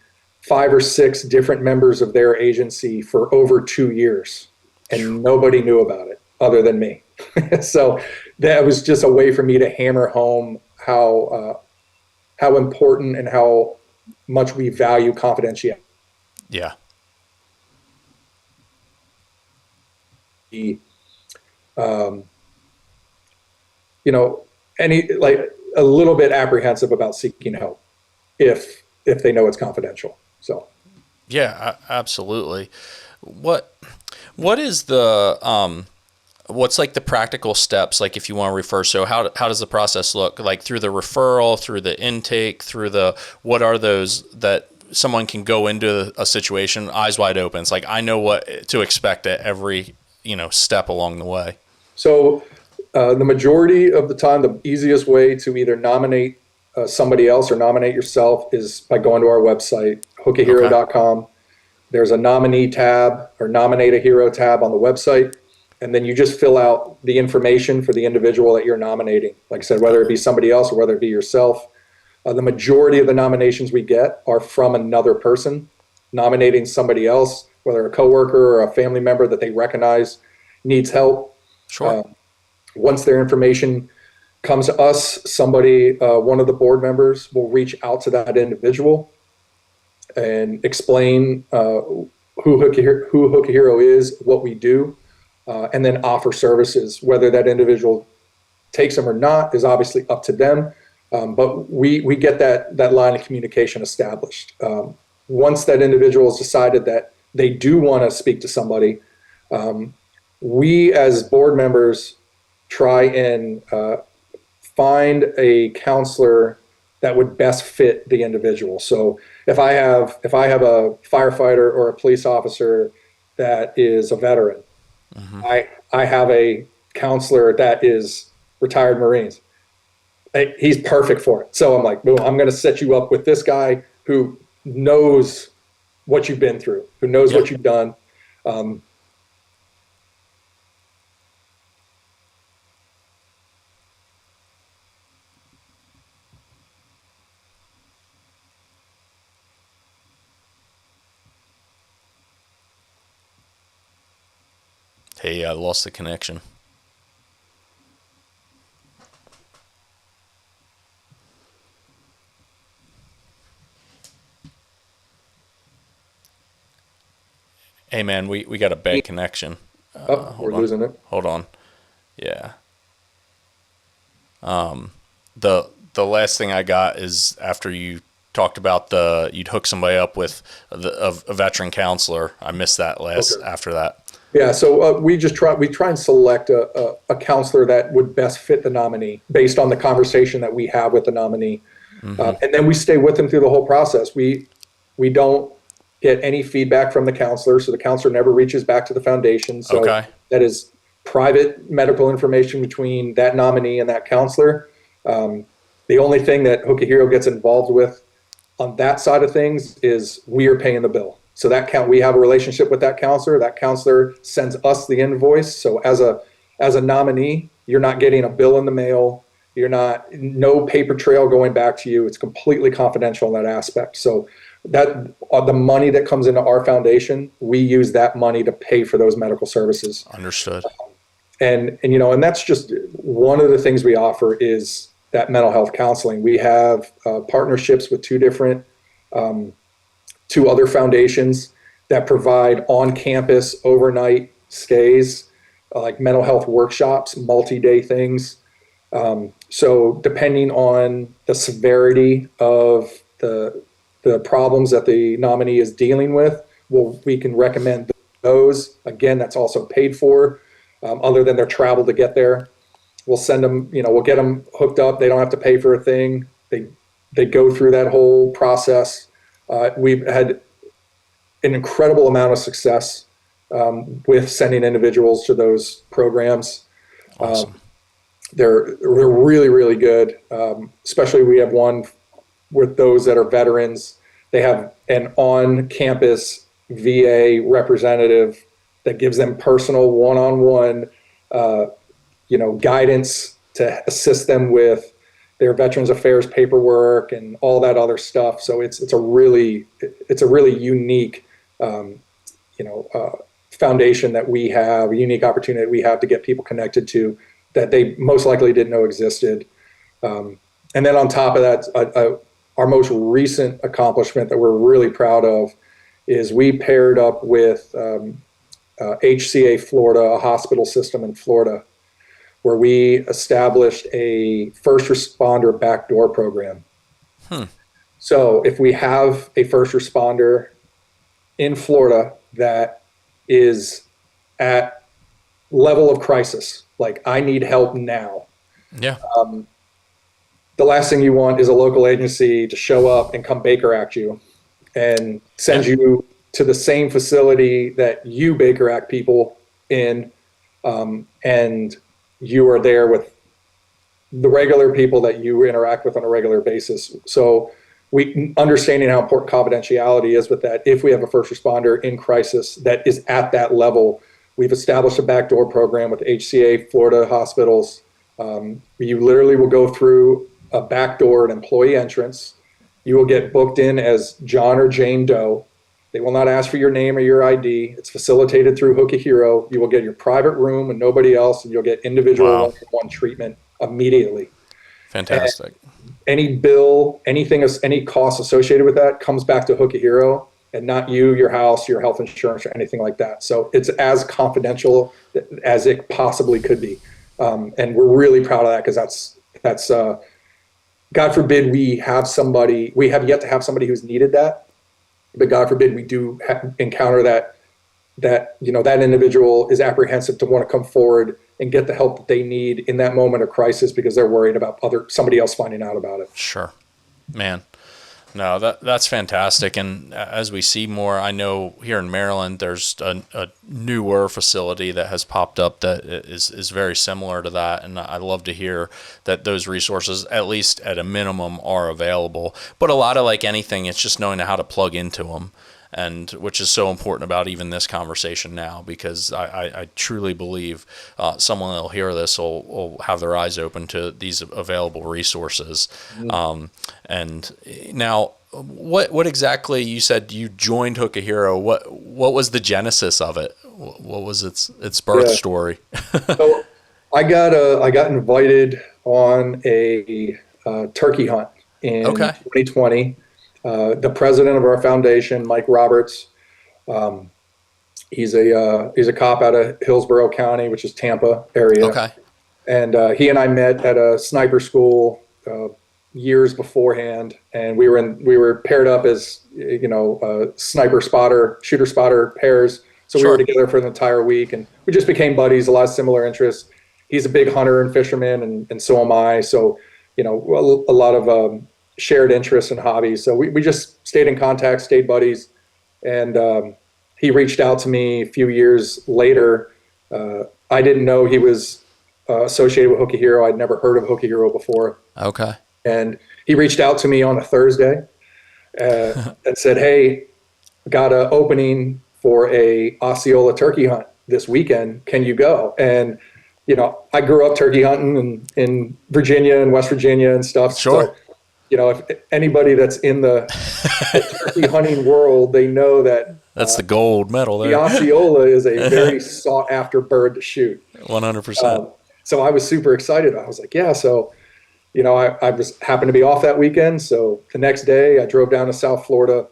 5 or 6 different members of their agency for over 2 years, and nobody knew about it other than me. So that was just a way for me to hammer home how important and how much we value confidentiality. Yeah. You know, any like a little bit apprehensive about seeking help if they know it's confidential. So Yeah, absolutely. What is the what's like the practical steps, like if you want to refer? So how does the process look like, through the referral, through the intake, through the, what are those that someone can go into a situation eyes wide open? It's like, I know what to expect at every, step along the way. So the majority of the time, the easiest way to either nominate somebody else or nominate yourself is by going to our website, hookahero.com. There's a nominee tab or nominate a hero tab on the website. And then you just fill out the information for the individual that you're nominating. Like I said, whether it be somebody else or whether it be yourself. The majority of the nominations we get are from another person nominating somebody else, whether a coworker or a family member that they recognize needs help. Sure. Once their information comes to us, somebody, one of the board members will reach out to that individual and explain who Hook a Hero is, what we do, and then offer services. Whether that individual takes them or not is obviously up to them, but we get that line of communication established. Once that individual has decided that they do want to speak to somebody, we as board members try and find a counselor that would best fit the individual. So if I have a firefighter or a police officer that is a veteran, I have a counselor that is retired Marines. He's perfect for it. So I'm like, boom, I'm going to set you up with this guy who knows what you've been through, who knows what you've done. Hey, I lost the connection. Hey man, we got a bad connection. We're losing it. Hold on. Yeah. The last thing I got is after you talked about you'd hook somebody up with a veteran counselor. I missed that after that. Yeah, so we try and select a counselor that would best fit the nominee based on the conversation that we have with the nominee. And then we stay with them through the whole process. We don't get any feedback from the counselor, so the counselor never reaches back to the foundation. So that is private medical information between that nominee and that counselor. The only thing that Hook a Hero gets involved with on that side of things is we are paying the bill. So we have a relationship with that counselor. That counselor sends us the invoice. So as a nominee, you're not getting a bill in the mail. No paper trail going back to you. It's completely confidential in that aspect. So that the money that comes into our foundation, we use that money to pay for those medical services. Understood. And that's just one of the things we offer is that mental health counseling. We have partnerships with two other foundations that provide on-campus overnight stays, like mental health workshops, multi-day things. So depending on the severity of the problems that the nominee is dealing with, we can recommend those. Again, that's also paid for, other than their travel to get there. We'll send them, we'll get them hooked up. They don't have to pay for a thing. They go through that whole process. We've had an incredible amount of success with sending individuals to those programs. Awesome. They're really, really good. Especially we have one with those that are veterans. They have an on-campus VA representative that gives them personal one-on-one, guidance to assist them with, their Veterans Affairs paperwork and all that other stuff. So it's a really unique, foundation that we have, a unique opportunity that we have to get people connected to that they most likely didn't know existed. And then on top of that, our most recent accomplishment that we're really proud of is we paired up with HCA Florida, a hospital system in Florida, where we established a first responder backdoor program. So if we have a first responder in Florida that is at level of crisis, like I need help now. Yeah. The last thing you want is a local agency to show up and come Baker Act you and send you to the same facility that you Baker Act people in, and you are there with the regular people that you interact with on a regular basis. So we understanding how important confidentiality is with that. If we have a first responder in crisis that is at that level, we've established a backdoor program with HCA Florida hospitals. You literally will go through a backdoor, an employee entrance. You will get booked in as John or Jane Doe. They will not ask for your name or your ID. It's facilitated through Hook a Hero. You will get your private room and nobody else, and you'll get individual one-on-one treatment immediately. Fantastic. And any bill, any cost associated with that comes back to Hook a Hero and not you, your house, your health insurance, or anything like that. So it's as confidential as it possibly could be. And we're really proud of that because that's God forbid we have yet to have somebody who's needed that. But God forbid we do encounter that individual is apprehensive to want to come forward and get the help that they need in that moment of crisis because they're worried about somebody else finding out about it. Sure, man. No, that's fantastic. And as we see more, I know here in Maryland, there's a newer facility that has popped up that is very similar to that. And I love to hear that those resources, at least at a minimum, are available. But a lot of like anything, it's just knowing how to plug into them. And which is so important about even this conversation now, because I truly believe someone that'll hear this will have their eyes open to these available resources. And now, what exactly, you said you joined Hook a Hero? What was the genesis of it? What was its birth story? So I got invited on a turkey hunt in 2020. The president of our foundation, Mike Roberts, he's a cop out of Hillsborough County, which is Tampa area. Okay. And he and I met at a sniper school years beforehand, and we were paired up as shooter spotter pairs. So we were together for an entire week, and we just became buddies. A lot of similar interests. He's a big hunter and fisherman, and so am I. So a lot of shared interests and hobbies. So we just stayed in contact, stayed buddies. And he reached out to me a few years later. I didn't know he was associated with Hook a Hero. I'd never heard of Hook a Hero before. Okay. And he reached out to me on a Thursday and said, "Hey, got an opening for a Osceola turkey hunt this weekend. Can you go?" And, I grew up turkey hunting in Virginia and West Virginia and stuff. Sure. So, if anybody that's in the turkey hunting world, they know that that's the gold medal there. The Osceola is a very sought after bird to shoot. 100%. So I was super excited. I was like, yeah. So, I was happened to be off that weekend. So the next day I drove down to South Florida.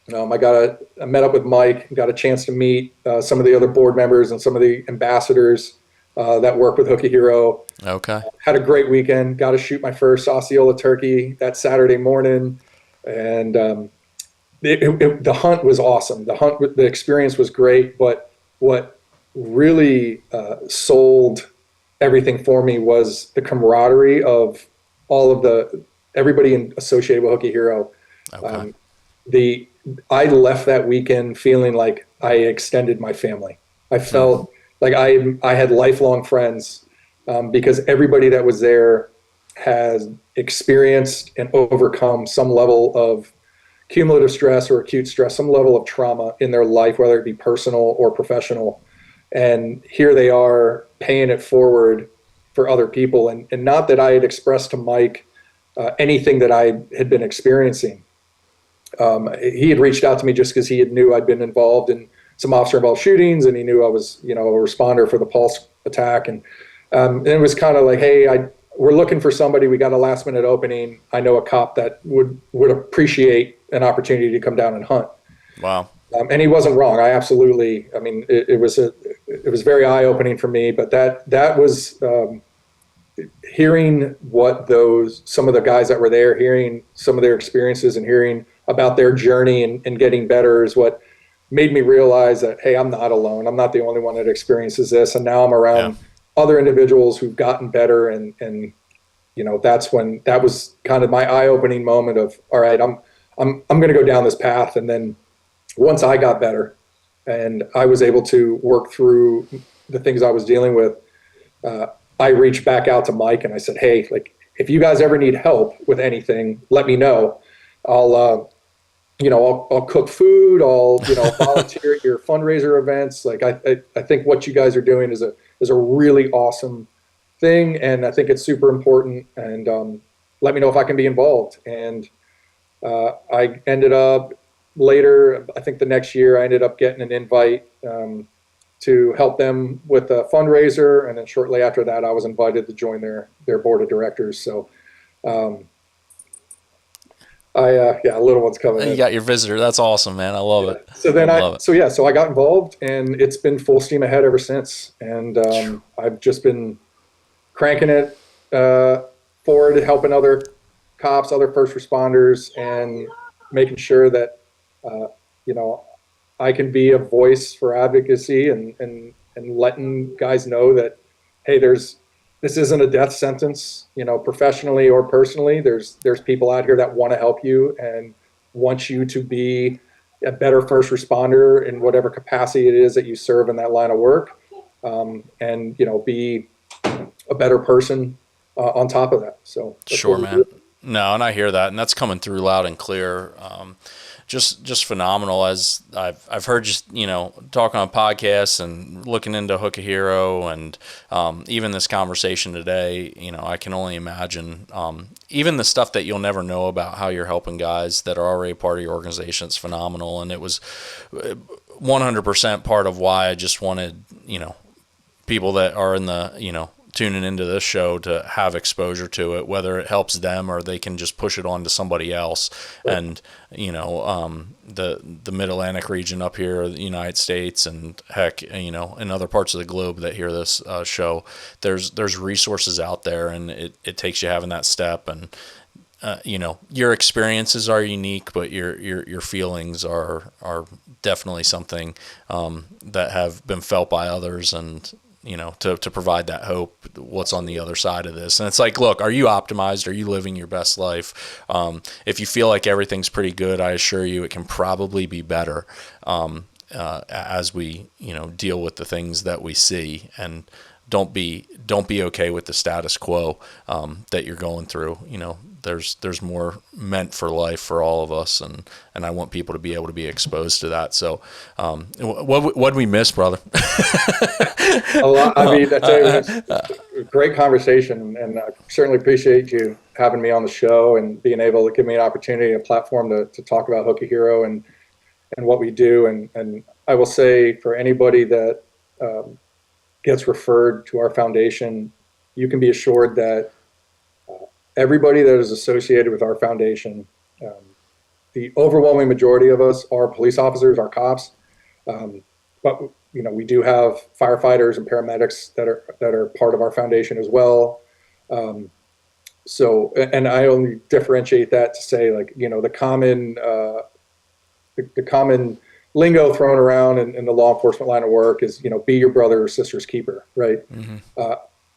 I met up with Mike, got a chance to meet some of the other board members and some of the ambassadors that work with Hook a Hero. Okay. Had a great weekend. Got to shoot my first Osceola turkey that Saturday morning, and the hunt was awesome. The experience was great. But what really sold everything for me was the camaraderie of all of everybody associated with Hook a Hero. Okay. I left that weekend feeling like I extended my family. I felt like I had lifelong friends because everybody that was there has experienced and overcome some level of cumulative stress or acute stress, some level of trauma in their life, whether it be personal or professional. And here they are paying it forward for other people. And not that I had expressed to Mike anything that I had been experiencing. He had reached out to me just because he had knew I'd been involved in some officer-involved shootings, and he knew I was, a responder for the Pulse attack, and it was kind of like, hey, we're looking for somebody. We got a last-minute opening. I know a cop that would appreciate an opportunity to come down and hunt. Wow. And he wasn't wrong. It was very eye-opening for me. But that was hearing what some of the guys that were there, hearing some of their experiences and hearing about their journey and getting better is what made me realize that, hey, I'm not alone. I'm not the only one that experiences this. And now I'm around other individuals who've gotten better. And that was kind of my eye-opening moment of, all right, I'm going to go down this path. And then once I got better and I was able to work through the things I was dealing with, I reached back out to Mike and I said, hey, like, if you guys ever need help with anything, let me know. I'll cook food. I'll, volunteer at your fundraiser events. Like, I think what you guys are doing is a really awesome thing. And I think it's super important, and let me know if I can be involved. And I ended up later, I think the next year, I ended up getting an invite to help them with a fundraiser. And then shortly after that, I was invited to join their board of directors. So, a little one's coming in. You got your visitor. That's awesome, man. I love it. So then so I got involved, and it's been full steam ahead ever since. And I've just been cranking it forward, helping other cops, other first responders, and making sure that, I can be a voice for advocacy and letting guys know that, hey, this isn't a death sentence, professionally or personally. There's people out here that want to help you and want you to be a better first responder in whatever capacity it is that you serve in that line of work, and be a better person on top of that. So sure, man. No, and I hear that, and that's coming through loud and clear. Just phenomenal. As I've heard, just talking on podcasts and looking into Hook a Hero, and even this conversation today, I can only imagine even the stuff that you'll never know about how you're helping guys that are already part of your organization. It's phenomenal, and it was 100% part of why I just wanted people that are in the tuning into this show to have exposure to it, whether it helps them or they can just push it on to somebody else. And the Mid-Atlantic region up here, the United States, and heck, in other parts of the globe that hear this show, there's resources out there, and it takes you having that step. And your experiences are unique, but your feelings are definitely something that have been felt by others, and to provide that hope, what's on the other side of this. And it's like, look, are you optimized? Are you living your best life? If you feel like everything's pretty good, I assure you it can probably be better as we, deal with the things that we see. And don't be okay with the status quo that you're going through. There's more meant for life for all of us, and I want people to be able to be exposed to that. So, what'd we miss, brother? A lot. I mean, that's a great conversation, and I certainly appreciate you having me on the show and being able to give me an opportunity, a platform to talk about Hook a Hero and what we do. And I will say, for anybody that gets referred to our foundation, you can be assured that everybody that is associated with our foundation, the overwhelming majority of us are police officers, are cops, but we do have firefighters and paramedics that are part of our foundation as well. So, and I only differentiate that to say, like, the common lingo thrown around in the law enforcement line of work is, be your brother or sister's keeper, right? Mm-hmm.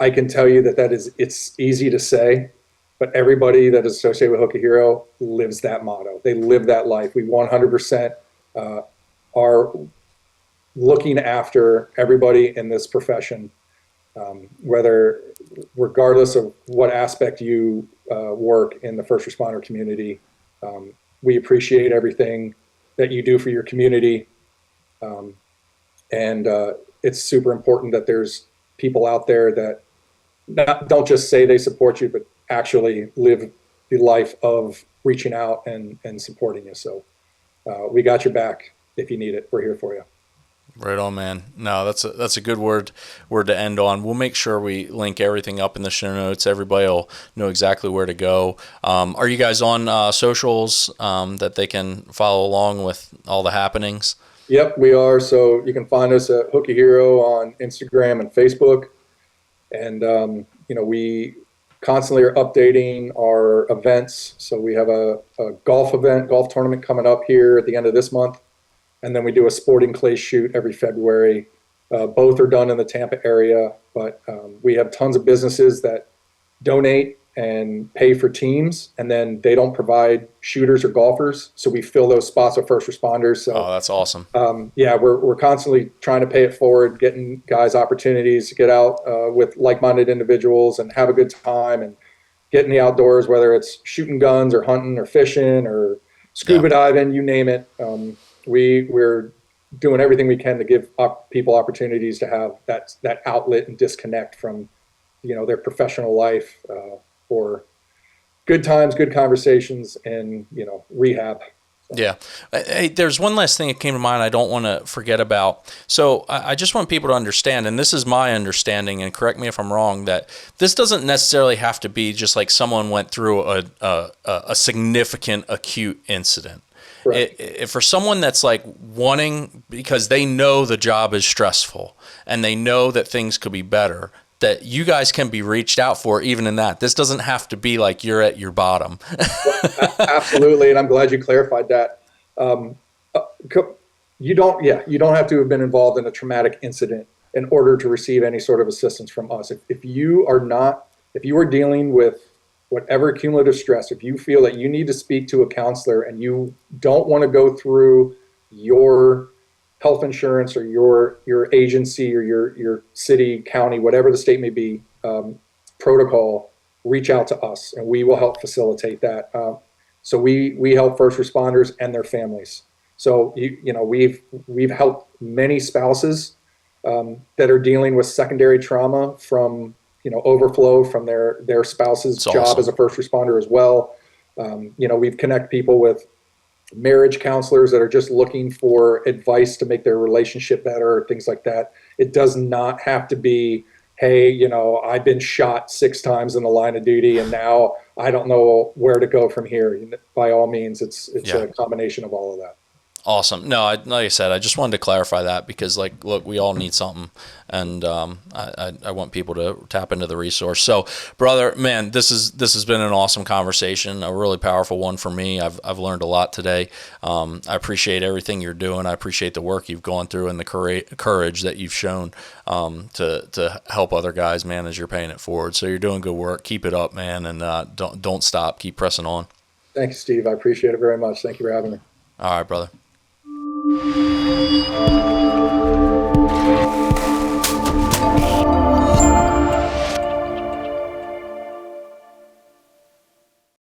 I can tell you it's easy to say, but everybody that is associated with Hook a Hero lives that motto. They live that life. We 100% are looking after everybody in this profession, regardless of what aspect you work in the first responder community. We appreciate everything that you do for your community. And it's super important that there's people out there that don't just say they support you, but actually live the life of reaching out and supporting you. So we got your back if you need it. We're here for you. Right on, man. No, that's a good word to end on. We'll make sure we link everything up in the show notes. Everybody will know exactly where to go. Are you guys on socials that they can follow along with all the happenings? Yep, we are. So you can find us at Hooky Hero on Instagram and Facebook. And, we constantly are updating our events. So we have a golf tournament coming up here at the end of this month. And then we do a sporting clay shoot every February. Both are done in the Tampa area, but we have tons of businesses that donate and pay for teams, and then they don't provide shooters or golfers. So we fill those spots with first responders. So, that's awesome. We're constantly trying to pay it forward, getting guys opportunities to get out with like-minded individuals and have a good time and get in the outdoors, whether it's shooting guns or hunting or fishing or scuba diving, you name it. We're doing everything we can to give people opportunities to have that outlet and disconnect from, their professional life for good times, good conversations, and rehab. So. Yeah. Hey, there's one last thing that came to mind I don't want to forget about. So I just want people to understand, and this is my understanding, and correct me if I'm wrong, that this doesn't necessarily have to be just like someone went through a significant acute incident. For someone that's like wanting, because they know the job is stressful and they know that things could be better, that you guys can be reached out for even in that. This doesn't have to be like you're at your bottom. Absolutely. And I'm glad you clarified that. You don't have to have been involved in a traumatic incident in order to receive any sort of assistance from us. If you are dealing with whatever cumulative stress, if you feel that you need to speak to a counselor and you don't want to go through your health insurance or your agency or your city, county, whatever the state may be, protocol, reach out to us and we will help facilitate that. So we help first responders and their families. So we've helped many spouses that are dealing with secondary trauma from overflow from their spouse's job as a first responder as well. We've connected people with marriage counselors that are just looking for advice to make their relationship better, things like that. It does not have to be, hey, I've been shot 6 times in the line of duty and now I don't know where to go from here. By all means, it's a combination of all of that. Awesome. No, like I said, I just wanted to clarify that because, look, we all need something, and I want people to tap into the resource. So, brother, man, this has been an awesome conversation, a really powerful one for me. I've learned a lot today. I appreciate everything you're doing. I appreciate the work you've gone through and the courage that you've shown to help other guys, man, as you're paying it forward. So you're doing good work. Keep it up, man, and don't stop. Keep pressing on. Thank you, Steve. I appreciate it very much. Thank you for having me. All right, brother.